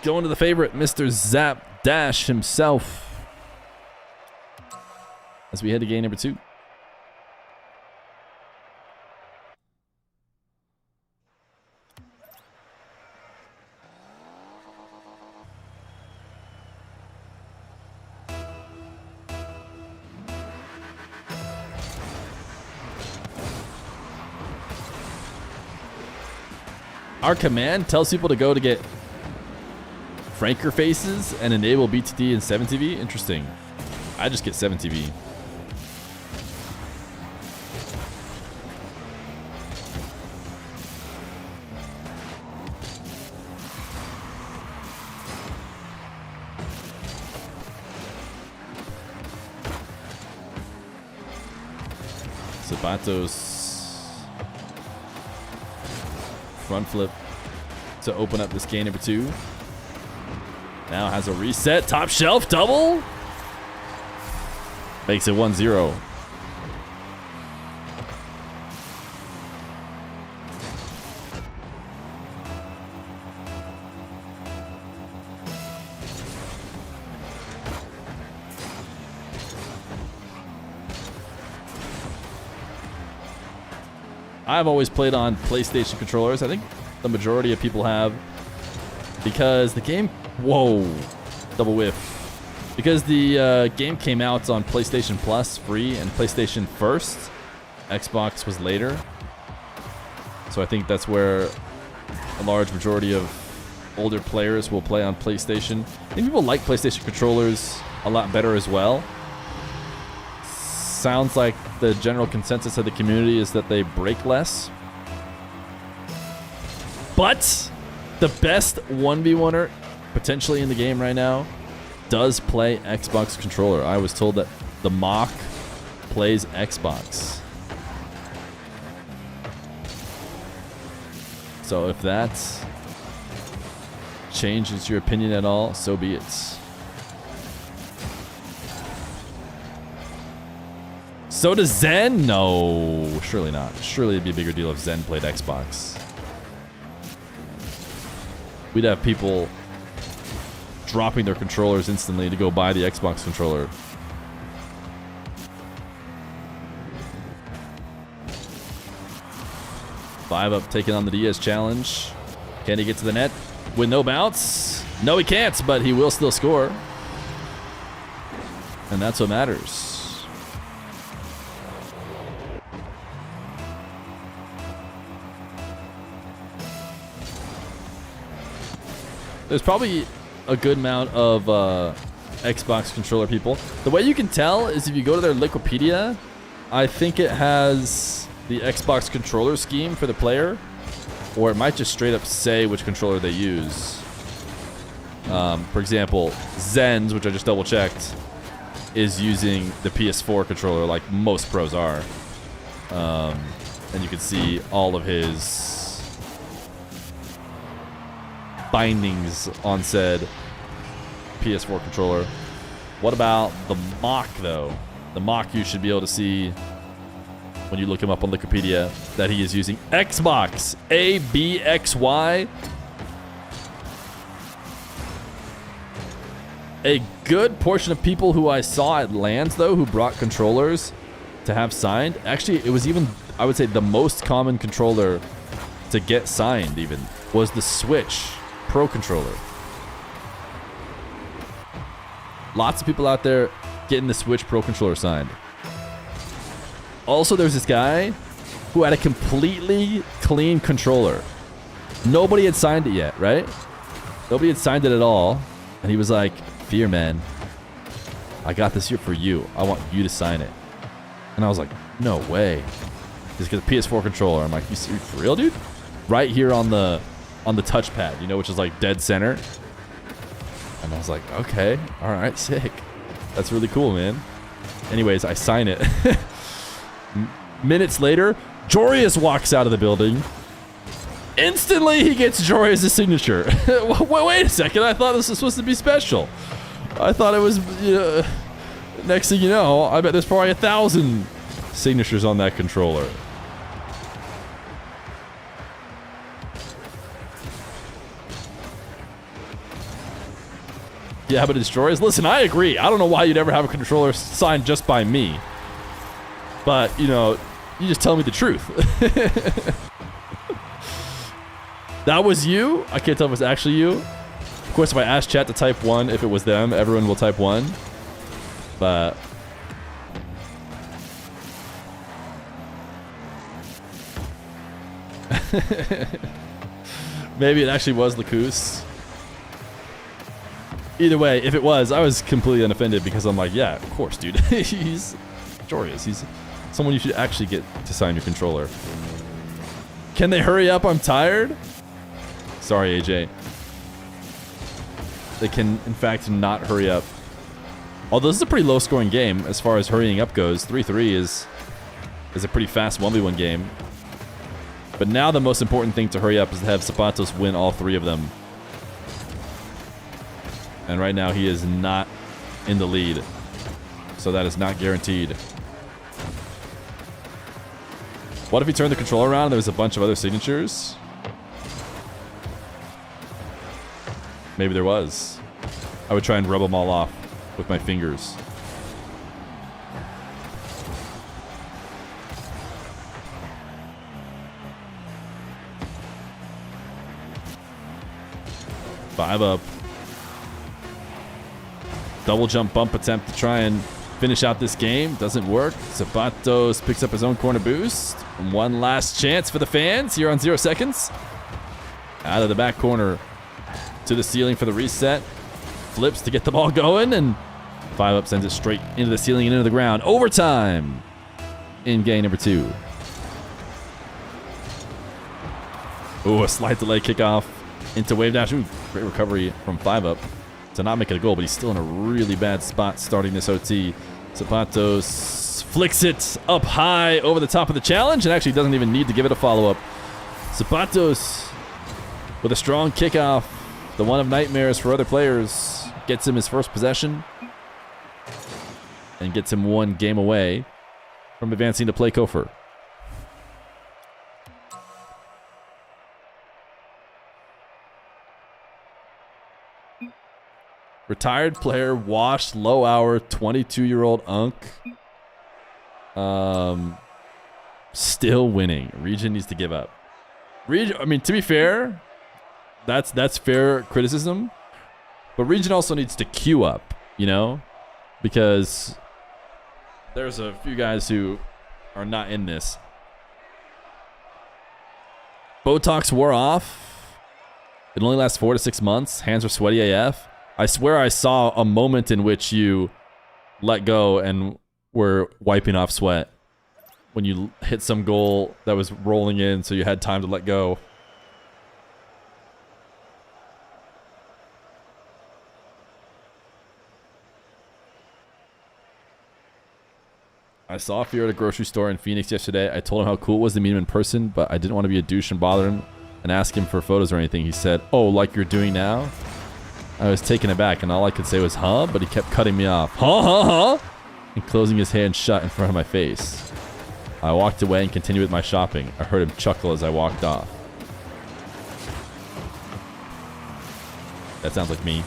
Going to the favorite, Mr. Zap Dash himself. As we head to game number 2. Our command tells people to go to get Franker faces and enable BTD and 7TV. Interesting. I just get 7TV. Zapatos front flip to open up this game number 2. Now has a reset. Top shelf double. Makes it 1-0. I've always played on PlayStation controllers. I think the majority of people have, because the game, whoa, double whiff. Because the game came out on PlayStation Plus free and PlayStation first. Xbox was later. So I think that's where a large majority of older players will play on PlayStation. I think people like PlayStation controllers a lot better as well. Sounds like the general consensus of the community is that they break less. But the best 1v1er potentially in the game right now does play Xbox controller. I was told that the Mock plays Xbox. So if that changes your opinion at all, so be it. So does Zen? No, surely not. Surely it'd be a bigger deal if Zen played Xbox. We'd have people dropping their controllers instantly to go buy the Xbox controller. Fiveup taking on the Diaz challenge. Can he get to the net with no bounce? No, he can't, but he will still score. And that's what matters. There's probably a good amount of Xbox controller people. The way you can tell is if you go to their Wikipedia, I think it has the Xbox controller scheme for the player, or it might just straight up say which controller they use. For example, Zen's, which I just double checked, is using the PS4 controller like most pros are. And you can see all of his bindings on said PS4 controller. What about the Mock though? The Mock, you should be able to see when you look him up on Wikipedia that he is using Xbox. ABXY. A good portion of people who I saw at LANs though who brought controllers to have signed, actually it was even, I would say the most common controller to get signed even was the Switch Pro controller. Lots of people out there getting the Switch Pro controller signed. Also, there's this guy who had a completely clean controller. Nobody had signed it yet, right? Nobody had signed it at all. And he was like, Feer, man, I got this here for you. I want you to sign it. And I was like, no way. He's got a PS4 controller. I'm like, you for real, dude? Right here on the touchpad, you know, which is like dead center. And I was like, okay, all right, sick. That's really cool, man. Anyways, I sign it. Minutes later, Jorius walks out of the building. Instantly, he gets Jorius' signature. Wait a second, I thought this was supposed to be special. I thought it was, next thing you know, I bet there's probably 1,000 signatures on that controller. Yeah, but it's Jorius. Listen, I agree. I don't know why you'd ever have a controller signed just by me. But, you know, you just tell me the truth. That was you? I can't tell if it was actually you. Of course, if I ask chat to type 1, if it was them, everyone will type 1. But... maybe it actually was Lacus. Either way, if it was, I was completely unoffended because I'm like, yeah, of course, dude. He's Jorius. He's someone you should actually get to sign your controller. Can they hurry up? I'm tired. Sorry, Ayyjayy. They can, in fact, not hurry up. Although this is a pretty low-scoring game as far as hurrying up goes. 3-3 is a pretty fast 1v1 game. But now the most important thing to hurry up is to have Zapatos win all 3 of them. And right now he is not in the lead. So that is not guaranteed. What if he turned the controller around and there was a bunch of other signatures? Maybe there was. I would try and rub them all off with my fingers. Fiveup. Double jump bump attempt to try and finish out this game. Doesn't work. Zapatos picks up his own corner boost. One last chance for the fans here on 0 seconds. Out of the back corner to the ceiling for the reset. Flips to get the ball going, and Fiveup sends it straight into the ceiling and into the ground. Overtime in game number 2. Ooh, a slight delay kickoff into wave dash. Ooh, great recovery from Fiveup to not make it a goal, but he's still in a really bad spot starting this OT. Zapatos flicks it up high over the top of the challenge and actually doesn't even need to give it a follow-up. Zapatos with a strong kickoff, the one of nightmares for other players, gets him his first possession and gets him 1 game away from advancing to play Kofyr. Retired player, washed, low hour, 22-year-old Unk. Still winning. Region needs to give up. Region, I mean, to be fair, that's fair criticism. But Region also needs to queue up, you know? Because there's a few guys who are not in this. Botox wore off. It only lasts 4 to 6 months. Hands are sweaty AF. I swear I saw a moment in which you let go and were wiping off sweat when you hit some goal that was rolling in, so you had time to let go. I saw Feer at a grocery store in Phoenix yesterday. I told him how cool it was to meet him in person, but I didn't want to be a douche and bother him and ask him for photos or anything. He said, "Oh, like you're doing now?" I was taken aback, and all I could say was, huh? But he kept cutting me off. Huh, huh, huh? And closing his hand shut in front of my face. I walked away and continued with my shopping. I heard him chuckle as I walked off. That sounds like me.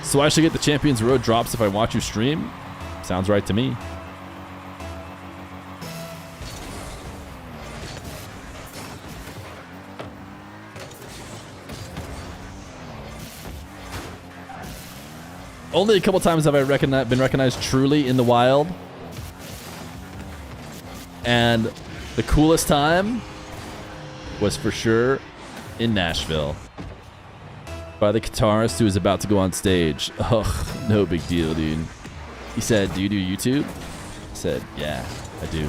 So I should get the Champions Road drops if I watch you stream? Sounds right to me. Only a couple times have I been recognized truly in the wild. And the coolest time was for sure in Nashville by the guitarist who is about to go on stage. Ugh, no big deal, dude. He said, do you do YouTube? I said, yeah, I do.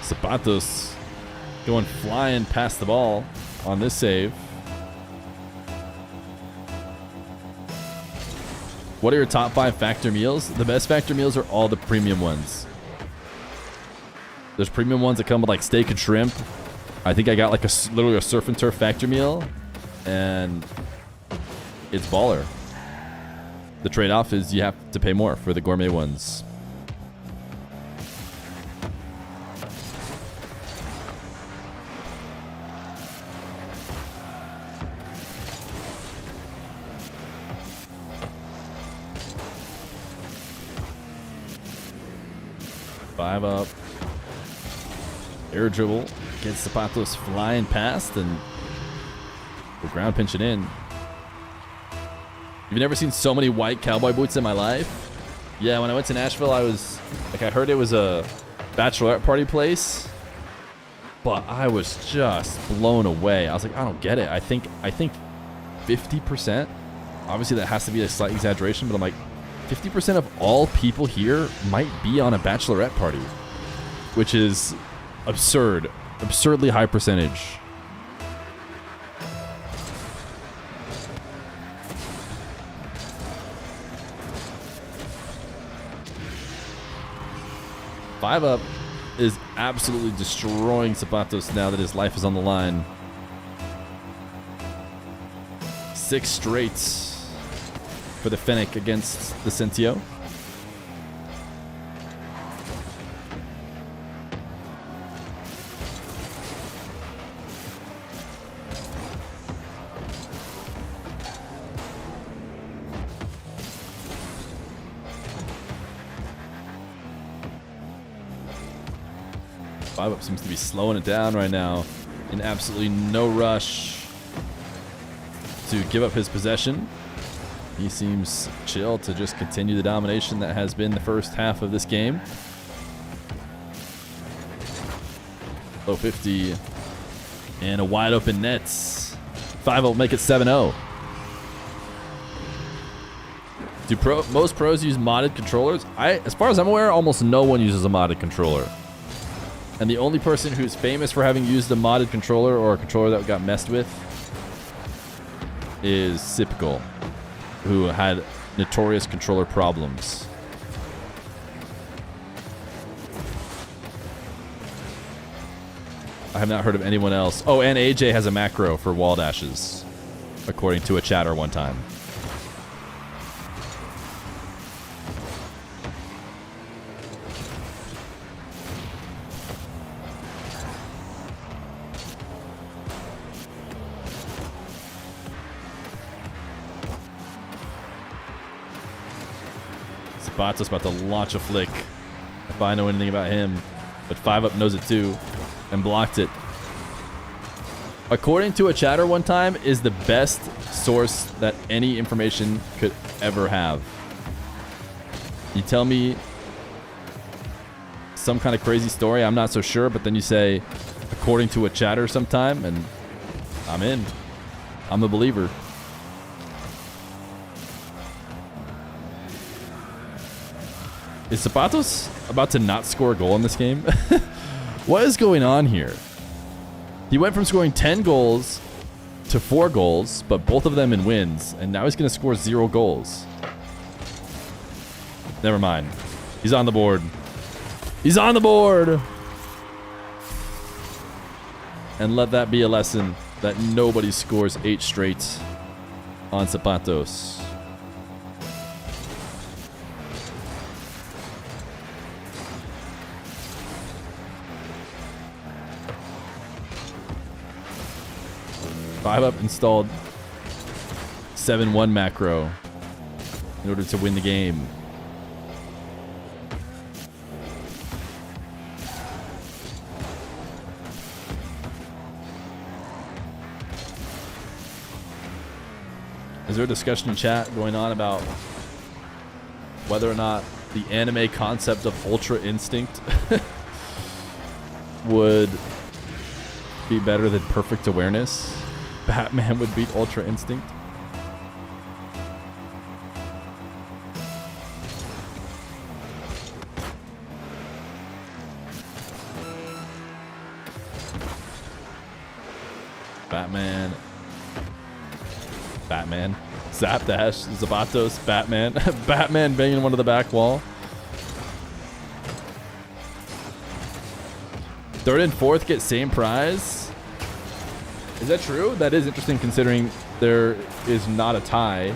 Zapatos going flying past the ball on this save. What are your top 5 factor meals? The best factor meals are all the premium ones. There's premium ones that come with like steak and shrimp. I think I got like literally a surf and turf factor meal, and it's baller. The trade-off is you have to pay more for the gourmet ones. Fiveup. Air dribble. Gets Zapatos flying past and we'll ground pinch it in. You've never seen so many white cowboy boots in my life? Yeah, when I went to Nashville, I was like, I heard it was a bachelorette party place, but I was just blown away. I was like, I don't get it. I think 50%. Obviously, that has to be a slight exaggeration, but I'm like, 50% of all people here might be on a bachelorette party, which is absurd. Absurdly high percentage. Fiveup is absolutely destroying Zapatos now that his life is on the line. 6 straight for the Fennec against the Sentio. Fiveup seems to be slowing it down right now, in absolutely no rush to give up his possession. He seems chill to just continue the domination that has been the first half of this game. Low 50 and a wide open net. Fiveup make it 7-0. Do most pros use modded controllers? As far as I'm aware, almost no one uses a modded controller. And the only person who's famous for having used a modded controller or a controller that got messed with is Sipkle, who had notorious controller problems. I have not heard of anyone else. Oh, and Ayyjayy has a macro for wall dashes, according to a chatter one time. Zapatos about to launch a flick, if I know anything about him. But Fiveup knows it too, and blocked it. According to a chatter one time, is the best source that any information could ever have. You tell me some kind of crazy story, I'm not so sure, but then you say, according to a chatter sometime, and I'm in. I'm a believer. Is Zapatos about to not score a goal in this game? What is going on here? He went from scoring 10 goals to 4 goals, but both of them in wins, and now he's going to score 0 goals. Never mind. He's on the board. He's on the board! And let that be a lesson that nobody scores 8 straight on Zapatos. Fiveup installed 7-1 macro in order to win the game. Is there a discussion in chat going on about whether or not the anime concept of Ultra Instinct would be better than Perfect Awareness? Batman would beat Ultra Instinct? Batman, Zapdash, Zabatos, Batman, Batman banging one to the back wall. Third and fourth get same prize. Is that true? That is interesting considering there is not a tie.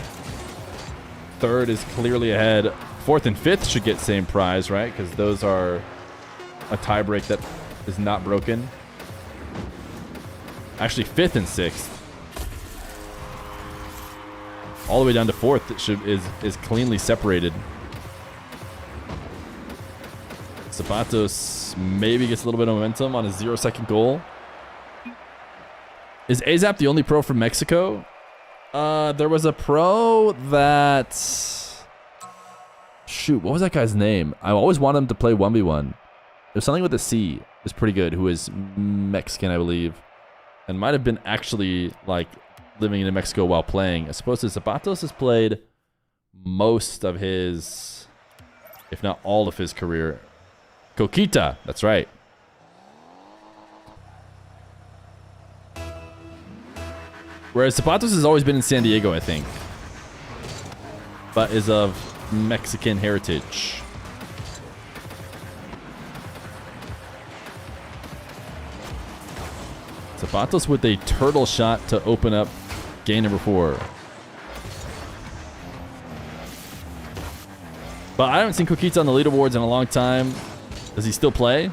Third is clearly ahead. Fourth and fifth should get same prize, right? Because those are a tie break that is not broken. Actually, fifth and sixth, all the way down to fourth, is cleanly separated. Zapatos maybe gets a little bit of momentum on a 0-second goal. Is Ayyjayy the only pro from Mexico? There was a pro that... Shoot, what was that guy's name? I always wanted him to play 1v1. It was something with a C. It was pretty good. Who is Mexican, I believe. And might have been actually, like, living in Mexico while playing. I suppose Zapatos has played most of his, if not all of his career. Coquita, that's right. Whereas Zapatos has always been in San Diego, I think. But is of Mexican heritage. Zapatos with a turtle shot to open up game number 4. But I haven't seen Coquita on the leaderboards in a long time. Does he still play?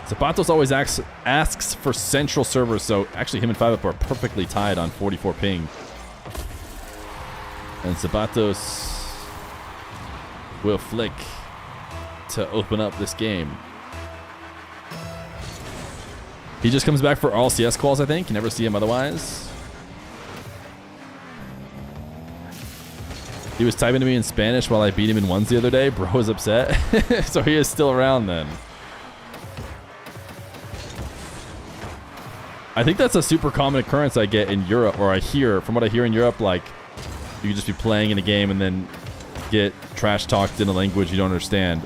Zapatos always asks for central servers, so actually him and Fiveup are perfectly tied on 44 ping. And Zapatos will flick to open up this game. He just comes back for all CS calls, I think. You never see him otherwise. He was typing to me in Spanish while I beat him in ones the other day. Bro was upset. So he is still around then. I think that's a super common occurrence I get in Europe, or I hear, from what I hear in Europe, like, you can just be playing in a game and then get trash talked in a language you don't understand.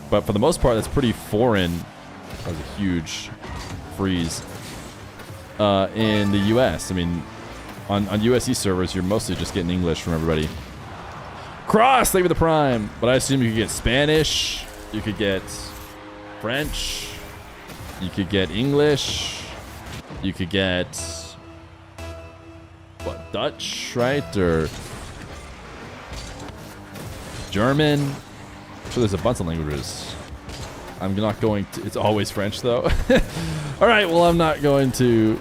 But for the most part, that's pretty foreign. That was a huge freeze. In the US, I mean, on USC servers, you're mostly just getting English from everybody. Cross, thank you for the prime. But I assume you could get Spanish, you could get French, you could get English. You could get, what, Dutch, right? Or German. I'm sure there's a bunch of languages. I'm not going to, it's always French though. All right, well, I'm not going to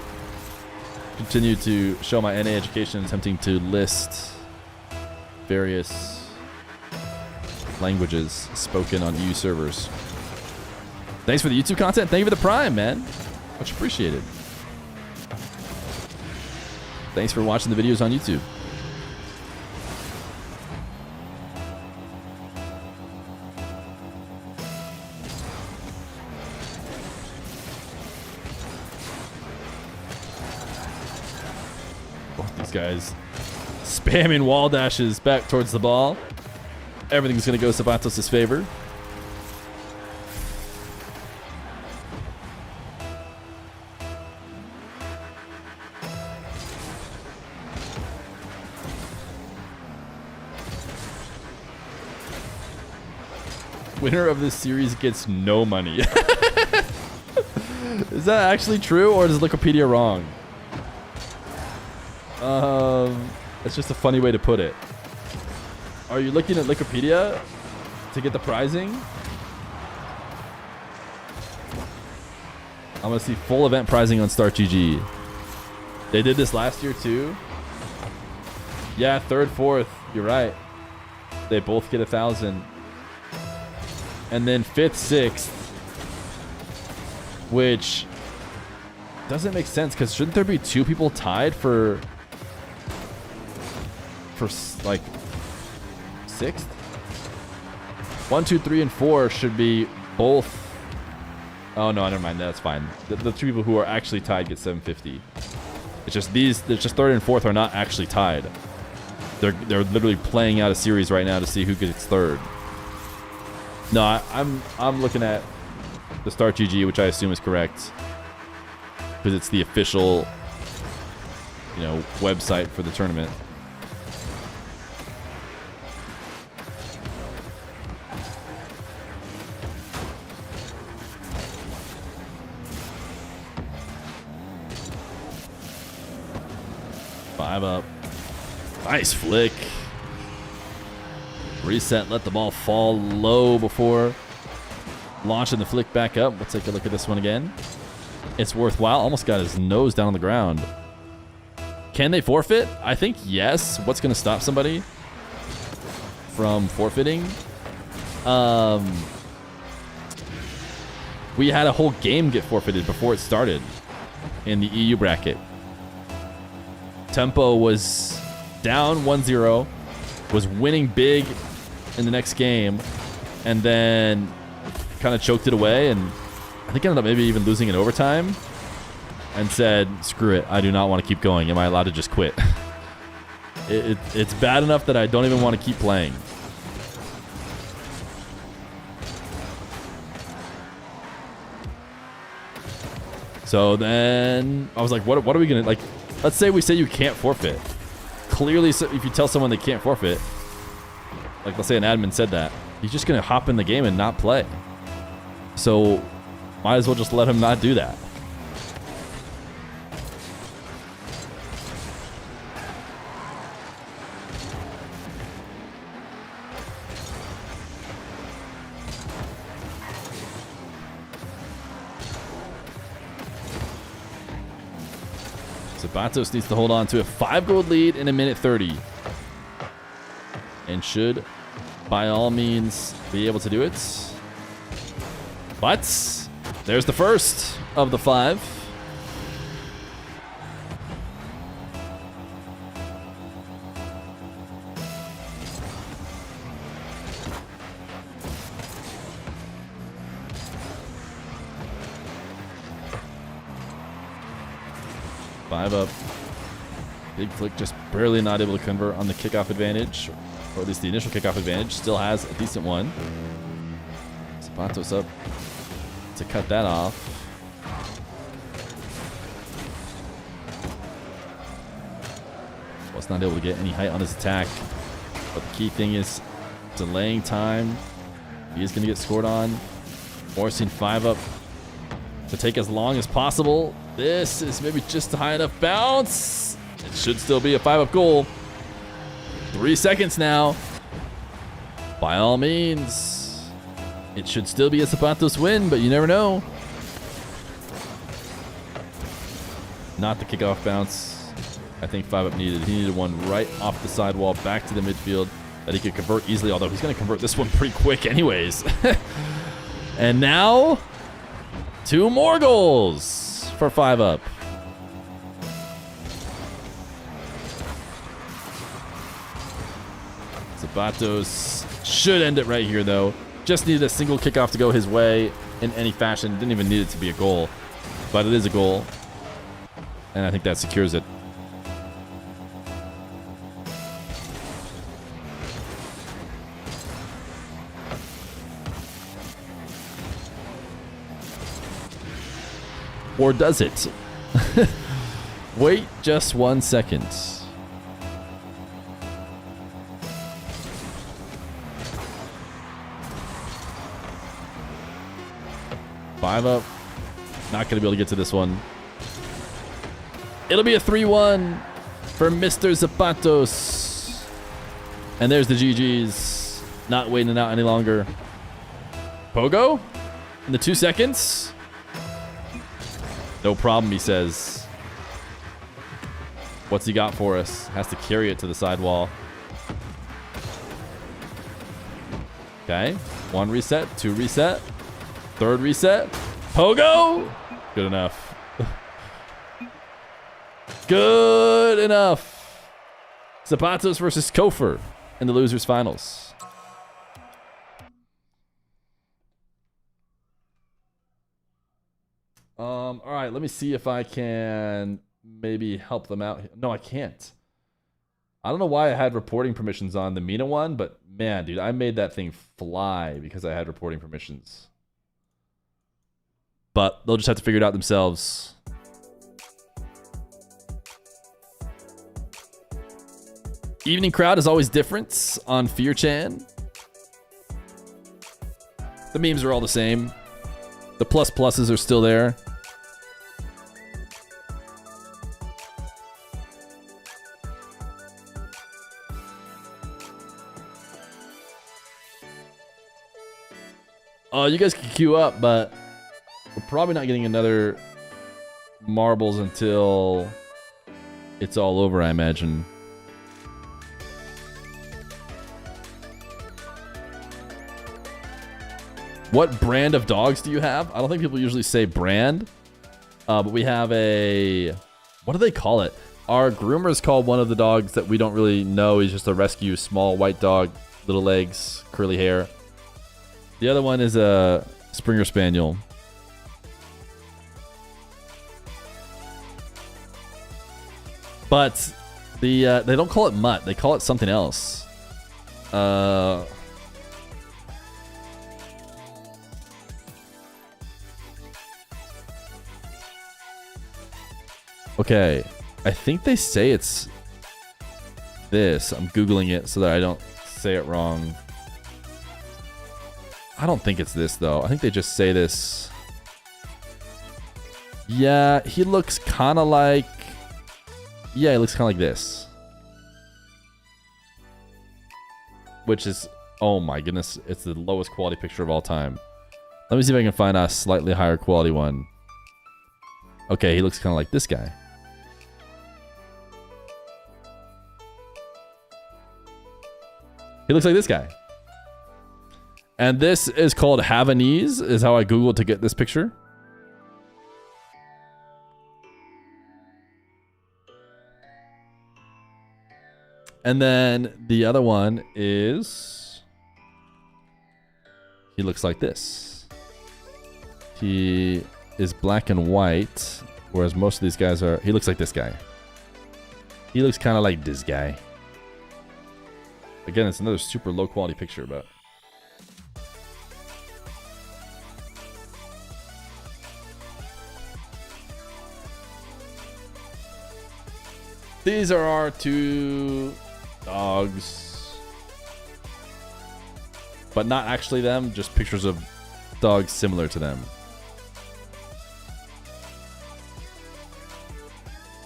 continue to show my NA education attempting to list various languages spoken on EU servers. Thanks for the YouTube content. Thank you for the prime, man. Much appreciated. Thanks for watching the videos on YouTube. Both these guys spamming wall dashes back towards the ball. Everything's going to go Zapatos' favor. Winner of this series gets no money. Is that actually true, or is Wikipedia wrong? It's just a funny way to put it. Are you looking at Wikipedia to get the prizing? I'm gonna see full event prizing on StartGG. They did this last year too. Yeah, third, fourth. You're right. They both get 1,000. And then 5th, 6th. Which doesn't make sense, because shouldn't there be 2 people tied for like 6th? 1, 2, 3, and 4 should be both. Oh no, never mind. That's fine. The 2 people who are actually tied get 750. It's just these. It's just 3rd and 4th are not actually tied. They're literally playing out a series right now to see who gets 3rd. No, I'm looking at the Start GG, which I assume is correct, because it's the official, website for the tournament. Fiveup. Nice flick. Reset, let the ball fall low before launching the flick back up. We'll take a look at this one again. It's worthwhile. Almost got his nose down on the ground. Can they forfeit? I think yes. What's going to stop somebody from forfeiting? We had a whole game get forfeited before it started in the EU bracket. Tempo was down 1-0, was winning big in the next game, and then kind of choked it away, and I think ended up maybe even losing in overtime, and said, screw it, I do not want to keep going. Am I allowed to just quit? It's bad enough that I don't even want to keep playing. So then I was like, what are we going to, like, let's say we say you can't forfeit. Clearly, if you tell someone they can't forfeit, like let's say an admin said that, he's just going to hop in the game and not play. So might as well just let him not do that. Zapatos needs to hold on to a 5-gold lead in 1:30. And should, by all means, be able to do it. But there's the first of the 5. Fiveup. Big flick, just barely not able to convert on the kickoff advantage, or at least the initial kickoff advantage. Still has a decent one. Zapatos up to cut that off. Was not able to get any height on his attack, but the key thing is delaying time. He is going to get scored on, forcing Fiveup to take as long as possible. This is maybe just a high enough bounce. It should still be a 5-up goal. 3 seconds now. By all means, it should still be a Zapatos win, but you never know. Not the kickoff bounce I think Fiveup needed. He needed one right off the sidewall back to the midfield that he could convert easily, although he's going to convert this one pretty quick anyways. And now, 2 more goals for Fiveup. Zapatos should end it right here, though. Just needed a single kickoff to go his way in any fashion. Didn't even need it to be a goal, but it is a goal, and I think that secures it. Or does it? Wait just 1 second. Fiveup. Not going to be able to get to this one. It'll be a 3-1 for Mr. Zapatos. And there's the GGs. Not waiting it out any longer. Pogo? In the 2 seconds? No problem, he says. What's he got for us? Has to carry it to the sidewall. Okay. 1 reset, 2 reset, 3rd reset. Pogo! Good enough. Good enough. Zapatos versus Kofyr in the losers finals. All right, let me see if I can maybe help them out. No, I can't. I don't know why I had reporting permissions on the Mina one, but man, dude, I made that thing fly because I had reporting permissions. But they'll just have to figure it out themselves. Evening crowd is always different on Feer Chan. The memes are all the same. The pluses are still there. You guys can queue up, but we're probably not getting another marbles until it's all over, I imagine. What brand of dogs do you have? I don't think people usually say brand, but we have a... What do they call it? Our groomers call one of the dogs that we don't really know. He's just a rescue, small white dog, little legs, curly hair. The other one is a Springer Spaniel. But they don't call it mutt. They call it something else. Okay, I think they say it's this. I'm Googling it so that I don't say it wrong. I don't think it's this, though. I think they just say this. Yeah, he looks kind of like... Yeah, he looks kind of like this. Which is... Oh my goodness, it's the lowest quality picture of all time. Let me see if I can find a slightly higher quality one. Okay, he looks kind of like this guy. He looks like this guy. And this is called Havanese, is how I Googled to get this picture. And then the other one is... He looks like this. He is black and white, whereas most of these guys are... He looks like this guy. He looks kind of like this guy. Again, it's another super low quality picture, but... These are our 2 dogs. But not actually them, just pictures of dogs similar to them.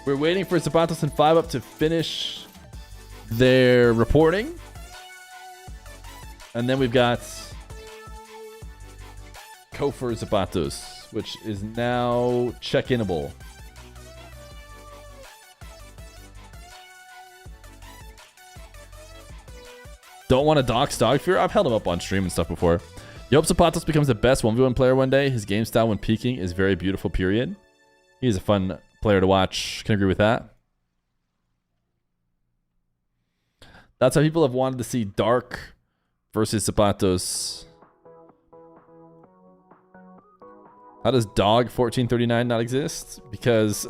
We're waiting for Zapatos and Fiveup to finish their reporting. And then we've got Kofyr Zapatos, which is now check-inable. Don't want to dox Dog Fear? I've held him up on stream and stuff before. You hope Zapatos becomes the best 1v1 player one day. His game style when peaking is very beautiful, period. He's a fun player to watch. Can agree with that. That's how people have wanted to see Dark versus Zapatos. How does Dog 1439 not exist? Because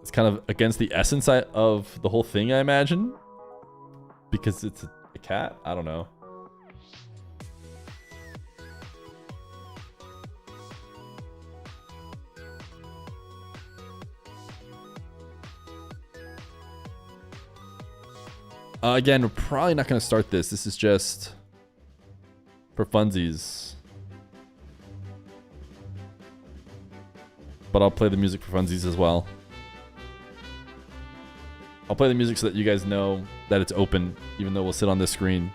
it's kind of against the essence of the whole thing, I imagine. Because it's a cat? I don't know. Again, we're probably not going to start this. This is just for funsies. But I'll play the music for funsies as well. I'll play the music so that you guys know that it's open, even though we'll sit on this screen.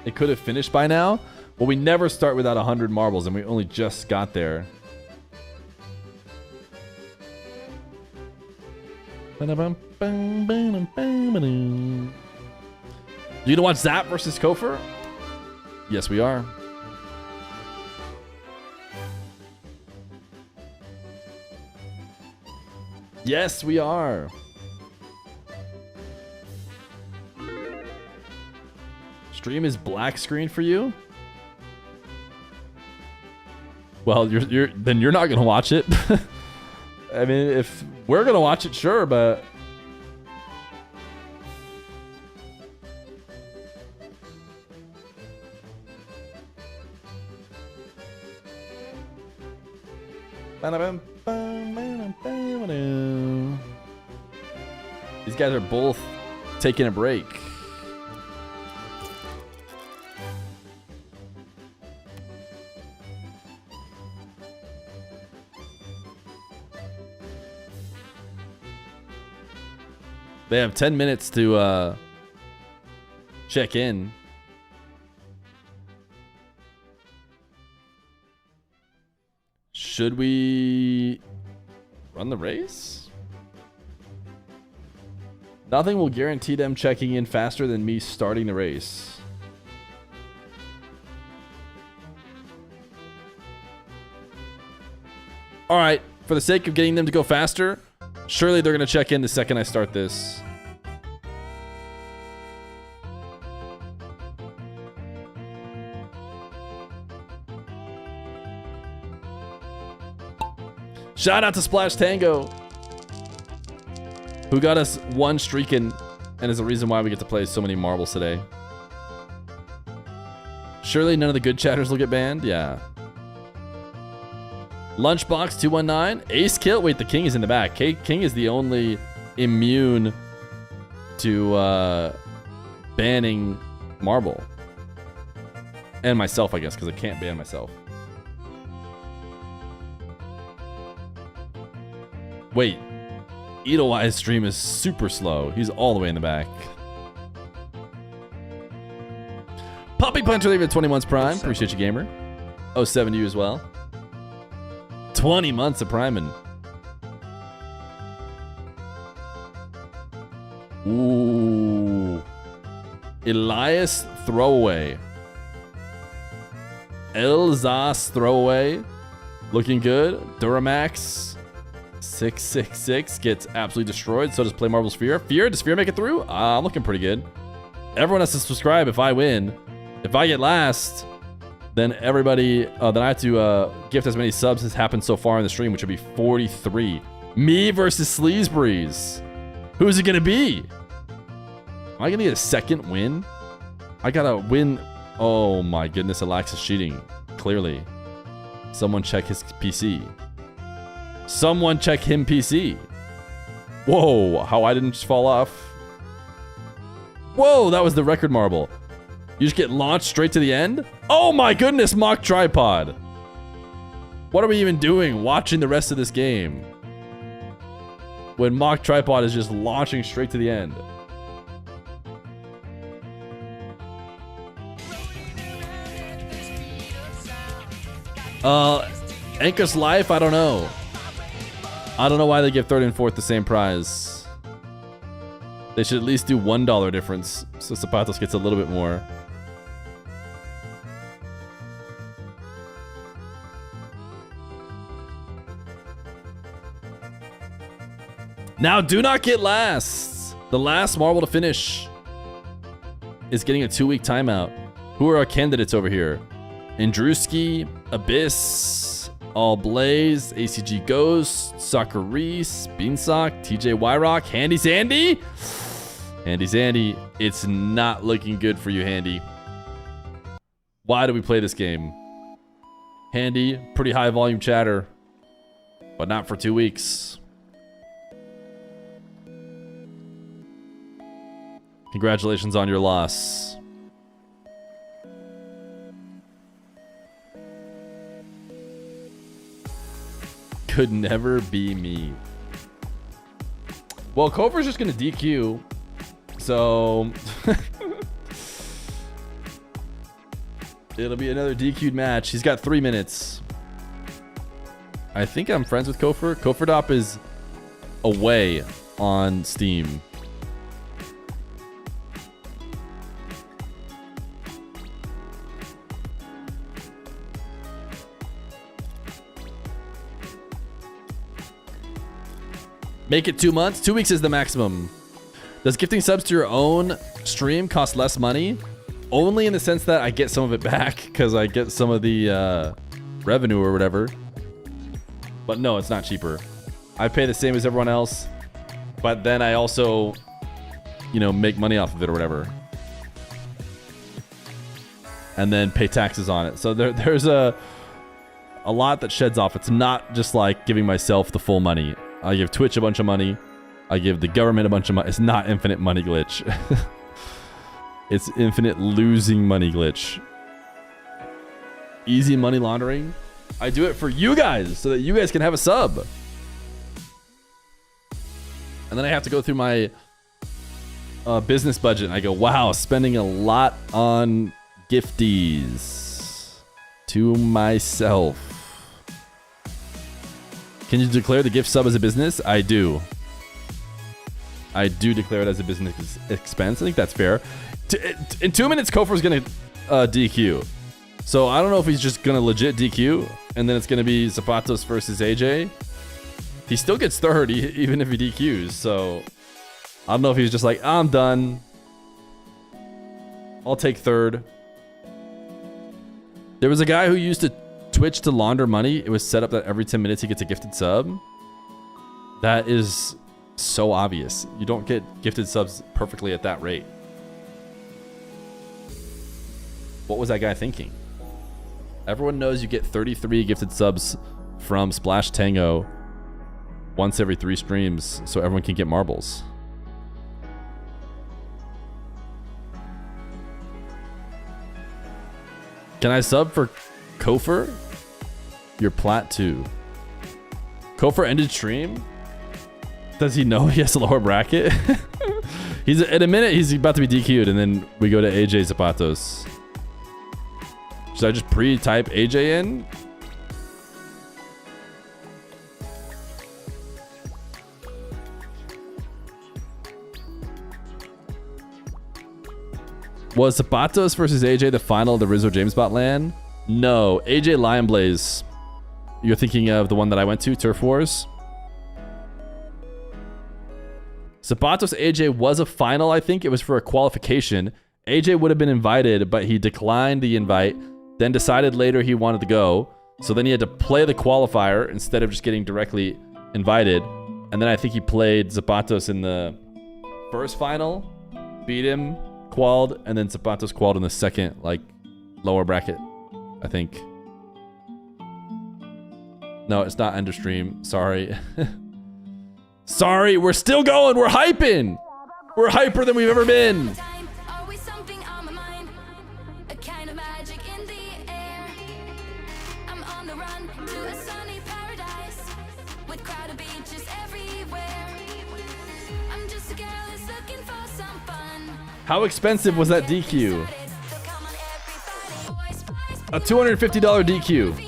It could have finished by now. Well, we never start without 100 marbles, and we only just got there. You gonna watch Zap versus Kofyr? Yes, we are. Yes, we are. Stream is black screen for you? Well, then you're not gonna watch it. I mean, if we're gonna watch it, sure, but these guys are both taking a break. They have 10 minutes to check in. Should we run the race? Nothing will guarantee them checking in faster than me starting the race. All right, for the sake of getting them to go faster, surely they're going to check in the second I start this. Shout out to Splash Tango, who got us one streaking and is the reason why we get to play so many marbles today. Surely none of the good chatters will get banned? Yeah. Lunchbox 219, Ace Kill. Wait, the King is in the back. King is the only immune to banning marble. And myself, I guess, because I can't ban myself. Wait, Edelweiss stream is super slow. He's all the way in the back. Puppy Puncher leaving 20 months prime. Appreciate you, gamer. 07 to you as well. 20 months of priming. Ooh. Elias Throwaway. Elzas Throwaway. Looking good. Duramax 666 gets absolutely destroyed. So does Play Marvel's Feer. Feer, does Feer make it through? I'm looking pretty good. Everyone has to subscribe if I win. If I get last, then everybody, then I have to gift as many subs as happened so far in the stream, which would be 43. Me versus Sleazebreeze. Who's it gonna be? Am I gonna get a second win? I gotta win. Oh my goodness, Alex is cheating. Clearly. Someone check his PC. Someone check him PC. Whoa, how I didn't just fall off. Whoa, that was the record marble. You just get launched straight to the end? Oh my goodness, mock tripod. What are we even doing watching the rest of this game when mock tripod is just launching straight to the end? Anchor's Life, I don't know. I don't know why they give third and fourth the same prize. They should at least do $1 difference so Zapatos gets a little bit more. Now, do not get last. The last marble to finish is getting a 2-week timeout. Who are our candidates over here? Andrewski, Abyss, All Blaze, ACG Ghost, Soccer Reese, Beansock, TJ Wyrock, Handy Sandy. Handy Sandy, it's not looking good for you, Handy. Why do we play this game? Handy, pretty high volume chatter, but not for 2 weeks. Congratulations on your loss. Could never be me. Well, Kofyr's just gonna DQ, so it'll be another DQ'd match. He's got 3 minutes. I think I'm friends with Kofyr. Kofyrdop is away on Steam. Make it 2 months. 2 weeks is the maximum. Does gifting subs to your own stream cost less money? Only in the sense that I get some of it back because I get some of the revenue or whatever. But no, it's not cheaper. I pay the same as everyone else, but then I also, you know, make money off of it or whatever. And then pay taxes on it. So there's a lot that sheds off. It's not just like giving myself the full money. I give Twitch a bunch of money. I give the government a bunch of money. It's not infinite money glitch. It's infinite losing money glitch. Easy money laundering. I do it for you guys so that you guys can have a sub. And then I have to go through my business budget and I go, wow, spending a lot on gifties to myself. Can you declare the gift sub as a business? I do. I do declare it as a business expense. I think that's fair. In 2 minutes, Kofyr's going to DQ. So I don't know if he's just going to legit DQ, and then it's going to be Zapatos versus Ayyjayy. He still gets third, even if he DQs. So I don't know if he's just like, I'm done. I'll take third. There was a guy who used to Twitch to launder money. It was set up that every 10 minutes he gets a gifted sub. That is so obvious. You don't get gifted subs perfectly at that rate. What was that guy thinking? Everyone knows you get 33 gifted subs from Splash Tango once every 3 streams so everyone can get marbles. Can I sub for Kofyr? You're plat 2. Kofyr ended stream? Does he know he has a lower bracket? He's in a minute he's about to be DQ'd and then we go to Ayyjayy Zapatos. Should I just pre-type Ayyjayy in? Was Zapatos versus Ayyjayy the final of the Rizzo James bot LAN? No, Ayyjayy Lion Blaze. You're thinking of the one that I went to, Turf Wars? Zapatos Ayyjayy was a final, I think. It was for a qualification. Ayyjayy would have been invited, but he declined the invite, then decided later he wanted to go. So then he had to play the qualifier instead of just getting directly invited. And then I think he played Zapatos in the first final, beat him, qualled, and then Zapatos qualled in the second, like, lower bracket, I think. No, it's not end of stream. Sorry. Sorry, we're still going. We're hyping. We're hyper than we've ever been. How expensive was that DQ? A $250 DQ.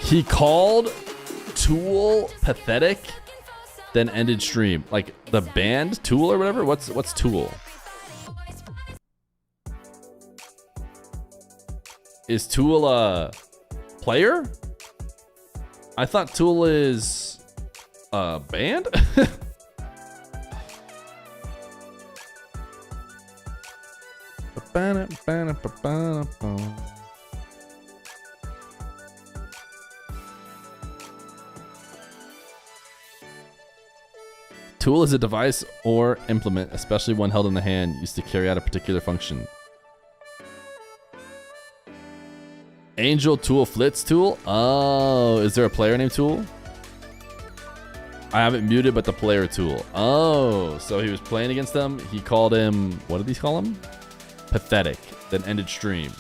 He called Tool pathetic, then ended stream. Like the band Tool or whatever. What's Tool? Is Tool a player? I thought Tool is a band. Tool is a device or implement, especially one held in the hand, used to carry out a particular function. Angel Tool Flitz Tool? Oh, is there a player named Tool? I haven't muted, but the player Tool. Oh, so he was playing against them. He called him, what did he call him? Pathetic. Then ended stream.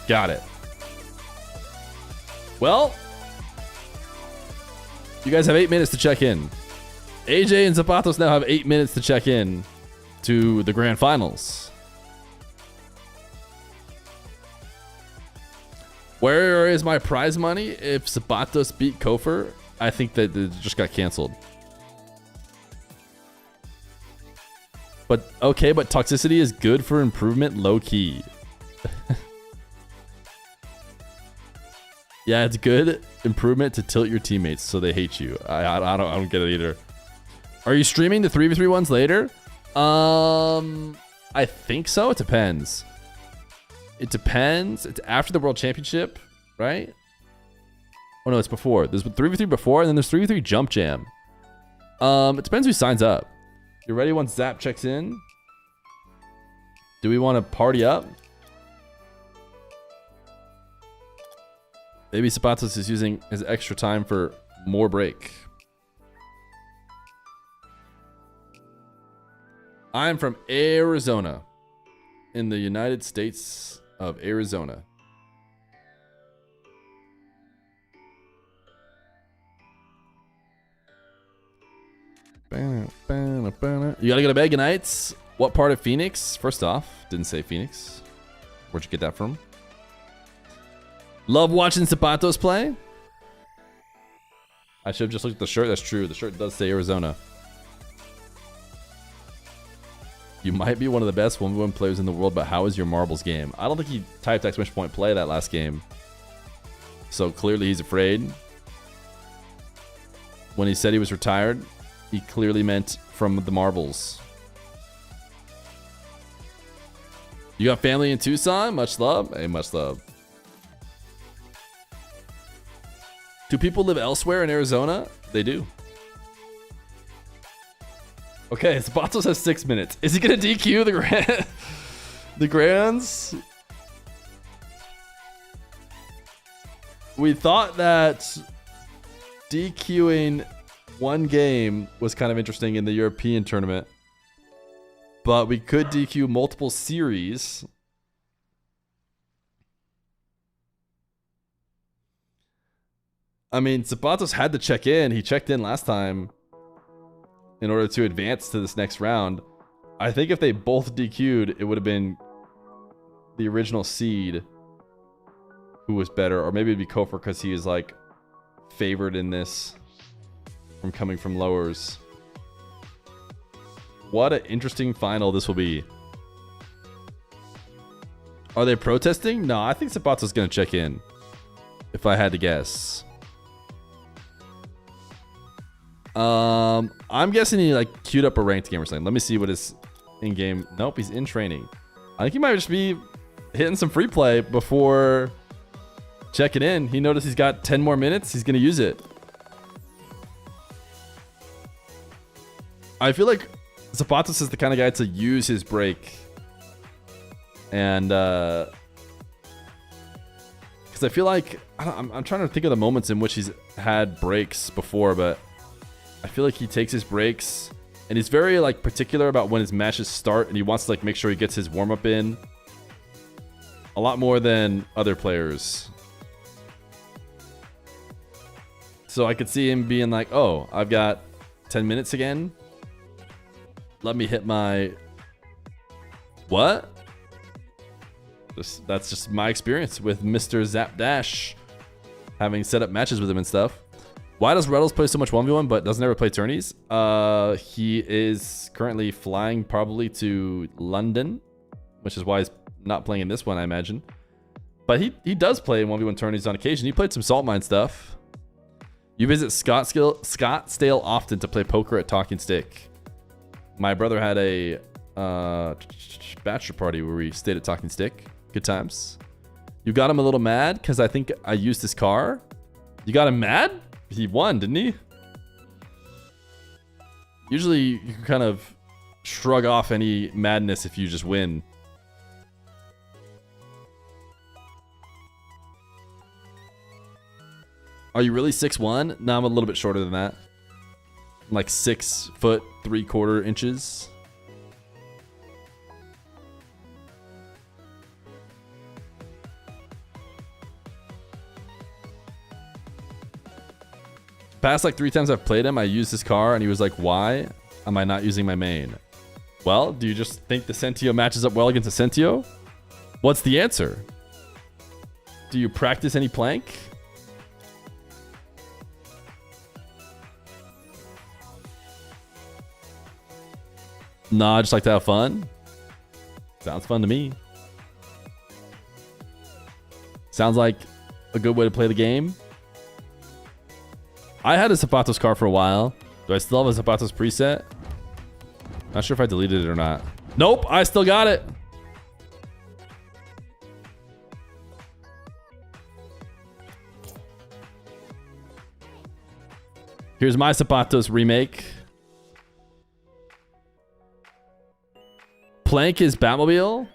Got it. Well, you guys have 8 minutes to check in. Ayyjayy and Zapatos now have 8 minutes to check in to the grand finals. Where is my prize money if Zapatos beat Kofyr? I think that it just got canceled. But okay, but toxicity is good for improvement low key. Yeah, it's good improvement to tilt your teammates so they hate you. I don't get it either. Are you streaming the 3v3 ones later? I think so. It depends. It depends. It's after the World Championship, right? Oh no, it's before. There's 3v3 before, and then there's 3v3 Jump Jam. It depends who signs up. You ready once Zap checks in? Do we want to party up? Maybe Zapatos is using his extra time for more break. I'm from Arizona, in the United States of Arizona. You gotta go to bed, good nights. What part of Phoenix? First off, didn't say Phoenix. Where'd you get that from? Love watching Zapatos play. I should have just looked at the shirt. That's true. The shirt does say Arizona. You might be one of the best 1v1 players in the world, but how is your marbles game? I don't think he typed exclamation point play that last game. So clearly he's afraid. When he said he was retired, he clearly meant from the marbles. You got family in Tucson? Much love. Hey, much love. Do people live elsewhere in Arizona? They do. Okay, Zapatos has 6 minutes. Is he gonna DQ the the grands? We thought that DQing one game was kind of interesting in the European tournament, but we could DQ multiple series. I mean, Zapatos had to check in. He checked in last time in order to advance to this next round. I think if they both DQ'd, it would have been the original seed who was better, or maybe it'd be Kofyr because he is like favored in this from coming from lowers. What an interesting final this will be. Are they protesting? No, I think Zapatos is going to check in, if I had to guess. I'm guessing he like queued up a ranked game or something. Let me see what his in-game. Nope, he's in training. I think he might just be hitting some free play before checking in. He noticed he's got 10 more minutes. He's gonna use it. I feel like Zapatos is the kind of guy to use his break, and because I feel like I'm trying to think of the moments in which he's had breaks before, but I feel like he takes his breaks and he's very like particular about when his matches start, and he wants to like make sure he gets his warm-up in a lot more than other players. So I could see him being like, oh, I've got 10 minutes again. Let me hit my... What? That's just my experience with Mr. Zapdash, having set up matches with him and stuff. Why does Reddles play so much 1v1 but doesn't ever play tourneys? He is currently flying probably to London, which is why he's not playing in this one, I imagine. But he does play in 1v1 tourneys on occasion. He played some Salt Mine stuff. You visit Scottsdale often to play poker at Talking Stick. My brother had a bachelor party where we stayed at Talking Stick. Good times. You got him a little mad because I think I used his car. You got him mad? He won, didn't he? Usually you can kind of shrug off any madness if you just win. Are you really 6'1"? No, I'm a little bit shorter than that. I'm like 6 foot 3/4 inches. Past like 3 times I've played him, I used his car and he was like, why am I not using my main? Well, do you just think the Sentio matches up well against a Sentio? What's the answer? Do you practice any plank? Nah, I just like to have fun. Sounds fun to me. Sounds like a good way to play the game. I had a Zapatos car for a while. Do I still have a Zapatos preset? Not sure if I deleted it or not. Nope, I still got it. Here's my Zapatos remake. Plank is Batmobile.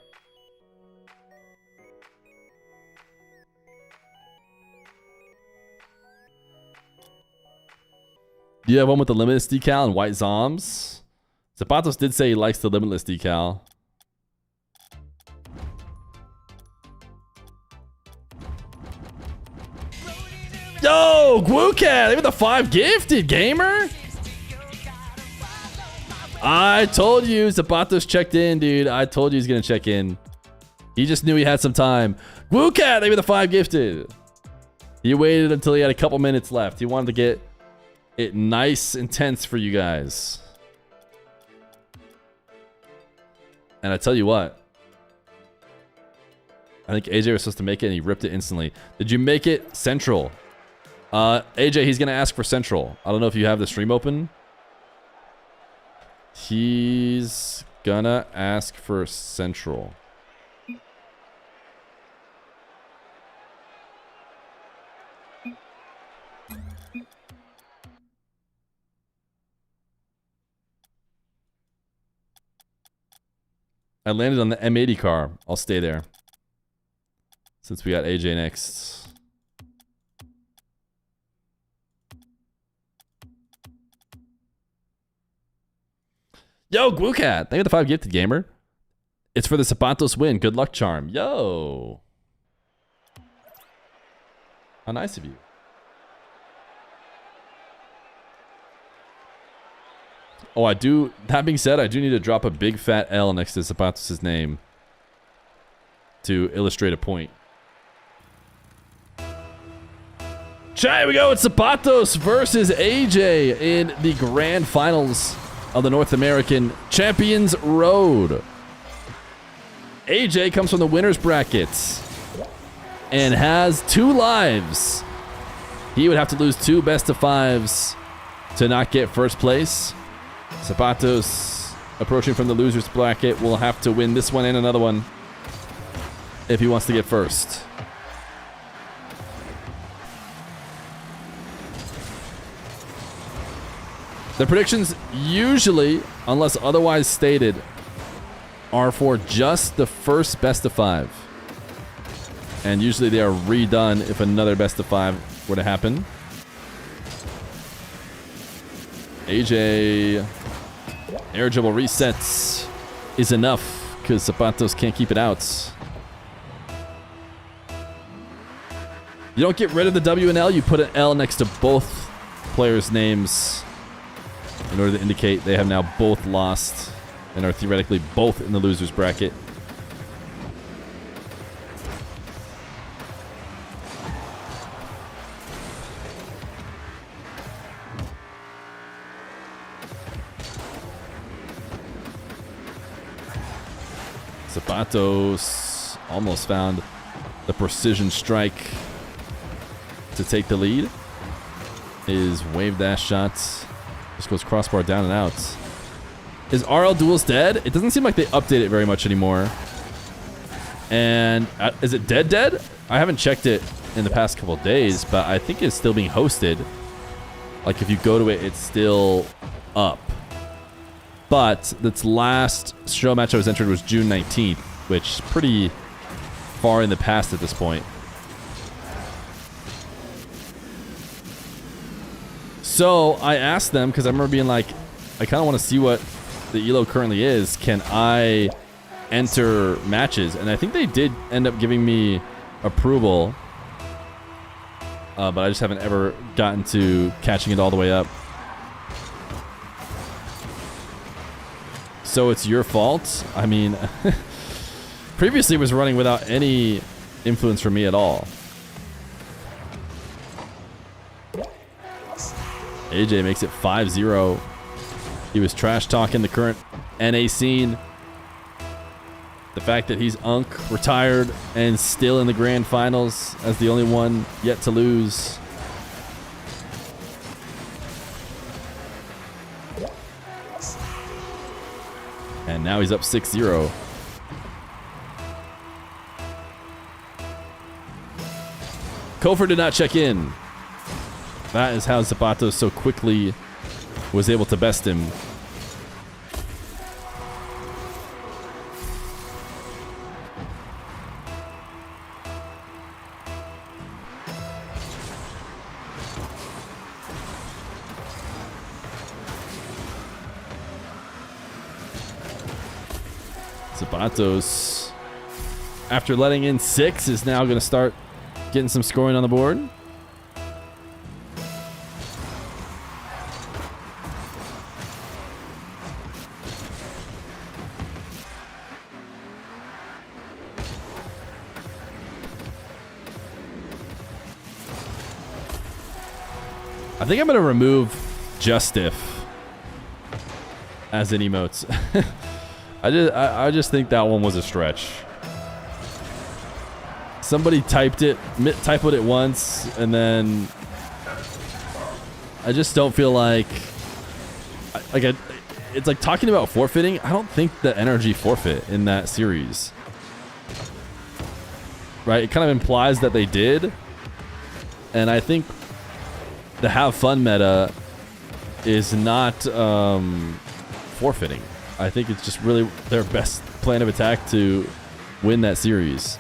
Do you have one with the Limitless decal and white Zoms? Zapatos did say he likes the Limitless decal. Yo, Gwucat, even the 5 gifted, gamer. I told you Zapatos checked in, dude. I told you he's gonna check in. He just knew he had some time. Gwucat, maybe the 5 gifted. He waited until he had a couple minutes left. He wanted to get it nice and tense for you guys. And I tell you what, I think Ayyjayy was supposed to make it and he ripped it instantly. Did you make it Central? Ayyjayy, he's gonna ask for Central. I don't know if you have the stream open. He's gonna ask for Central. I landed on the M80 car. I'll stay there. Since we got Ayyjayy next. Yo, Gwucat. Thank you for the 5 gifted, gamer. It's for the Zapatos win. Good luck charm. Yo. How nice of you. Oh, I do. That being said, I do need to drop a big fat L next to Zapatos' name to illustrate a point. Chat, here we go. It's Zapatos versus Ayyjayy in the grand finals of the North American Champions Road. Ayyjayy comes from the winner's brackets and has 2 lives. He would have to lose 2 best of 5s to not get first place. Zapatos, approaching from the loser's bracket, will have to win this one and another one if he wants to get first. The predictions usually, unless otherwise stated, are for just the first best of 5. And usually they are redone if another best of 5 were to happen. Ayyjayy, air dribble resets is enough because Zapatos can't keep it out. You don't get rid of the W and L, you put an L next to both players' names in order to indicate they have now both lost and are theoretically both in the loser's bracket. Zapatos almost found the precision strike to take the lead. His wave dash shot just goes crossbar down and out. Is RL Duels dead? It doesn't seem like they update it very much anymore. And is it dead? I haven't checked it in the past couple of days, but I think it's still being hosted. Like if you go to it, it's still up. But its last show match I was entered was June 19th, which is pretty far in the past at this point. So I asked them, because I remember being like, I kind of want to see what the ELO currently is. Can I enter matches? And I think they did end up giving me approval. But I just haven't ever gotten to catching it all the way up. So it's your fault? I mean, previously it was running without any influence from me at all. Ayyjayy makes it 5-0. He was trash talking the current NA scene. The fact that he's Unk, retired, and still in the grand finals as the only one yet to lose. And now he's up 6-0. Kofyr did not check in. That is how Zapato so quickly was able to best him. Zapatos, after letting in 6, is now going to start getting some scoring on the board. I think I'm going to remove Justif as an emotes. I just think that one was a stretch. Somebody typoed it once, and then I just don't feel like it's like talking about forfeiting. I don't think the energy forfeit in that series, right? It kind of implies that they did, and I think the have fun meta is not forfeiting. I think it's just really their best plan of attack to win that series.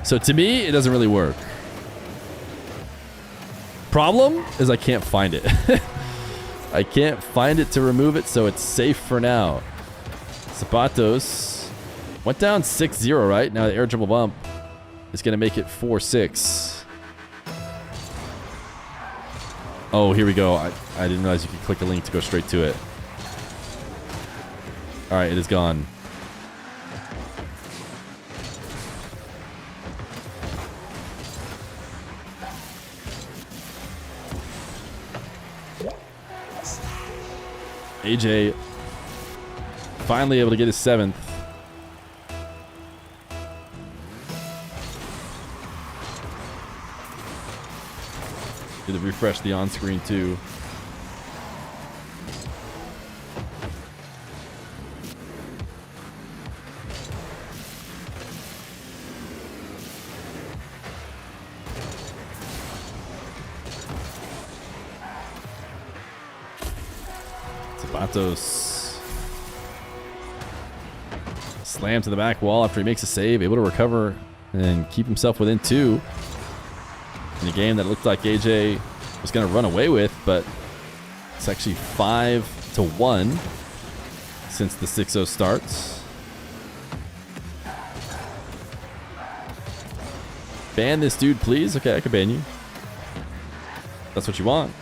So to me, it doesn't really work. Problem is I can't find it. I can't find it to remove it, so it's safe for now. Zapatos went down 6-0, right? Now the air dribble bump is going to make it 4-6. Oh, here we go. I didn't realize you could click a link to go straight to it. All right, it is gone. Ayyjayy finally able to get his 7th. Did refresh the on-screen too. Zapatos slam to the back wall after he makes a save, able to recover and keep himself within 2. In a game that looked like Ayyjayy was going to run away with, but it's actually 5-1 since the 6-0 starts. Ban this dude, please. Okay, I can ban you. That's what you want.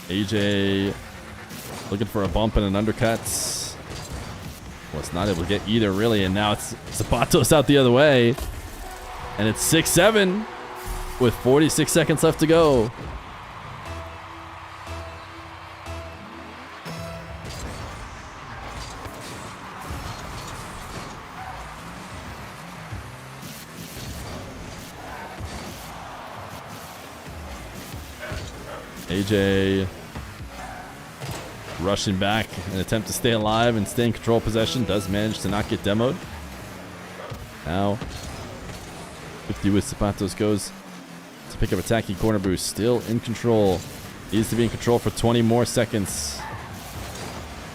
Ayyjayy looking for a bump and an undercut. Was not able to get either, really, and now it's Zapatos out the other way. And it's 6-7 with 46 seconds left to go. Ayyjayy rushing back in an attempt to stay alive and stay in control of possession. Does manage to not get demoed. Now 50 with Zapatos goes to pick up attacking corner boost. Still in control. Needs to be in control for 20 more seconds.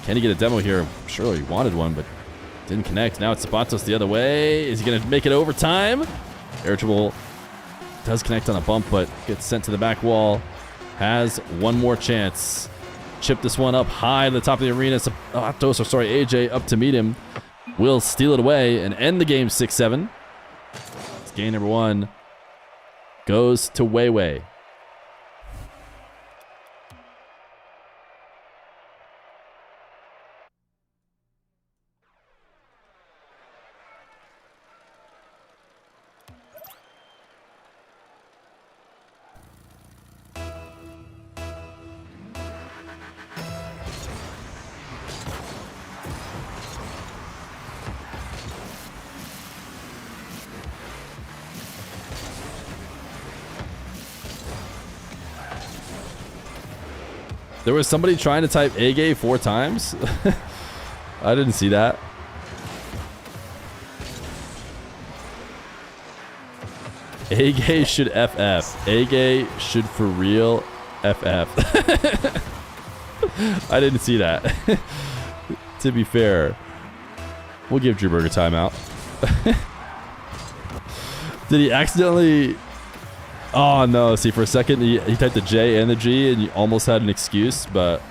Can he get a demo here? Surely he wanted one, but didn't connect. Now it's Zapatos the other way. Is he going to make it overtime? Air dribble does connect on a bump, but gets sent to the back wall. Has one more chance. Chip this one up high to the top of the arena. Ayyjayy up to meet him. Will steal it away and end the game 6-7. It's game number 1. Goes to Weiwei. There was somebody trying to type Ayyjayy 4 times. I didn't see that. Ayyjayy should FF. Ayyjayy should for real FF. I didn't see that. To be fair, we'll give Drew Burger timeout. Did he accidentally... Oh no, see for a second he typed the J and the G and you almost had an excuse, but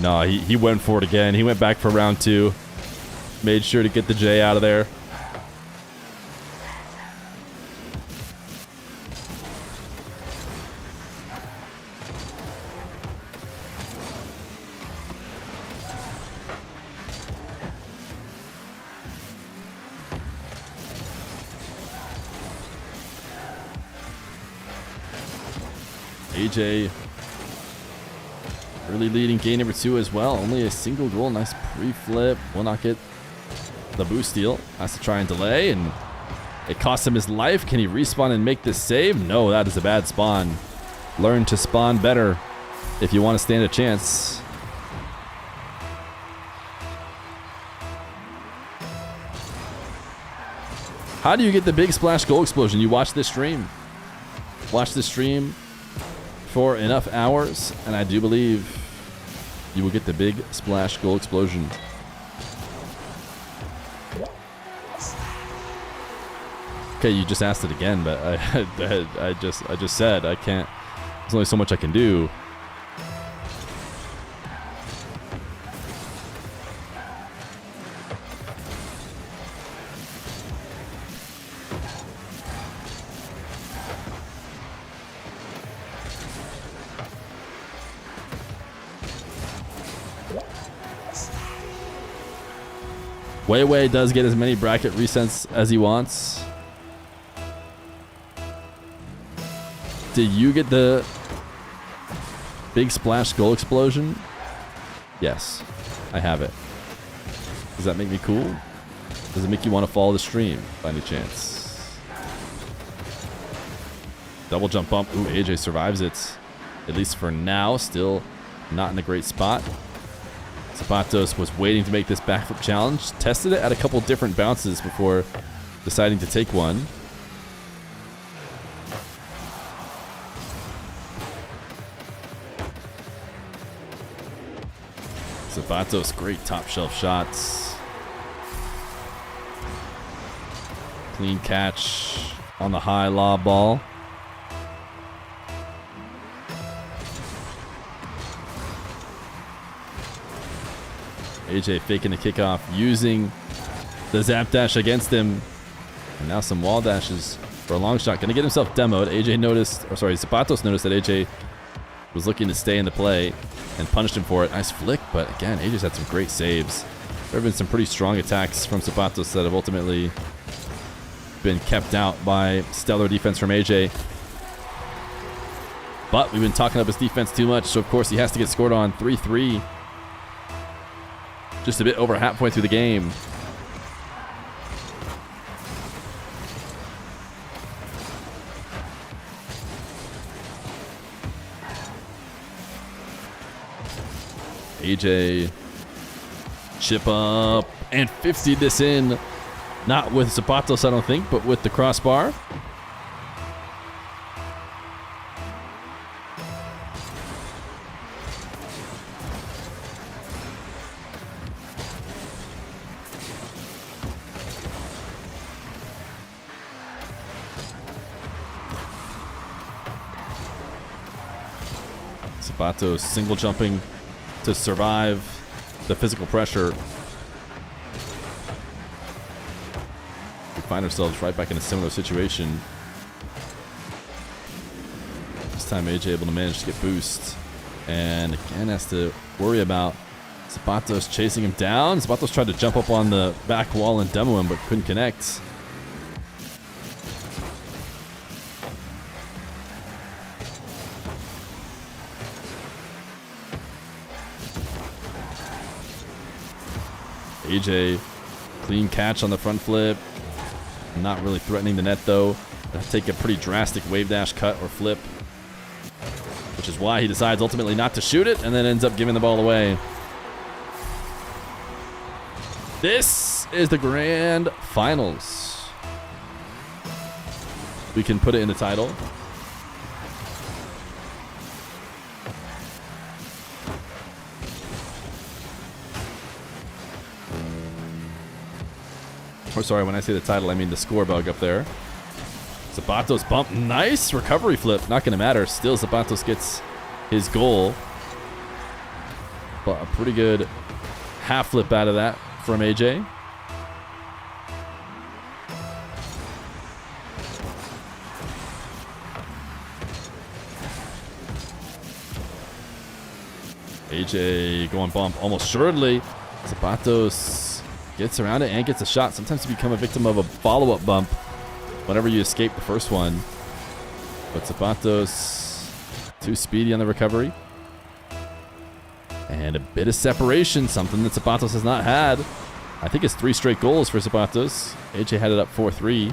no, he went for it again. He went back for round 2. Made sure to get the J out of there. Ayyjayy really leading game number 2 as well. Only a single goal. Nice pre-flip. Will not get the boost steal. Has to try and delay, and it costs him his life. Can he respawn and make this save? No, that is a bad spawn. Learn to spawn better if you want to stand a chance. How do you get the big splash goal explosion? You watch this stream. Watch this stream for enough hours, and I do believe you will get the big splash goal explosion. Okay, you just asked it again, but I just said I can't. There's only so much I can do. Weiwei does get as many bracket resets as he wants. Did you get the big splash goal explosion? Yes, I have it. Does that make me cool? Does it make you want to follow the stream by any chance? Double jump bump. Ooh, Ayyjayy survives it. At least for now. Still not in a great spot. Zapatos was waiting to make this backflip challenge. Tested it at a couple different bounces before deciding to take one. Zapatos, great top shelf shots. Clean catch on the high lob ball. Ayyjayy faking the kickoff, using the zap dash against him. And now some wall dashes for a long shot. Gonna get himself demoed. Ayyjayy noticed, or sorry, Zapatos noticed that Ayyjayy was looking to stay in the play and punished him for it. Nice flick, but again, Ayyjayy's had some great saves. There have been some pretty strong attacks from Zapatos that have ultimately been kept out by stellar defense from Ayyjayy. But we've been talking up his defense too much, so of course he has to get scored on. 3-3. Just a bit over halfway through the game. Ayyjayy, chip up, and 50 this in. Not with Zapatos, I don't think, but with the crossbar. Zapatos single jumping to survive the physical pressure. We find ourselves right back in a similar situation. This time Ayyjayy able to manage to get boost. And again has to worry about Zapatos chasing him down. Zapatos tried to jump up on the back wall and demo him, but couldn't connect. Ayyjayy, clean catch on the front flip. Not really threatening the net though. Gonna take a pretty drastic wave dash cut or flip, which is why he decides ultimately not to shoot it and then ends up giving the ball away. This is the grand finals. We can put it in the title. Or sorry, when I say the title, I mean the score bug up there. Zapatos bump. Nice recovery flip. Not going to matter. Still, Zapatos gets his goal. But a pretty good half flip out of that from Ayyjayy. Ayyjayy going bump almost assuredly. Zapatos gets around it and gets a shot. Sometimes you become a victim of a follow-up bump whenever you escape the first one. But Zapatos too speedy on the recovery. And a bit of separation, something that Zapatos has not had. I think it's 3 straight goals for Zapatos. Ayyjayy had it up 4-3.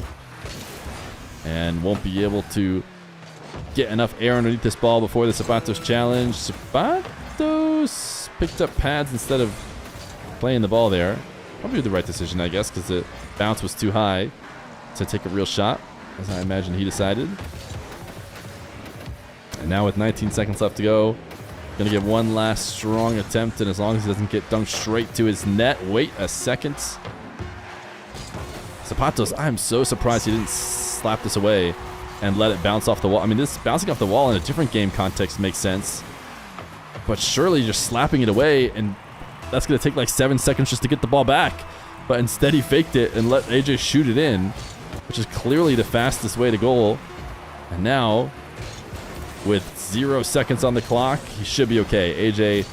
And won't be able to get enough air underneath this ball before the Zapatos challenge. Zapatos picked up pads instead of playing the ball there. Probably the right decision, I guess, because the bounce was too high to take a real shot, as I imagine he decided. And now with 19 seconds left to go, gonna get one last strong attempt, and as long as he doesn't get dunked straight to his net, wait a second. Zapatos, I'm so surprised he didn't slap this away and let it bounce off the wall. I mean, this bouncing off the wall in a different game context makes sense, but surely just slapping it away, and that's going to take like 7 seconds just to get the ball back. But instead he faked it and let Ayyjayy shoot it in, which is clearly the fastest way to goal. And now, with 0 seconds on the clock, he should be okay. Ayyjayy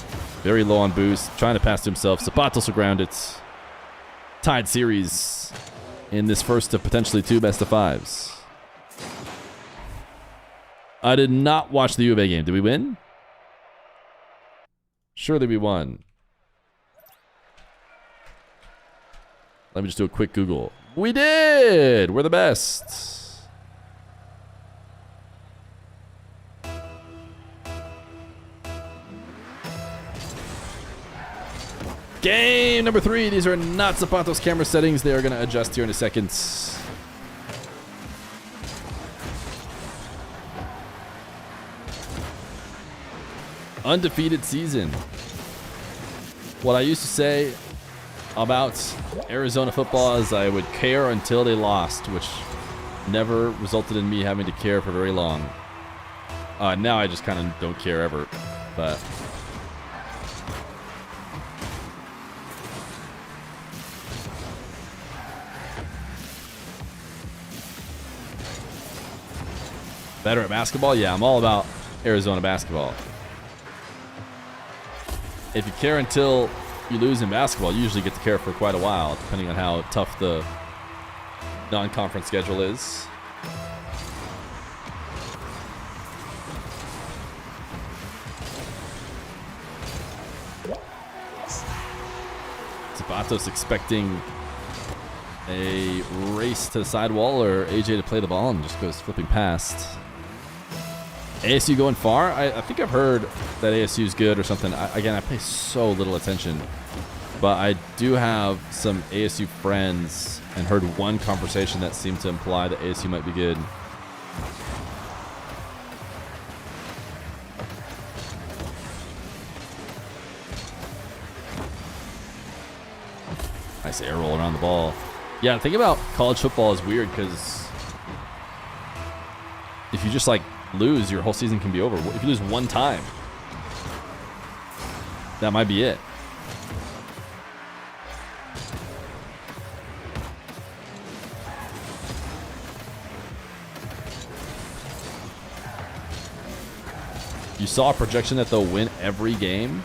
very low on boost, trying to pass to himself. Zapatos will ground it. Tied series in this first of potentially 2 best-of-5s. I did not watch the U of A game. Did we win? Surely we won. Let me just do a quick Google. We did! We're the best. Game number 3. These are not Zapatos camera settings. They are going to adjust here in a second. Undefeated season. What I used to say about Arizona football is I would care until they lost, which never resulted in me having to care for very long. Now I just kind of don't care ever, but better at basketball? Yeah, I'm all about Arizona basketball. If you care until you lose in basketball, you usually get to care for quite a while, depending on how tough the non-conference schedule is. Zapatos expecting a race to the sidewall or Ayyjayy to play the ball and just goes flipping past. ASU going far? I think I've heard that ASU is good or something. Again, I pay so little attention. But I do have some ASU friends and heard one conversation that seemed to imply that ASU might be good. Nice air roll around the ball. Yeah, the thing about college football is weird because if you just like lose, your whole season can be over. If you lose one time, that might be it. You saw a projection that they'll win every game.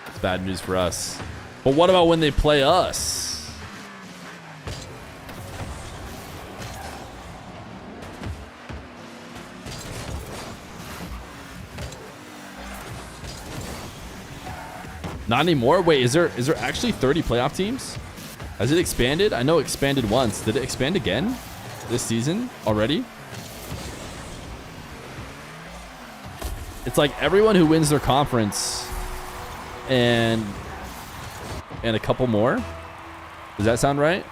It's bad news for us. But what about when they play us? Not anymore? Wait, is there actually 30 playoff teams? Has it expanded? I know it expanded once. Did it expand again this season already? It's like everyone who wins their conference and a couple more. Does that sound right?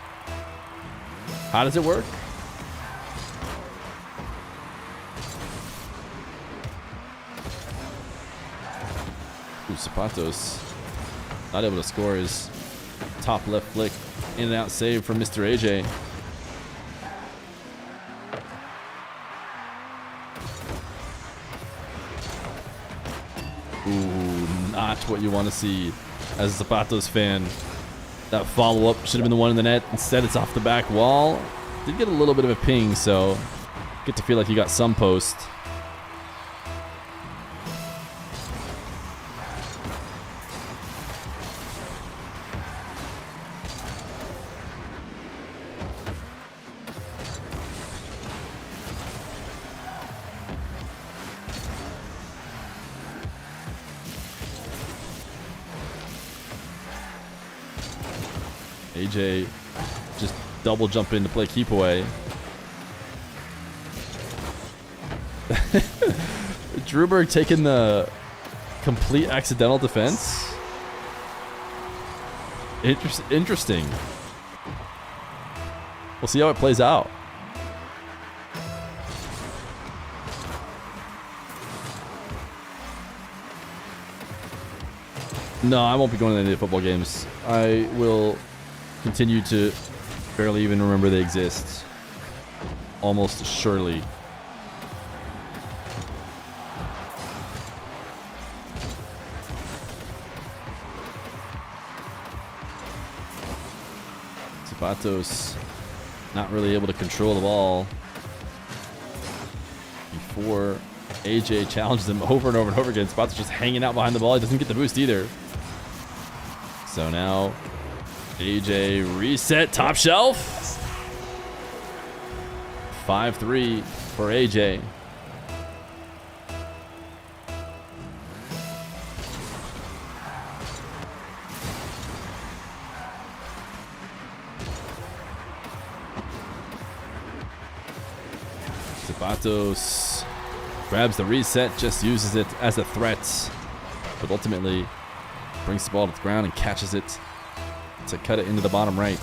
How does it work? Ooh, Zapatos not able to score his top left flick. In and out save from Mr. Ayyjayy. Ooh, not what you want to see as a Zapatos fan. That follow-up should have been the one in the net. Instead, it's off the back wall. Did get a little bit of a ping, so get to feel like you got some post. Ayyjayy just double jump in to play keep away. Drewberg taking the complete accidental defense. Interesting. We'll see how it plays out. No, I won't be going to any of the football games. I will continue to barely even remember they exist. Almost surely. Zapatos not really able to control the ball before Ayyjayy challenges him over and over and over again. Zapatos just hanging out behind the ball. He doesn't get the boost either. So now Ayyjayy reset top shelf. 5-3 for Ayyjayy. Zapatos grabs the reset, just uses it as a threat, but ultimately brings the ball to the ground and catches it to cut it into the bottom right.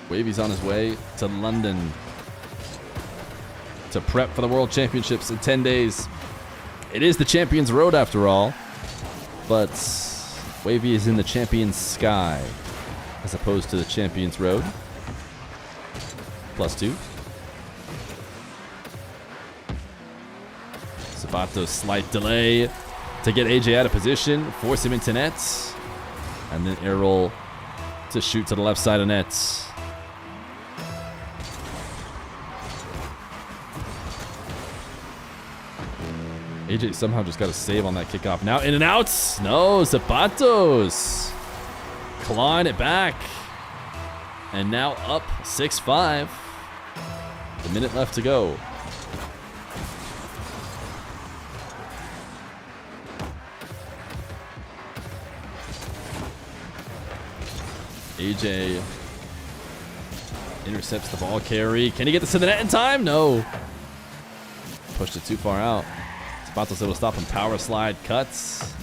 Wavy's on his way to London to prep for the World Championships in 10 days. It is the Champions Road after all, but Wavy is in the Champions Sky as opposed to the Champions Road. +2. Zapatos slight delay to get Ayyjayy out of position, force him into net, and then air roll to shoot to the left side of net. Ayyjayy somehow just got a save on that kickoff. Now in and out. No, Zapatos clawing it back. And now up 6-5. A minute left to go. Ayyjayy intercepts the ball carry. Can he get this to the net in time? No. Pushed it too far out. Zapatos able to stop him. Power slide cuts.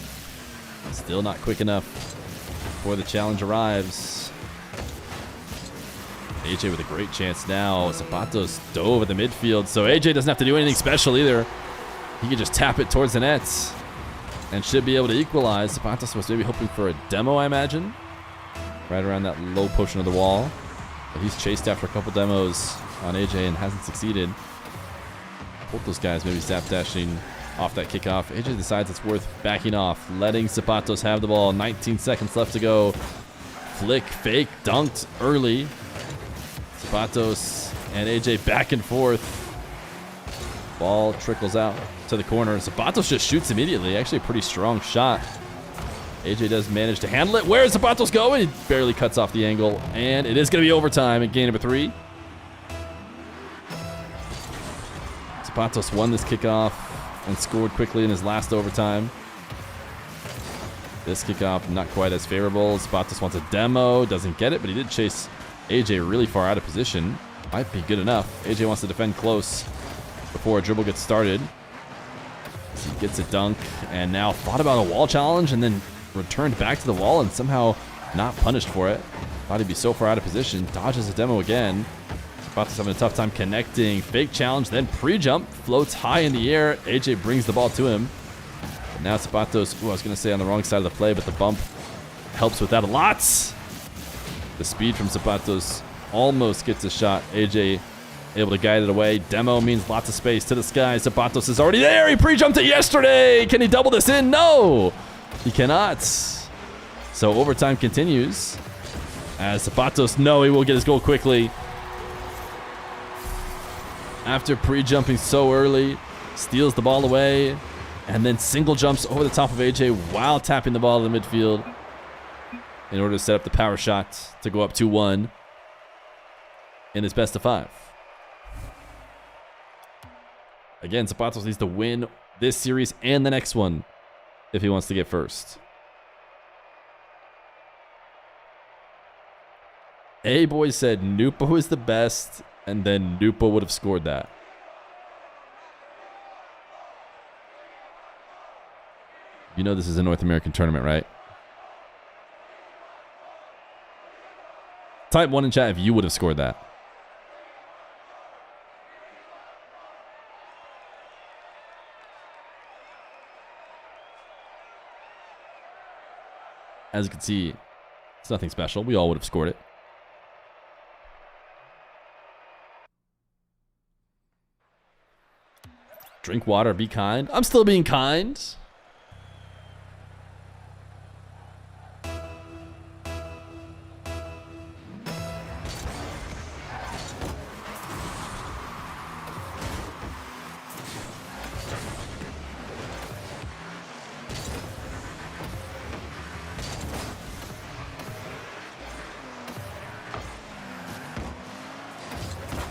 Still not quick enough before the challenge arrives. Ayyjayy with a great chance now. Zapatos dove at the midfield, so Ayyjayy doesn't have to do anything special either. He can just tap it towards the net and should be able to equalize. Zapatos was maybe hoping for a demo, I imagine. right around that low portion of the wall. But he's chased after a couple demos on Ayyjayy and hasn't succeeded. Both those guys maybe zap dashing off that kickoff. Ayyjayy decides it's worth backing off, letting Zapatos have the ball. 19 seconds left to go. Flick, fake, dunked early. Zapatos and Ayyjayy back and forth. Ball trickles out to the corner. Zapatos just shoots immediately. Actually a pretty strong shot. Ayyjayy does manage to handle it. Where is Zapatos going? He barely cuts off the angle. And it is going to be overtime at game number 3. Zapatos won this kickoff and scored quickly in his last overtime. This kickoff not quite as favorable. Zapatos wants a demo. Doesn't get it, but he did chase Ayyjayy really far out of position. Might be good enough. Ayyjayy wants to defend close before a dribble gets started. So he gets a dunk and now thought about a wall challenge and then returned back to the wall and somehow not punished for it. Thought he'd be so far out of position. Dodges a demo again. Zapatos having a tough time connecting. Fake challenge, then pre-jump. Floats high in the air. Ayyjayy brings the ball to him. But now Zapatos, I was going to say on the wrong side of the play, but the bump helps with that a lot. The speed from Zapatos almost gets a shot. Ayyjayy able to guide it away. Demo means lots of space to the sky. Zapatos is already there. He pre-jumped it yesterday. Can he double this in? No, he cannot. So overtime continues. As Zapatos, no, he will get his goal quickly. After pre-jumping so early, steals the ball away, and then single jumps over the top of Ayyjayy while tapping the ball in the midfield in order to set up the power shot to go up 2-1 in his best of 5. Again, Zapatos needs to win this series and the next one if he wants to get first. A-Boy said Nupo is the best, and then Nupo would have scored that. You know this is a North American tournament, right? Type 1 in chat if you would have scored that. As you can see, it's nothing special. We all would have scored it. Drink water, be kind. I'm still being kind.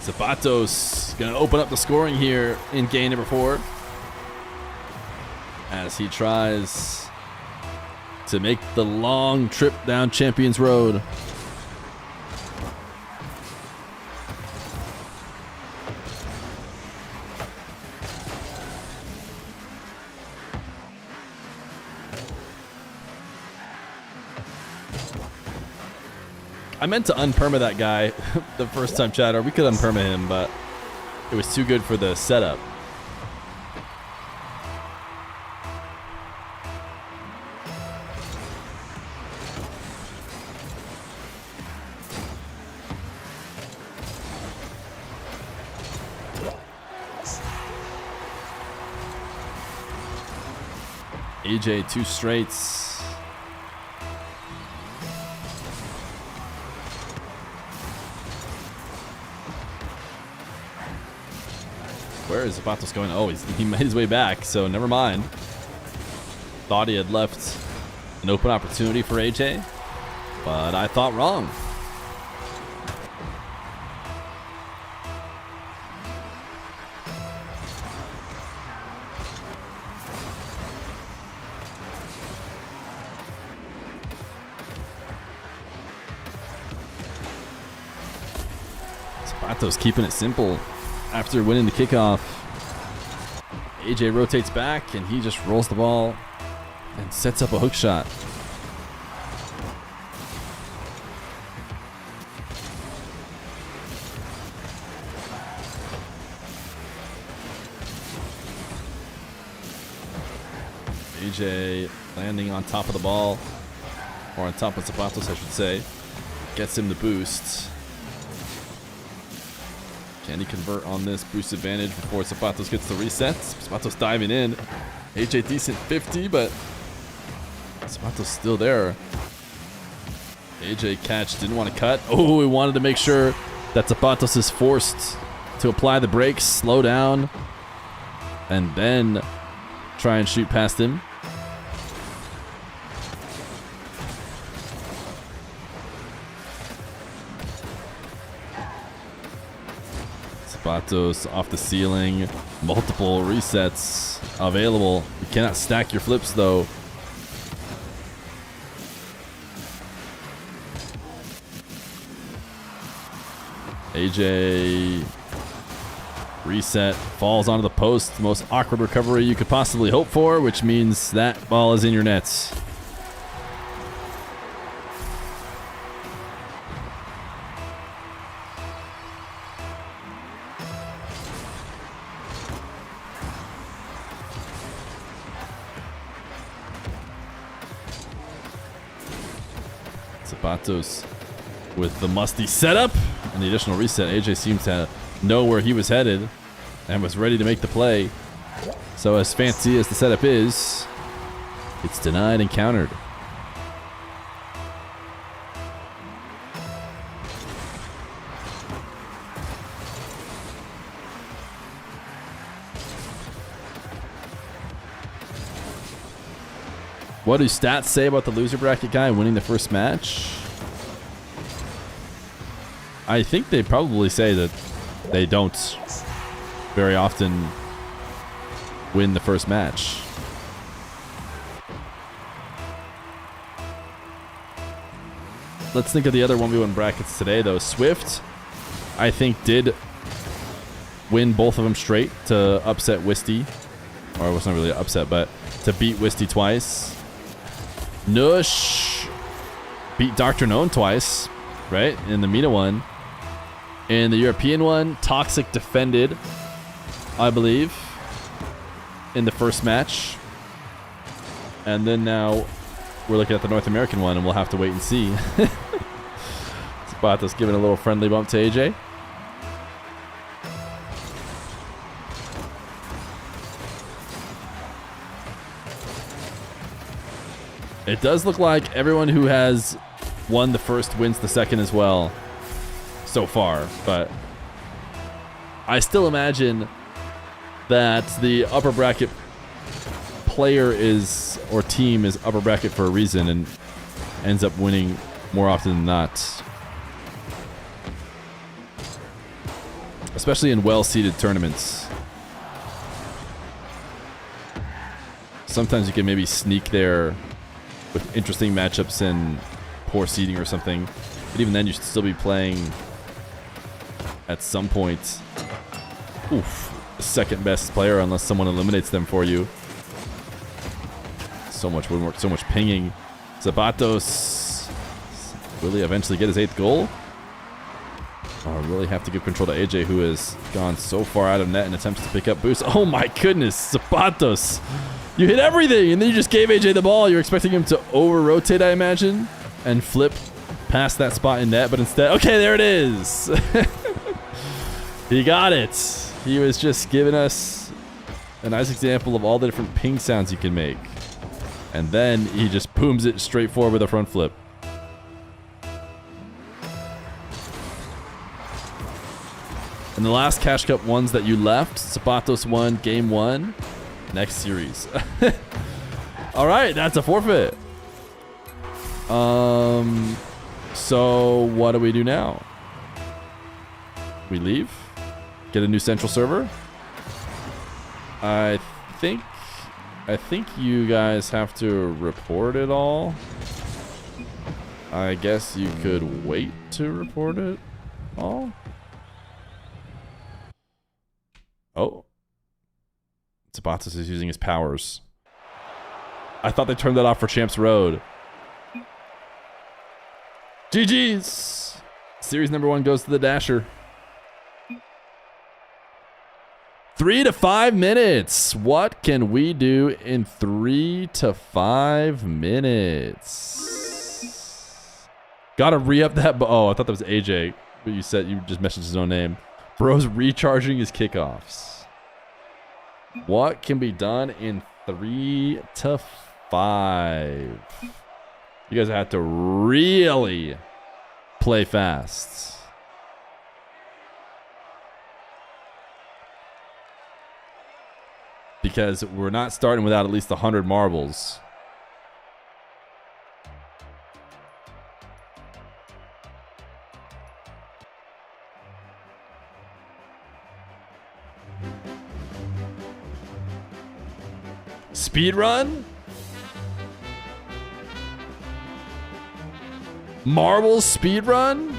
Zapatos gonna open up the scoring here in game number 4 as he tries to make the long trip down Champions Road. I meant to unperma that guy the first time, chat, or we could unperma him, but it was too good for the setup. Ayyjayy 2 straights. Where is Zapatos going? Oh, he made his way back, so never mind. Thought he had left an open opportunity for Ayyjayy, but I thought wrong. Zapatos keeping it simple. After winning the kickoff, Ayyjayy rotates back and he just rolls the ball and sets up a hook shot. Ayyjayy landing on top of the ball Or on top of Zapatos, I should say. Gets him the boost. Can he convert on this boost advantage before Zapatos gets the reset? Zapatos diving in. Ayyjayy decent 50, but Zapatos still there. Ayyjayy catch, didn't want to cut. Oh, he wanted to make sure that Zapatos is forced to apply the brakes, slow down, and then try and shoot past him. Zapatos off the ceiling, multiple resets available. You cannot stack your flips though. Ayyjayy reset, falls onto the post. The most awkward recovery you could possibly hope for, which means that ball is in your nets. Zapatos with the musty setup and the additional reset. Ayyjayy seems to know where he was headed and was ready to make the play. So as fancy as the setup is, it's denied and countered. What do stats say about the loser bracket guy winning the first match? I think they probably say that they don't very often win the first match. Let's think of the other 1v1 brackets today, though. Swift, I think, did win both of them straight to upset Wisty. Or it wasn't really an upset, but to beat Wisty twice. Nush beat Dr. Known twice, right? In the META one. In the European one, Toxic defended, I believe, in the first match. And then now we're looking at the North American one, and we'll have to wait and see. Zapatos giving a little friendly bump to Ayyjayy. It does look like everyone who has won the first wins the second as well so far, but I still imagine that the upper bracket player is, or team is upper bracket for a reason and ends up winning more often than not. Especially in well-seeded tournaments. Sometimes you can maybe sneak there with interesting matchups and poor seeding or something. But even then, you should still be playing at some point. Oof. The second best player unless someone eliminates them for you. So much woodwork, so much pinging. Zapatos. Will he eventually get his 8th goal? Oh, I really have to give control to Ayyjayy, who has gone so far out of net in attempts to pick up boosts. Oh my goodness, Zapatos. You hit everything, and then you just gave Ayyjayy the ball. You're expecting him to over-rotate, I imagine, and flip past that spot in net, but instead... Okay, there it is. He got it. He was just giving us a nice example of all the different ping sounds you can make. And then he just booms it straight forward with a front flip. And the last Cash Cup ones that you left, Zapatos won game 1. Next series. All right, that's a forfeit. So what do we do now? We leave? Get a new central server? I think you guys have to report it all. I guess you could wait to report it all. Oh. Zapatos is using his powers. I thought they turned that off for Champs Road. GG's! Series number 1 goes to the Dasher. 3 to 5 minutes. What can we do in 3 to 5 minutes? Gotta re-up that. Oh, I thought that was Ayyjayy. But you said you just messaged his own name. Bro's recharging his kickoffs. What can be done in 3 to 5? You guys have to really play fast. Because we're not starting without at least 100 marbles. Speed run? Marbles speed run?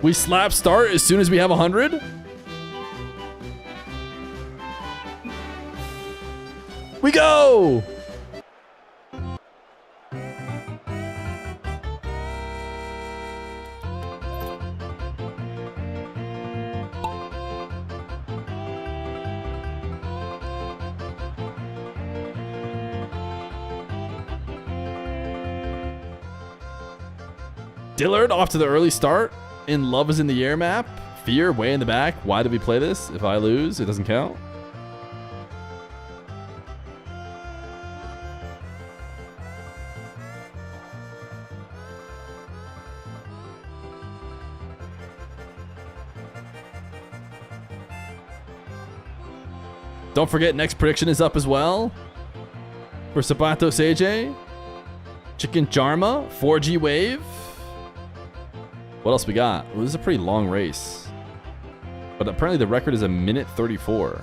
We slap start as soon as we have 100? We go! Dillard off to the early start in Love is in the Air map. Feer way in the back. Why did we play this? If I lose, it doesn't count. Don't forget, next prediction is up as well. For Zapatos Ayyjayy. Chicken Jarma, 4G Wave. What else we got? Well, this is a pretty long race. But apparently the record is 1:34.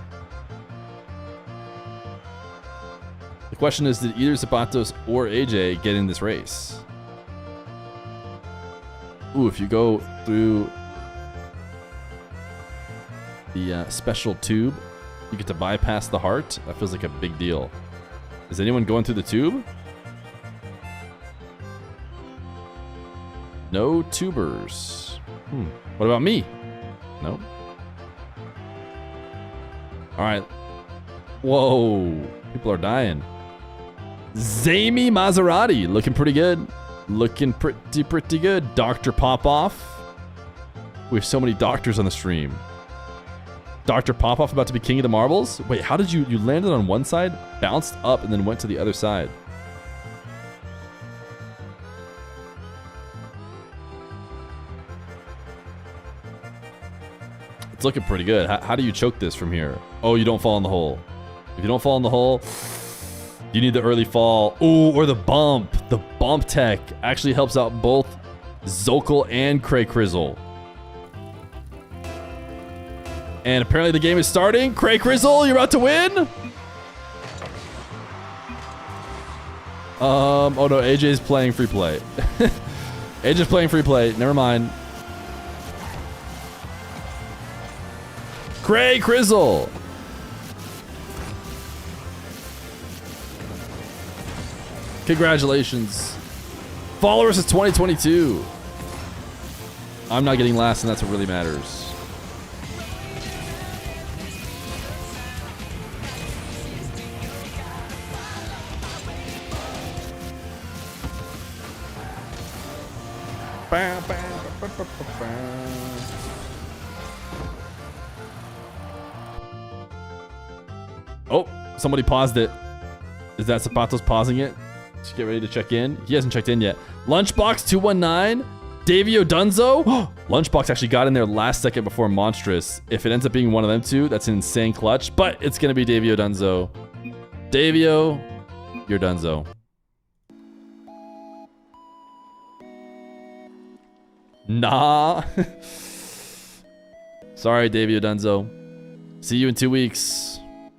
The question is, did either Zapatos or Ayyjayy get in this race? Ooh, if you go through the special tube, you get to bypass the heart. That feels like a big deal. Is anyone going through the tube? No tubers. What about me? No. All right. Whoa. People are dying. Zamy Maserati. Looking pretty good. Looking pretty good. Dr. Popoff. We have so many doctors on the stream. Dr. Popoff about to be king of the marbles? Wait, how did you landed on one side, bounced up, and then went to the other side? It's looking pretty good. How do you choke this from here? Oh, you don't fall in the hole. If you don't fall in the hole, you need the early fall. Ooh, or the bump. The bump tech actually helps out both Zokal and Cray Crizzle. And apparently the game is starting. Cray Crizzle, you're about to win? Oh no, Ayyjayy's playing free play. Ayyjay's playing free play. Never mind. Cray Crizzle. Congratulations. Followers is 2022. I'm not getting last, and that's what really matters. Oh, somebody paused it. Is that Zapatos pausing it? Just get ready to check in. He hasn't checked in yet. Lunchbox 219. Davio Dunzo. Lunchbox actually got in there last second before Monstrous. If it ends up being one of them two, that's an insane clutch. But it's going to be Davio Dunzo. Davio, you're Dunzo. Nah. Sorry, Davio Dunzo. See you in 2 weeks.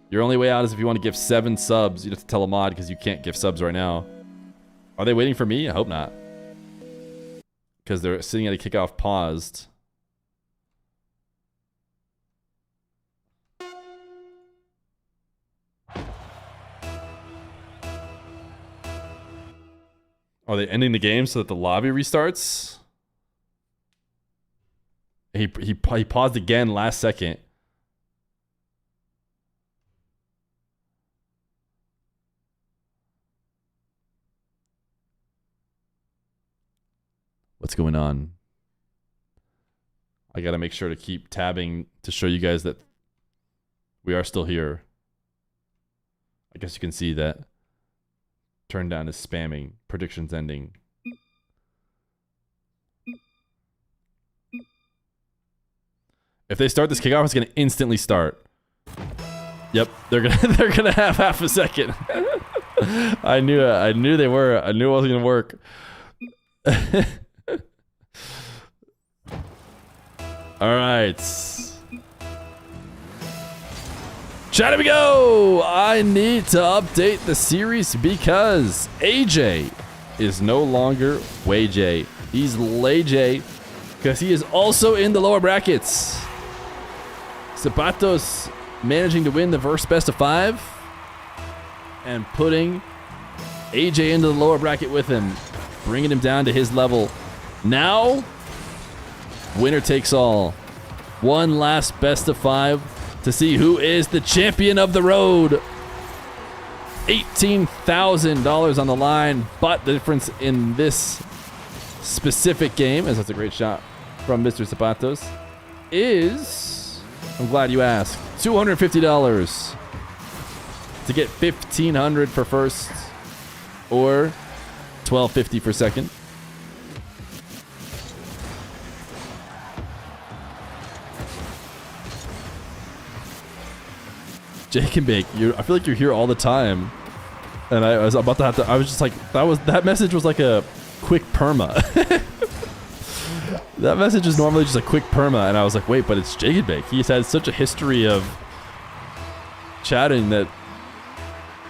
Your only way out is if you want to give 7 subs. You'd have to tell a mod because you can't give subs right now. Are they waiting for me? I hope not. Because they're sitting at a kickoff paused. Are they ending the game so that the lobby restarts? He paused again last second. What's going on? I gotta make sure to keep tabbing to show you guys that we are still here. I guess you can see that. Turn down is spamming. Predictions ending. If they start this kickoff, it's gonna instantly start. Yep, they're gonna have half a second. I knew it. I knew they were. I knew it wasn't gonna work. All right. Chat, here we go. I need to update the series because Ayyjayy is no longer Wayjay. He's Layjay because he is also in the lower brackets. Zapatos managing to win the first best of 5 and putting Ayyjayy into the lower bracket with him, bringing him down to his level. Now, winner takes all. One last best of 5 to see who is the champion of the road. $18,000 on the line, but the difference in this specific game, as that's a great shot from Mr. Zapatos, is... I'm glad you asked. $250 to get $1,500 for first or $1,250 for second. Jake and Bake, I feel like you're here all the time, and I was about to have to. I was just like, that message was like a quick perma. That message is normally just a quick perma, and I was like, wait, but it's Jake and Bake. He's had such a history of chatting that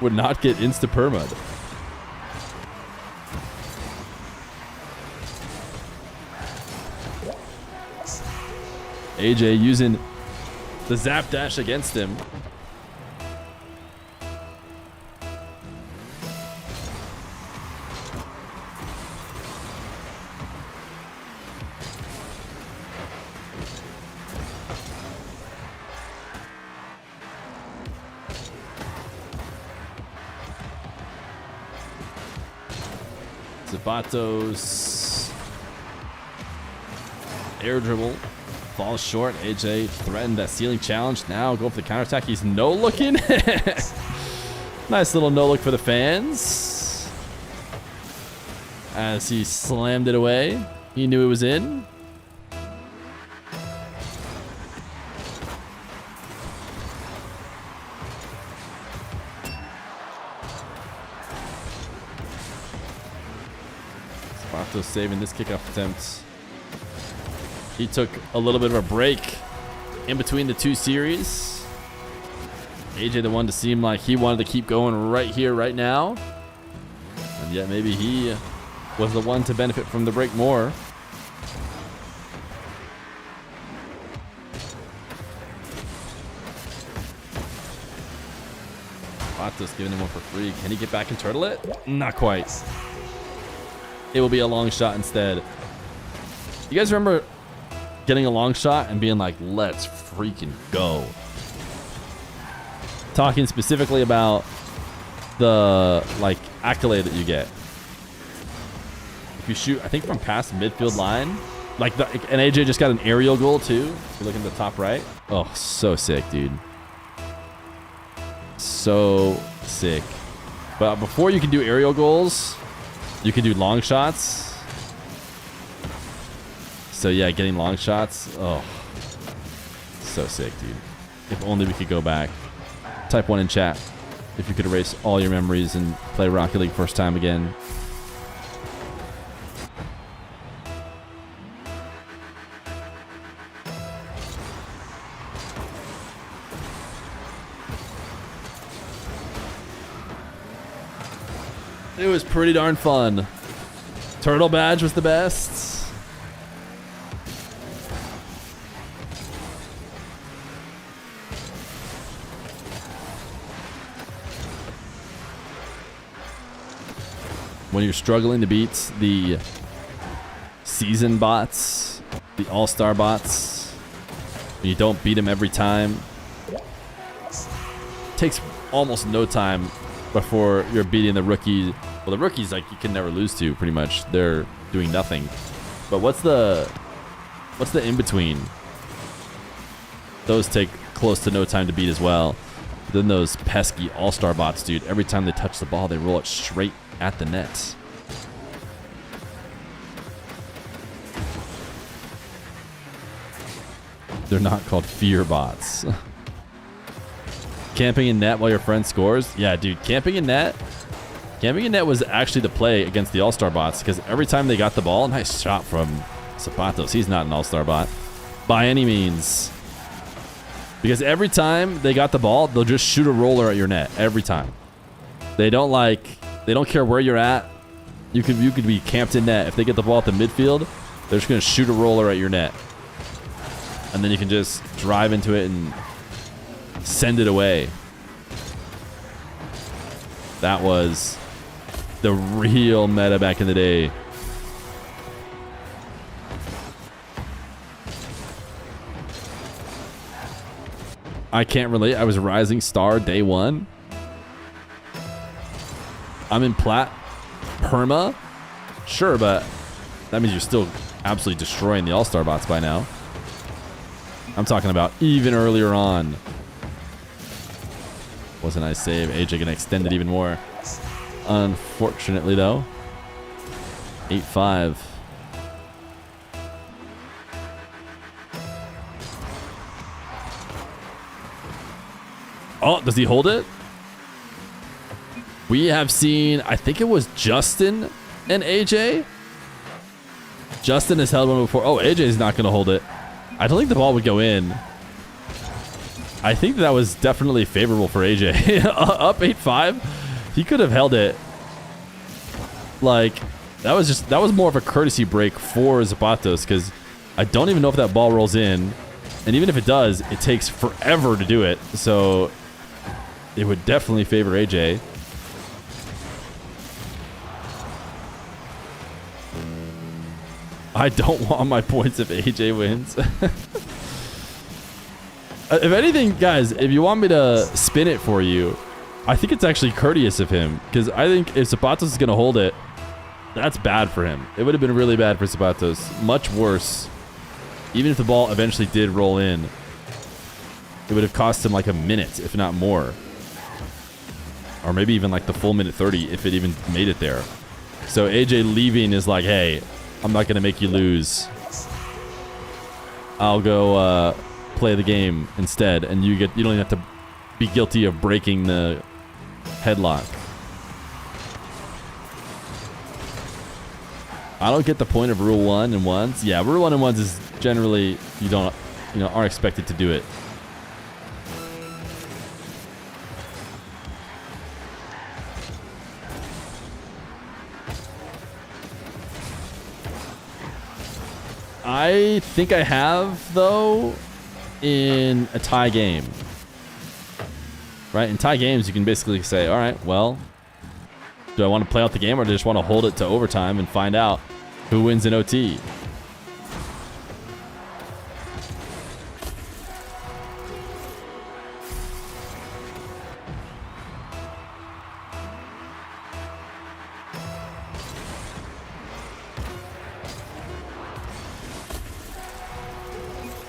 would not get insta perma'd. Ayyjayy using the zap dash against him. Zapatos air dribble falls short. Ayyjayy threatened that ceiling challenge. Now go for the counterattack. He's no looking. Nice little no look for the fans as he slammed it away. He knew it was in. Saving this kickoff attempt. He took a little bit of a break in between the two series. Ayyjayy the one to seem like he wanted to keep going right here, right now. And yet maybe he was the one to benefit from the break more. Vatos giving him one for free. Can he get back and turtle it? Not quite. It will be a long shot instead. You guys remember getting a long shot and being like, let's freaking go? Talking specifically about the like accolade that you get. If you shoot, I think from past midfield line, like and Ayyjayy just got an aerial goal too. If you look in the top right. Oh, so sick, dude. So sick. But before you can do aerial goals, you can do long shots. So yeah, getting long shots. Oh, so sick, dude. If only we could go back. Type 1 in chat if you could erase all your memories and play Rocket League first time again. It was pretty darn fun. Turtle badge was the best. When you're struggling to beat the season bots, the all-star bots, and you don't beat them every time, it takes almost no time before you're beating the rookie. Well, the rookies, like, you can never lose to, pretty much. They're doing nothing. But what's the in between? Those take close to no time to beat as well. Then those pesky all-star bots, dude. Every time they touch the ball, they roll it straight at the net. They're not called Feer bots. Camping in net while your friend scores? Yeah, dude, camping in net was actually the play against the all-star bots because every time they got the ball, nice shot from Zapatos. He's not an all-star bot by any means. Because every time they got the ball, they'll just shoot a roller at your net. Every time. They don't care where you're at. You could be camped in net. If they get the ball at the midfield, they're just going to shoot a roller at your net. And then you can just drive into it and send it away. That was the real meta back in the day. I can't relate. I was a rising star day one. I'm in plat perma. Sure, but that means you're still absolutely destroying the all-star bots by now. I'm talking about even earlier on. Was a nice save. Ayyjayy gonna extend it even more. Unfortunately, though. 8-5. Oh, does he hold it? We have seen, I think it was Justin and Ayyjayy. Justin has held one before. Oh, Ayyjay's not gonna hold it. I don't think the ball would go in. I think that was definitely favorable for Ayyjayy. Up 8-5. He could have held it. Like, that was more of a courtesy break for Zapatos because I don't even know if that ball rolls in. And even if it does, it takes forever to do it. So it would definitely favor Ayyjayy. I don't want my points if Ayyjayy wins. If anything, guys, if you want me to spin it for you, I think it's actually courteous of him. Because I think if Zapatos is going to hold it, that's bad for him. It would have been really bad for Zapatos. Much worse. Even if the ball eventually did roll in, it would have cost him like a minute, if not more. Or maybe even like the full minute 30 if it even made it there. So Ayyjayy leaving is like, hey, I'm not going to make you lose. I'll go play the game instead, and you don't even have to be guilty of breaking the headlock. I don't get the point of rule 1 and 1s. Yeah, rule 1 and 1s is generally aren't expected to do it. I think I have, though, in a tie game. Right? In tie games, you can basically say, all right, well, do I want to play out the game or do I just want to hold it to overtime and find out who wins in OT?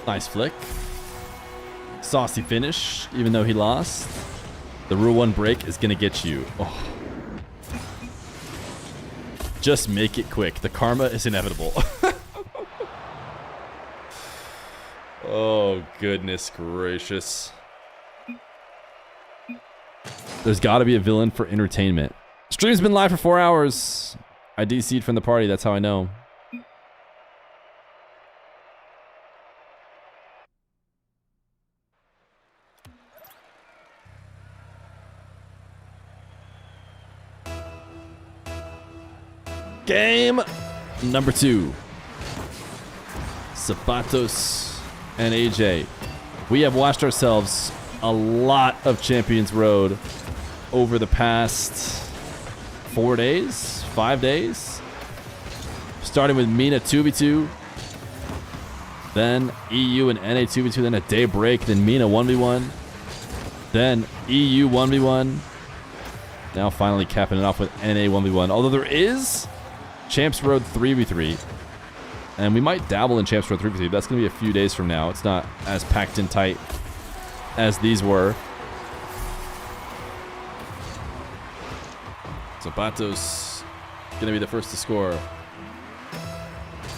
Nice flick. Saucy finish, even though he lost. The rule 1 break is going to get you. Oh. Just make it quick. The karma is inevitable. Oh, goodness gracious. There's got to be a villain for entertainment. Stream's been live for 4 hours. I DC'd from the party. That's how I know. Game number 2. Zapatos and Ayyjayy. We have watched ourselves a lot of Champions Road over the past 4 days, 5 days. Starting with Mina 2v2. Then EU and NA 2v2. Then a day break. Then Mina 1v1. Then EU 1v1. Now finally capping it off with NA 1v1. Although there is Champs Road 3v3. And we might dabble in Champs Pro 350. That's going to be a few days from now. It's not as packed in tight as these were. So Bato's going to be the first to score.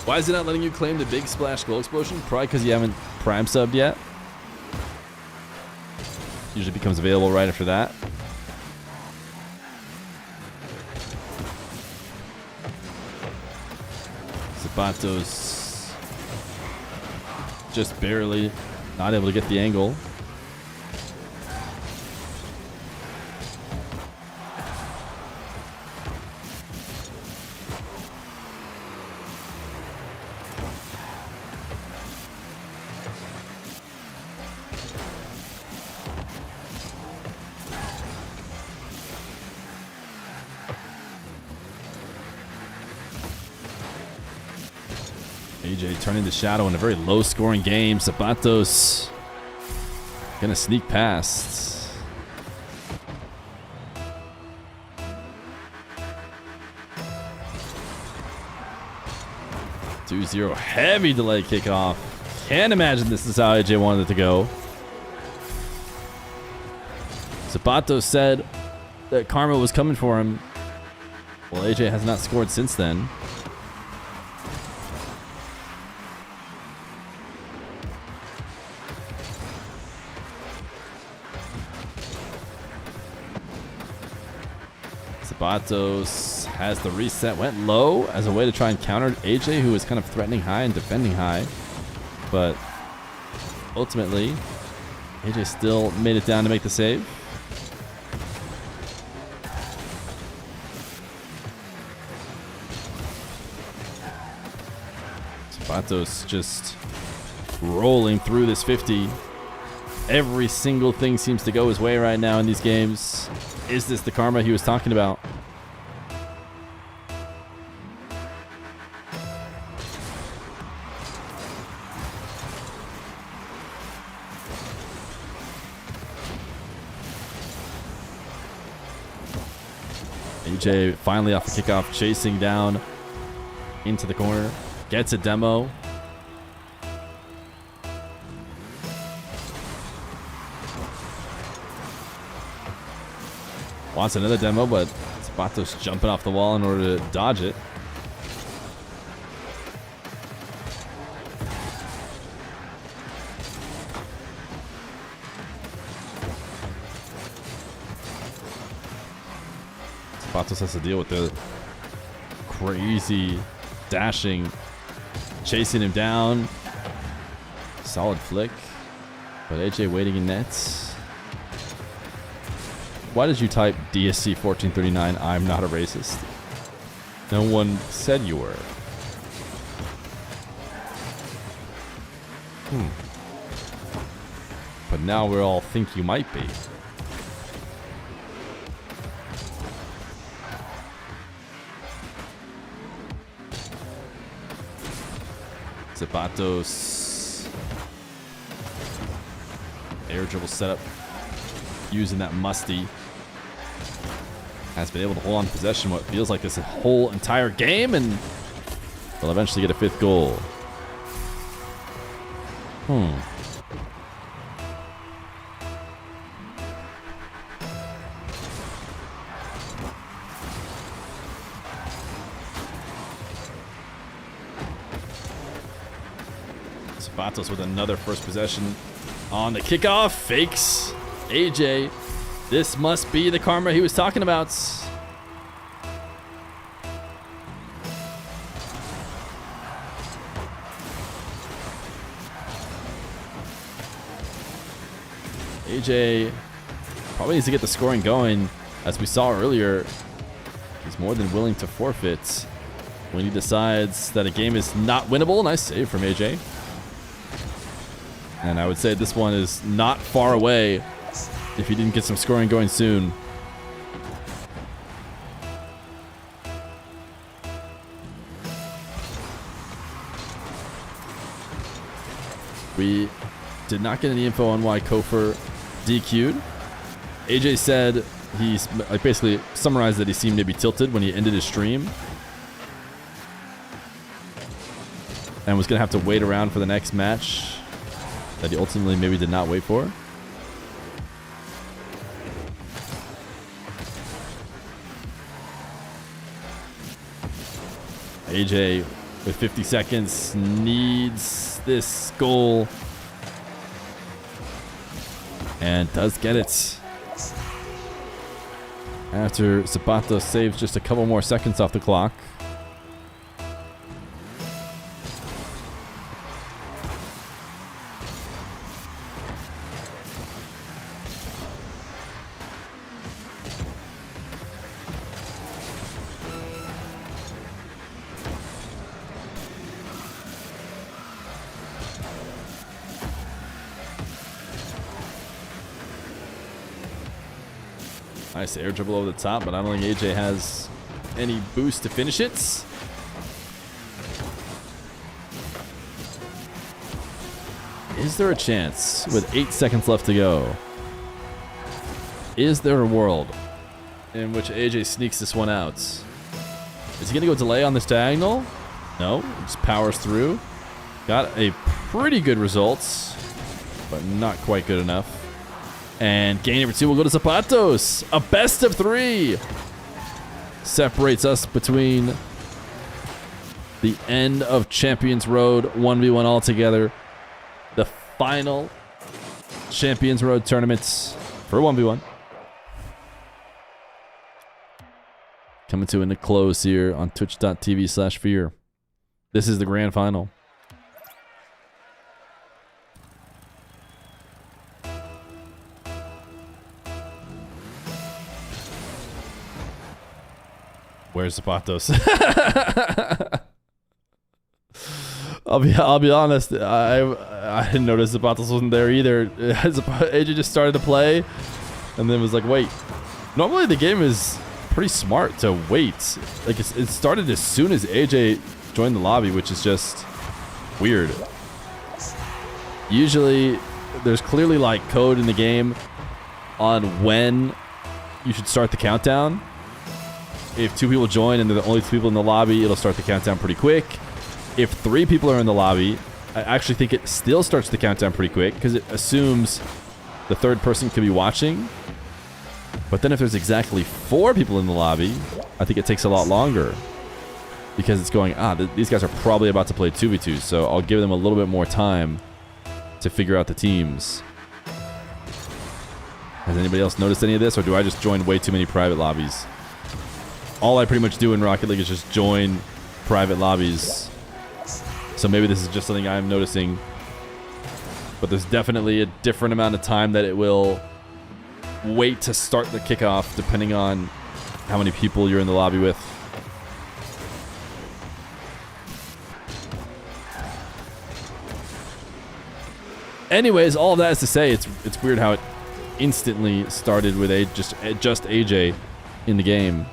Why is it not letting you claim the big splash goal explosion? Probably because you haven't prime subbed yet. Usually becomes available right after that. Zapato's just barely not able to get the angle. Ayyjayy turning the shadow in a very low-scoring game. Zapato's gonna sneak past. (2-0) heavy delay kickoff. Can't imagine this is how Ayyjayy wanted it to go. Zapato said that karma was coming for him. Well, Ayyjayy has not scored since then. Zapatos has the reset, went low as a way to try and counter Ayyjayy, who was kind of threatening high and defending high. But ultimately, Ayyjayy still made it down to make the save. Zapatos just rolling through this 50. Every single thing seems to go his way right now in these games. Is this the karma he was talking about? Ayyjayy finally off the kickoff, chasing down into the corner. Gets a demo. Wants another demo, but Zapato's jumping off the wall in order to dodge it. Zapatos has to deal with the crazy dashing, chasing him down. Solid flick, but Ayyjayy waiting in nets. Why did you type DSC 1439? I'm not a racist. No one said you were. But now we all think you might be. Zapatos air dribble setup using that musty. Has been able to hold on to possession what feels like this whole entire game, and will eventually get a 5th goal. Zapatos with another first possession on the kickoff. Fakes Ayyjayy. This must be the karma he was talking about. Ayyjayy probably needs to get the scoring going. As we saw earlier, he's more than willing to forfeit when he decides that a game is not winnable. Nice save from Ayyjayy. And I would say this one is not far away if he didn't get some scoring going soon. We did not get any info on why Kofyr DQ'd. Ayyjayy said he's basically summarized that he seemed maybe tilted when he ended his stream. and was going to have to wait around for the next match that he ultimately maybe did not wait for. Ayyjayy with 50 seconds needs this goal and does get it. After Zapato saves just a couple more seconds off the clock. Nice air dribble over the top, but I don't think Ayyjayy has any boost to finish it. Is there a chance with 8 seconds left to go? Is there a world in which Ayyjayy sneaks this one out? Is he going to go delay on this diagonal? No, just powers through. Got a pretty good results, but not quite good enough. And game number 2 will go to Zapatos. A best of 3 separates us between the end of Champions Road 1v1 altogether. The final Champions Road tournaments for 1v1. Coming to a close here on twitch.tv/Feer. This is the grand final. Where's Zapatos? I'll be honest. I didn't notice Zapatos wasn't there either. Ayyjayy just started to play, and then was like, wait. Normally the game is pretty smart to wait. Like it started as soon as Ayyjayy joined the lobby, which is just weird. Usually there's clearly like code in the game on when you should start the countdown. If 2 people join and they're the only 2 people in the lobby, it'll start the countdown pretty quick. If 3 people are in the lobby, I actually think it still starts the countdown pretty quick because it assumes the 3rd person could be watching. But then if there's exactly 4 people in the lobby, I think it takes a lot longer because it's going, these guys are probably about to play 2v2, so I'll give them a little bit more time to figure out the teams. Has anybody else noticed any of this, or do I just join way too many private lobbies? All I pretty much do in Rocket League is just join private lobbies. So maybe this is just something I'm noticing. But there's definitely a different amount of time that it will wait to start the kickoff depending on how many people you're in the lobby with. Anyways, all of that is to say, it's weird how it instantly started with just Ayyjayy in the game.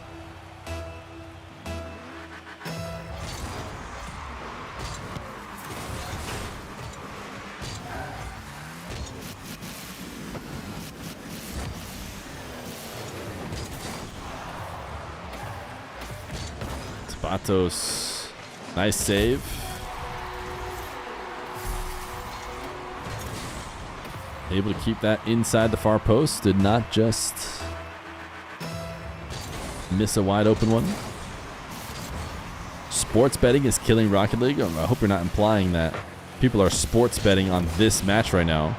Zapatos, nice save. Able to keep that inside the far post. Did not just miss a wide open one. Sports betting is killing Rocket League. I hope you're not implying that people are sports betting on this match right now.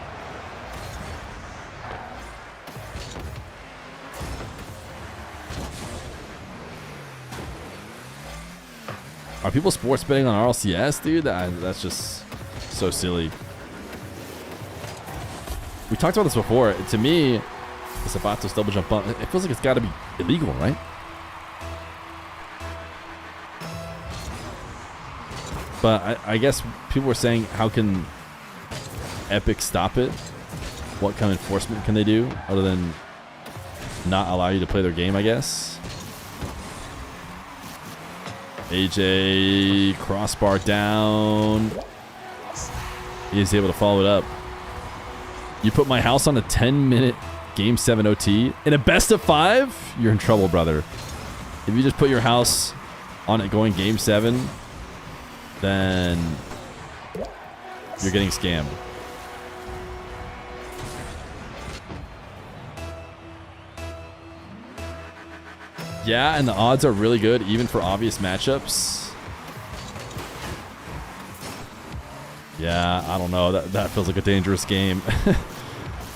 Are people sports betting on RLCS, dude? That's just so silly. We talked about this before. To me, the Zapatos double jump bump, it feels like it's got to be illegal, right? But I guess people were saying, how can Epic stop it? What kind of enforcement can they do other than not allow you to play their game, I guess? Ayyjayy, crossbar down. He is able to follow it up. You put my house on a 10-minute Game 7 OT in a best of 5? You're in trouble, brother. If you just put your house on it going Game 7, then you're getting scammed. Yeah, and the odds are really good, even for obvious matchups. Yeah, I don't know. That feels like a dangerous game.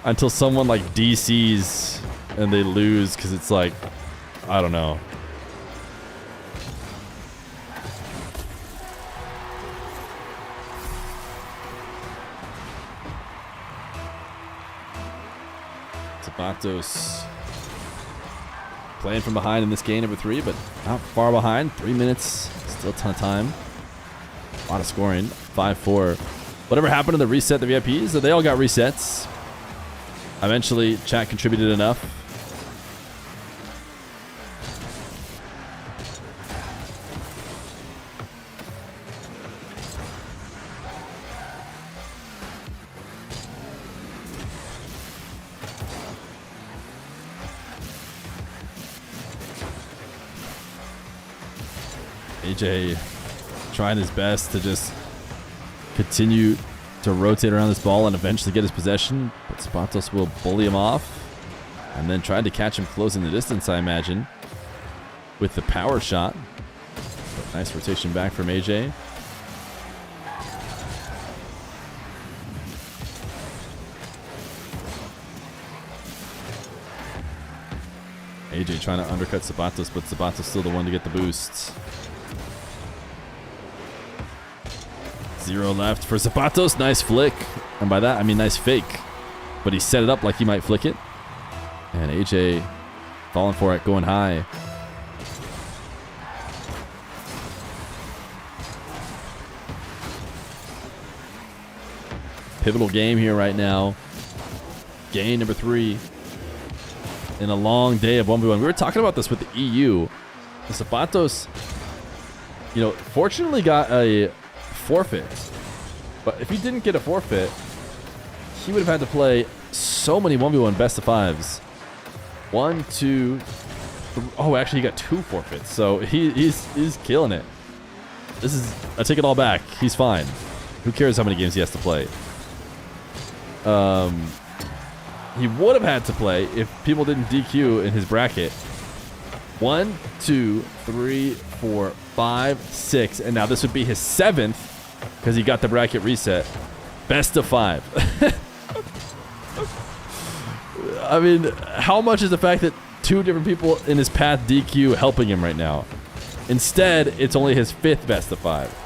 Until someone like DCs and they lose, because it's like, I don't know. Zapatos playing from behind in this game, number 3, but not far behind. 3 minutes, still a ton of time. A lot of scoring. 5-4. Whatever happened to the reset, the VIPs? They all got resets. Eventually, chat contributed enough. Ayyjayy trying his best to just continue to rotate around this ball and eventually get his possession, but Zapatos will bully him off and then try to catch him closing the distance, I imagine, with the power shot. But nice rotation back from Ayyjayy. Ayyjayy trying to undercut Zapatos, but Zapatos still the one to get the boost. 0 left for Zapatos. Nice flick. And by that, I mean nice fake. But he set it up like he might flick it. And Ayyjayy falling for it, going high. Pivotal game here right now. Game number 3 in a long day of 1v1. We were talking about this with the EU. The Zapatos, fortunately got a forfeit. But if he didn't get a forfeit, he would have had to play so many 1v1 best of 5s. 1, 2, 3. Oh, actually, he got 2 forfeits. So he's killing it. I take it all back. He's fine. Who cares how many games he has to play? He would have had to play if people didn't DQ in his bracket. 1, 2, 3, 4, 5, 6. And now this would be his 7th because he got the bracket reset. Best of 5. I mean, how much is the fact that 2 different people in his path DQ helping him right now? Instead, it's only his 5th best of 5.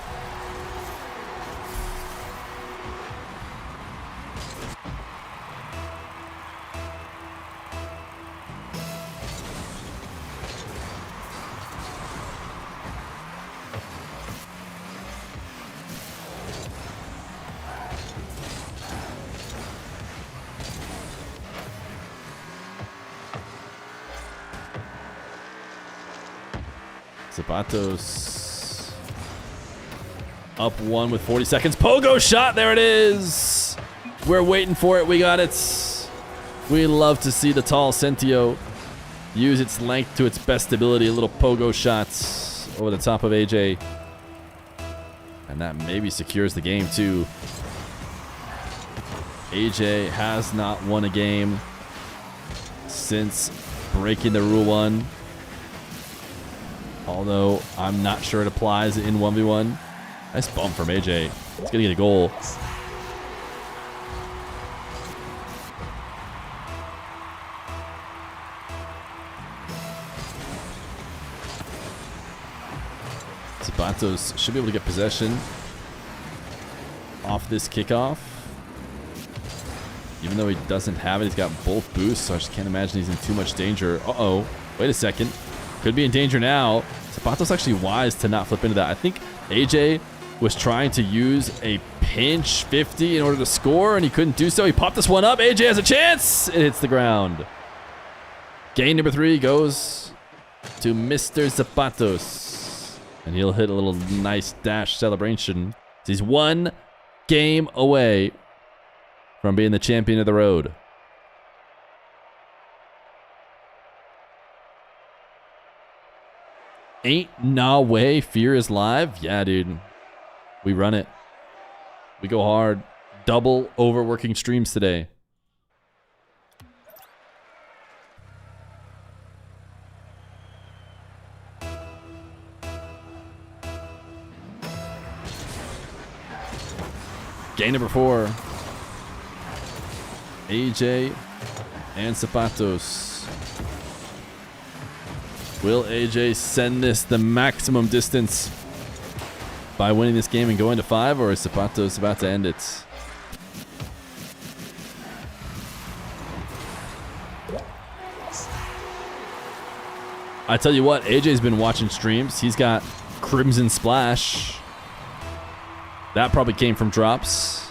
Zapatos up 1 with 40 seconds. Pogo shot. There it is. We're waiting for it. We got it. We love to see the tall Sentio use its length to its best ability. A little pogo shots over the top of Ayyjayy. And that maybe secures the game too. Ayyjayy has not won a game since breaking the Rule 1. Although, I'm not sure it applies in 1v1. Nice bump from Ayyjayy. He's gonna get a goal. Zapatos should be able to get possession off this kickoff. Even though he doesn't have it, he's got both boosts, so I just can't imagine he's in too much danger. Uh-oh. Wait a second. Could be in danger now. Zapatos actually wise to not flip into that. I think Ayyjayy was trying to use a pinch 50 in order to score, and he couldn't do so. He popped this one up. Ayyjayy has a chance. It hits the ground. Game number 3 goes to Mr. Zapatos. And he'll hit a little nice dash celebration. He's 1 game away from being the champion of the road. Ain't no way Feer is live. Yeah, dude. We run it. We go hard. Double overworking streams today. Game number 4. Ayyjayy and Zapatos. Will Ayyjayy send this the maximum distance by winning this game and going to 5, or is Zapatos about to end it? I tell you what, Ayyjayy's been watching streams. He's got Crimson Splash. That probably came from drops.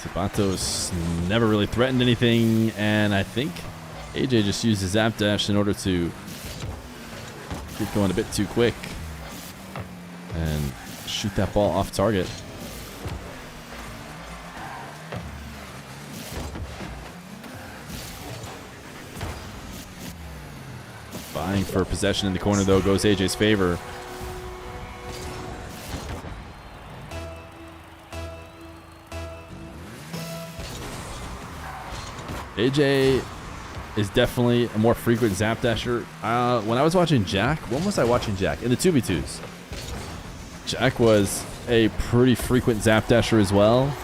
Zapatos never really threatened anything, and I think Ayyjayy just used his zap dash in order to get going a bit too quick and shoot that ball off target. Vying for possession in the corner, though, goes Ayyjayy's favor. Ayyjayy is definitely a more frequent zap dasher. When I was watching Jack, when was I watching Jack? In the 2v2s. Jack was a pretty frequent zap dasher as well.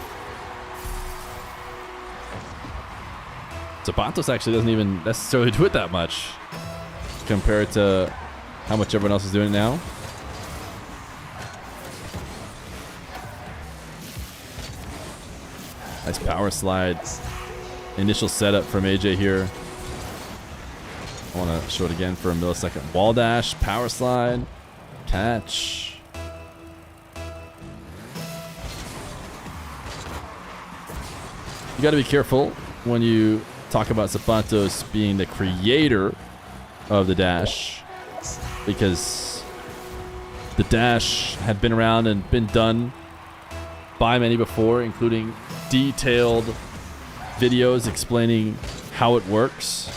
Zapatos actually doesn't even necessarily do it that much compared to how much everyone else is doing it now. Nice power slide. Initial setup from Ayyjayy here. I want to show it again for a millisecond. Wall dash, power slide, catch. You got to be careful when you talk about Zapatos being the creator of the dash, because the dash had been around and been done by many before, including detailed videos explaining how it works.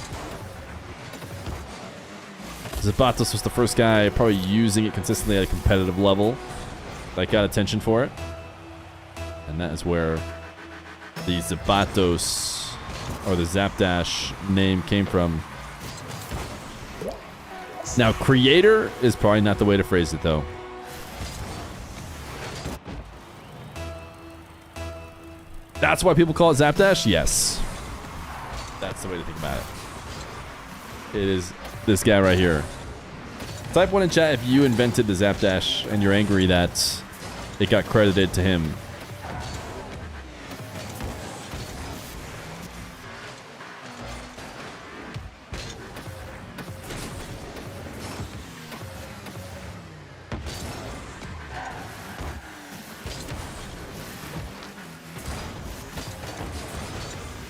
Zapatos was the first guy probably using it consistently at a competitive level that got attention for it. And that is where the Zapatos, or the Zap Dash name, came from. Now, creator is probably not the way to phrase it, though. That's why people call it Zap Dash? Yes. That's the way to think about it. It is this guy right here. Type 1 in chat if you invented the Zap Dash and you're angry that it got credited to him.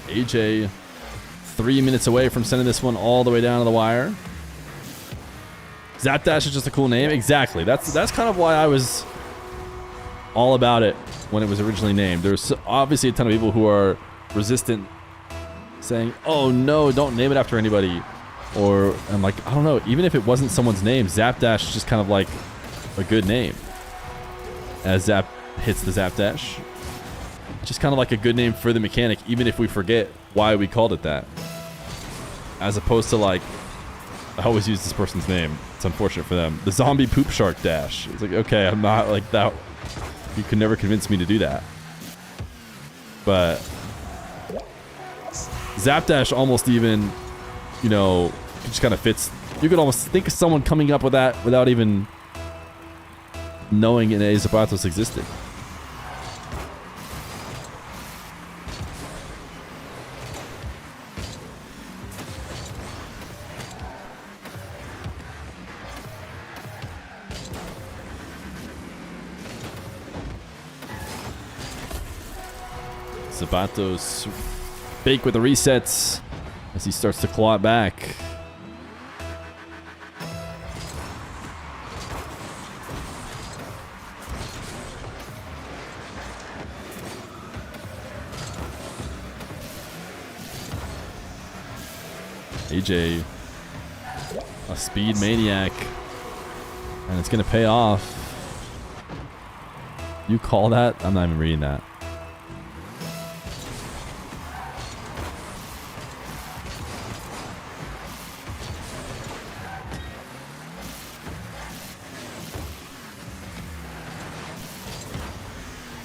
Ayyjayy 3 minutes away from sending this one all the way down to the wire. Zap Dash is just a cool name. Exactly. That's kind of why I was all about it when it was originally named. There's obviously a ton of people who are resistant, saying, "Oh no, don't name it after anybody." Or I'm like, I don't know. Even if it wasn't someone's name, Zap Dash is just kind of like a good name. As Zap hits the Zap Dash, just kind of like a good name for the mechanic, even if we forget why we called it that. As opposed to, like, I always use this person's name. It's unfortunate for them. The Zombie Poop Shark Dash. It's like, okay, I'm not like that. You can never convince me to do that. But Zap Dash almost even, you know, it just kind of fits. You could almost think of someone coming up with that without even knowing Ayyjayy Zapatos existed. Zapatos bake with the resets as he starts to claw it back. Ayyjayy, a speed maniac, and it's gonna pay off. You call that? I'm not even reading that.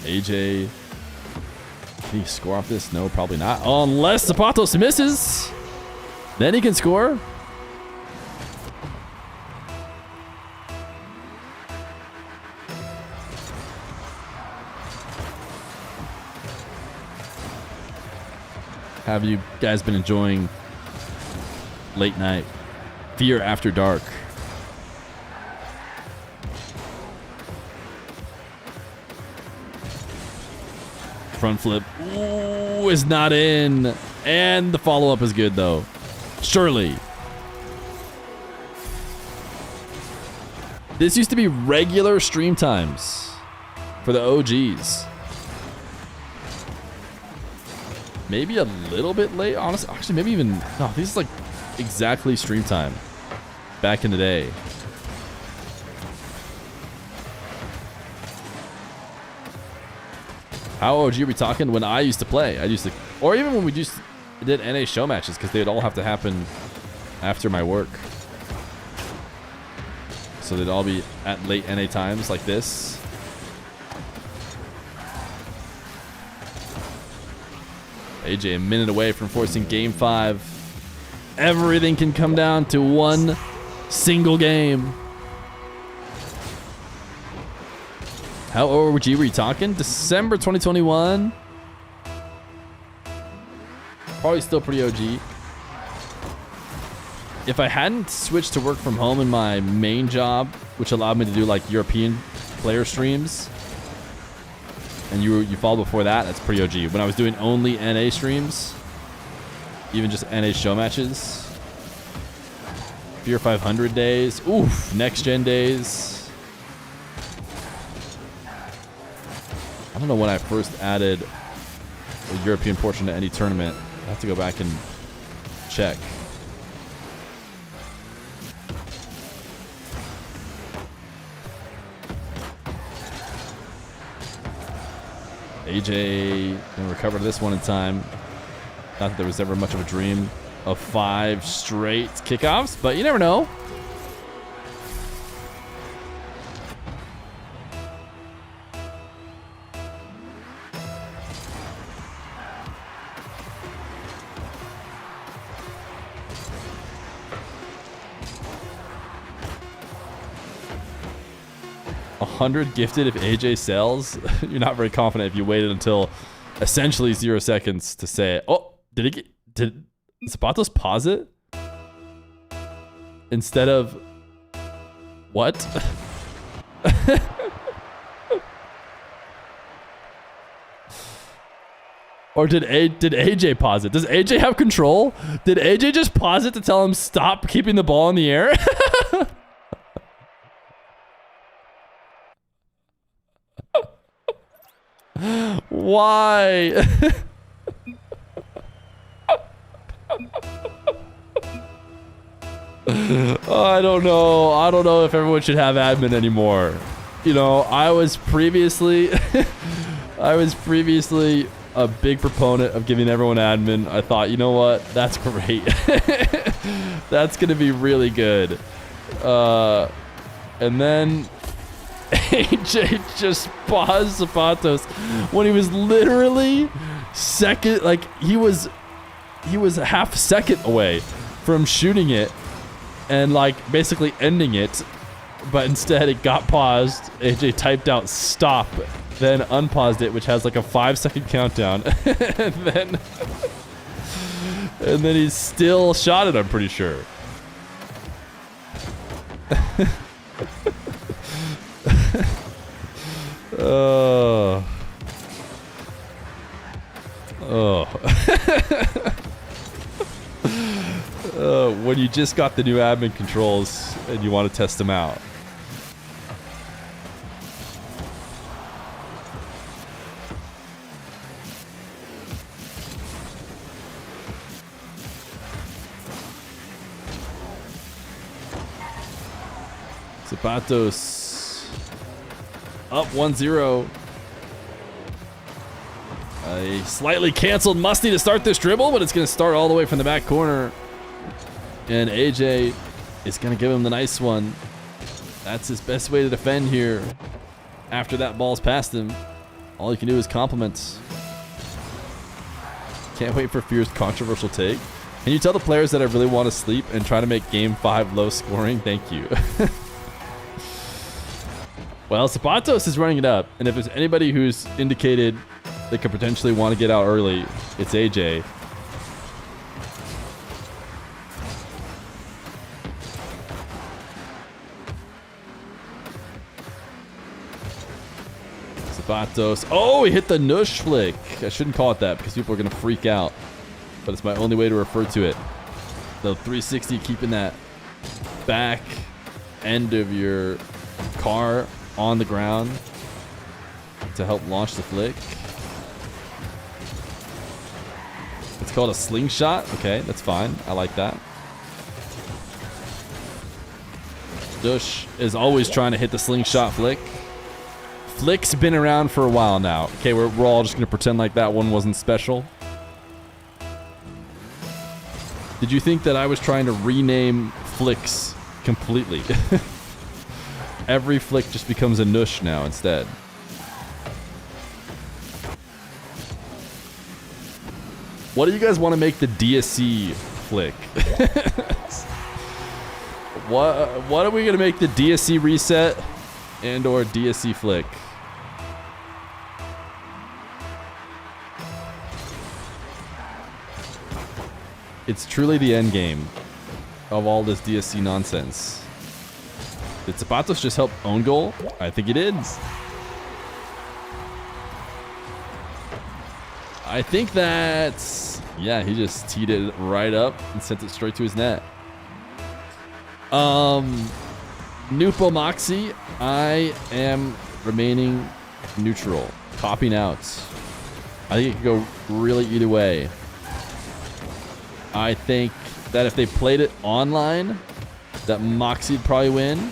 Ayyjayy, can he score off this? No, probably not. Unless Zapatos misses, then he can score. Have you guys been enjoying late night Feer after dark? Front flip. Ooh, is not in. And the follow-up is good, though. Surely. This used to be regular stream times for the OGs. Maybe a little bit late, honestly. Actually, maybe even... No, this is like exactly stream time back in the day. How OG are we talking? When I used to play, I used to... Or even when we just did NA show matches, because they'd all have to happen after my work. So they'd all be at late NA times like this. Ayyjayy a minute away from forcing game 5. Everything can come down to one single game. How OG were you talking? December 2021? Probably still pretty OG. If I hadn't switched to work from home in my main job, which allowed me to do like European player streams, and you followed before that, that's pretty OG. When I was doing only NA streams, even just NA show matches, Feer 500 days, oof, next gen days. I don't know when I first added a European portion to any tournament. I have to go back and check. Ayyjayy gonna recover this one in time. Not that there was ever much of a dream of 5 straight kickoffs, but you never know. $100 gifted if Ayyjayy sells. You're not very confident if you waited until essentially 0 seconds to say it. Oh, did Zapatos pause it? Instead of what? Or did Ayyjayy pause it? Does Ayyjayy have control? Did Ayyjayy just pause it to tell him stop keeping the ball in the air? Why? I don't know. I don't know if everyone should have admin anymore. You know, I was previously a big proponent of giving everyone admin. I thought, you know what? That's great. That's going to be really good. And then Ayyjayy just paused Zapatos when he was literally second, like he was a half second away from shooting it and like basically ending it, but instead it got paused. Ayyjayy typed out stop, then unpaused it, which has like a 5-second countdown, and then he still shot it, I'm pretty sure. Oh. When you just got the new admin controls and you want to test them out. Zapatos up 1-0. A slightly canceled Musty to start this dribble, but it's going to start all the way from the back corner. And Ayyjayy is going to give him the nice one. That's his best way to defend here. After that ball's past him, all you can do is compliments. Can't wait for Feer's controversial take. Can you tell the players that I really want to sleep and try to make Game 5 low scoring? Thank you. Well, Zapatos is running it up, and if there's anybody who's indicated they could potentially want to get out early, it's Ayyjayy. Zapatos. Oh, he hit the Nush flick. I shouldn't call it that because people are going to freak out, but it's my only way to refer to it. The 360, keeping that back end of your car on the ground to help launch the flick. It's called a slingshot. Okay, that's fine. I like that. Dush is always trying to hit the slingshot flick. Flick's been around for a while now. Okay, we're all just going to pretend like that one wasn't special. Did you think that I was trying to rename flicks completely? Every flick just becomes a Nush now instead. What do you guys want to make the DSC flick? What are we going to make the DSC reset and or DSC flick? It's truly the end game of all this DSC nonsense. Did Zapatos just help own goal? I think he did. I think that's... yeah, he just teed it right up and sent it straight to his net. Nupo Moxie, I am remaining neutral. Copying out. I think it could go really either way. I think that if they played it online, that Moxie would probably win.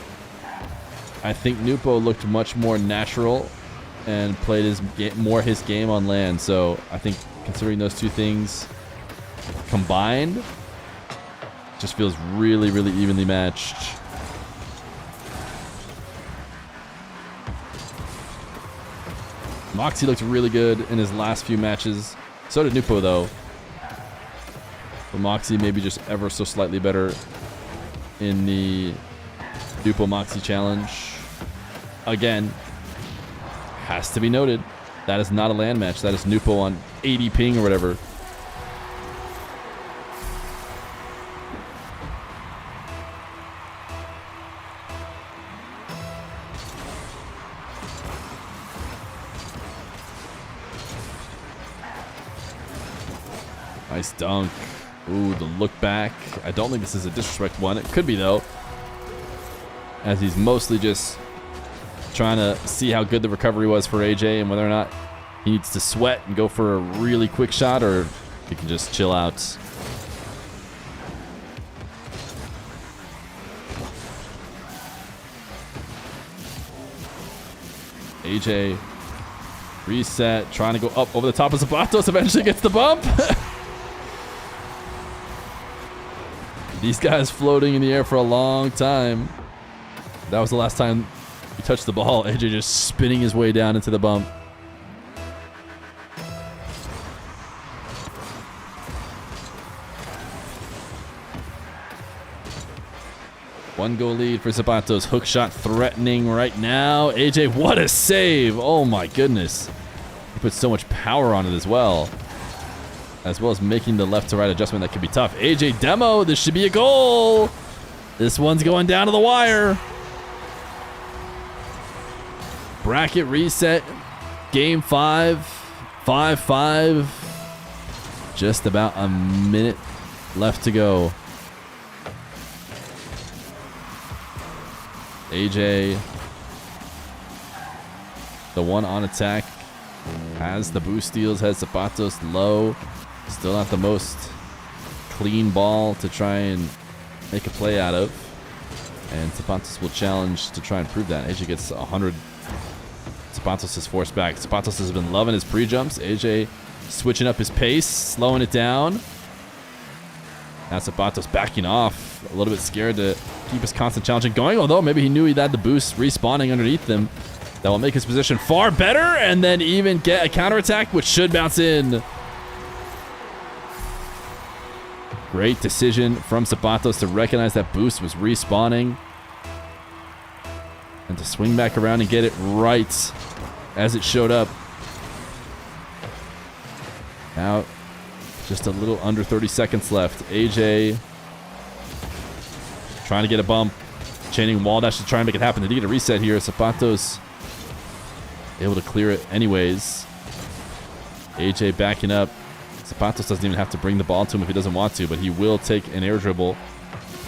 I think Nupo looked much more natural and played his game on land. So I think considering those two things combined, just feels really, really evenly matched. Moxie looked really good in his last few matches. So did Nupo though. But Moxie maybe just ever so slightly better in the Nupo Moxie challenge. Again, has to be noted, that is not a land match. That is Nupo on 80 ping or whatever. Nice dunk. Ooh, the look back. I don't think this is a disrespect one. It could be though, as he's mostly just trying to see how good the recovery was for Ayyjayy and whether or not he needs to sweat and go for a really quick shot or he can just chill out. Ayyjayy reset, trying to go up over the top of Zapatos, eventually gets the bump. These guys floating in the air for a long time. That was the last time he touched the ball. Ayyjayy just spinning his way down into the bump. One goal lead for Zapatos. Hook shot threatening right now. Ayyjayy, what a save. Oh my goodness. He put so much power on it as well as making the left to right adjustment that could be tough. Ayyjayy demo, this should be a goal. This one's going down to the wire. Bracket reset. Game 5. 5-5. Just about a minute left to go. Ayyjayy, the one on attack, has the boost steals, has Zapatos low. Still not the most clean ball to try and make a play out of. And Zapatos will challenge to try and prove that. Ayyjayy gets 100. Zapatos is forced back. Zapatos has been loving his pre-jumps. Ayyjayy switching up his pace, slowing it down. Now Zapatos backing off, a little bit scared to keep his constant challenging going, although maybe he knew he had the boost respawning underneath them. That will make his position far better, and then even get a counterattack, which should bounce in. Great decision from Zapatos to recognize that boost was respawning. And to swing back around and get it right as it showed up. Now, just a little under 30 seconds left. Ayyjayy trying to get a bump. Chaining wall dash to try and make it happen. They did get a reset here. Zapatos able to clear it anyways. Ayyjayy backing up. Zapatos doesn't even have to bring the ball to him if he doesn't want to, but he will take an air dribble.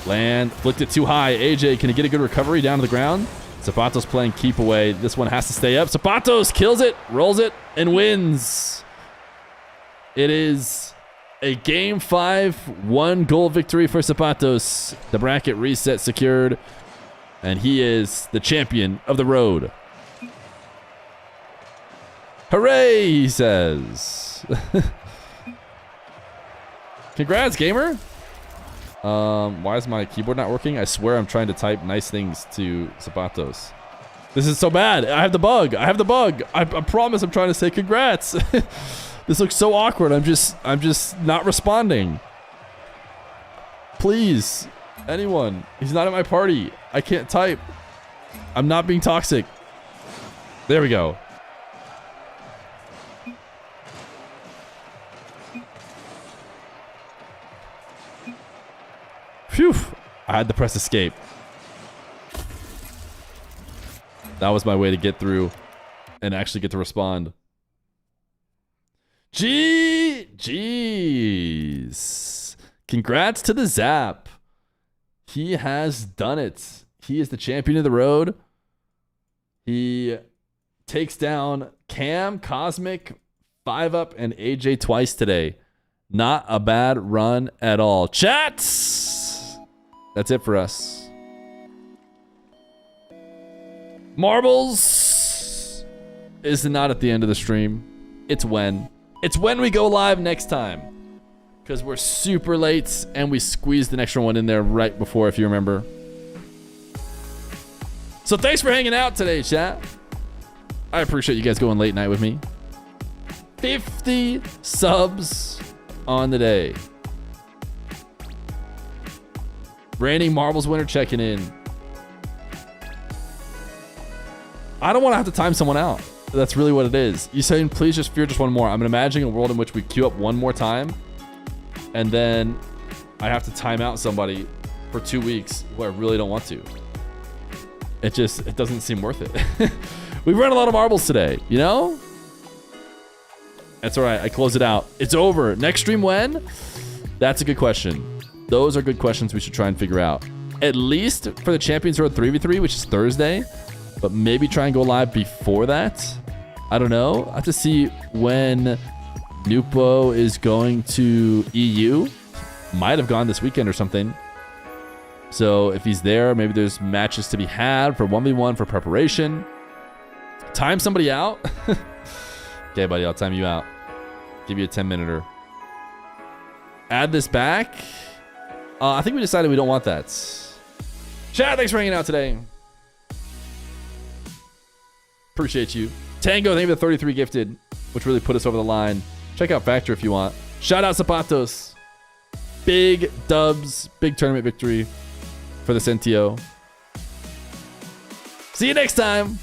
Land, flicked it too high. Ayyjayy, can he get a good recovery down to the ground? Zapatos playing keep away. This one has to stay up. Zapatos kills it, rolls it, and wins. It is a Game 5 1-goal victory for Zapatos. The bracket reset secured, and he is the champion of the road. Hooray, he says. Congrats, gamer. Why is my keyboard not working? I swear I'm trying to type nice things to Zapatos. This is so bad. I have the bug. I have the bug. I promise I'm trying to say congrats. This looks so awkward. I'm just not responding. Please, anyone. He's not at my party. I can't type. I'm not being toxic. There we go. Phew. I had to press escape. That was my way to get through and actually get to respond. Jeez. Congrats to the Zap. He has done it. He is the champion of the road. He takes down Cam, Cosmic, Fiveup, and Ayyjayy twice today. Not a bad run at all. Chats! That's it for us. Marbles is not at the end of the stream. It's when. It's when we go live next time. Because we're super late and we squeezed an extra one in there right before, if you remember. So thanks for hanging out today, chat. I appreciate you guys going late night with me. 50 subs on the day. Reigning Marbles winner checking in. I don't want to have to time someone out. That's really what it is. You saying, please just Feer just one more. I'm imagining a world in which we queue up one more time, and then I have to time out somebody for 2 weeks who I really don't want to. It doesn't seem worth it. We've run a lot of marbles today, you know? That's all right. I close it out. It's over. Next stream when? That's a good question. Those are good questions we should try and figure out. At least for the Champions Road 3v3, which is Thursday. But maybe try and go live before that. I don't know. I have to see when Nupo is going to EU. Might have gone this weekend or something. So if he's there, maybe there's matches to be had for 1v1 for preparation. Time somebody out. Okay, buddy, I'll time you out. Give you a 10-minuter. Add this back. I think we decided we don't want that. Chat, thanks for hanging out today. Appreciate you. Tango, thank you for the 33 gifted, which really put us over the line. Check out Factor if you want. Shout out Zapatos. Big dubs, big tournament victory for the Sentio. See you next time.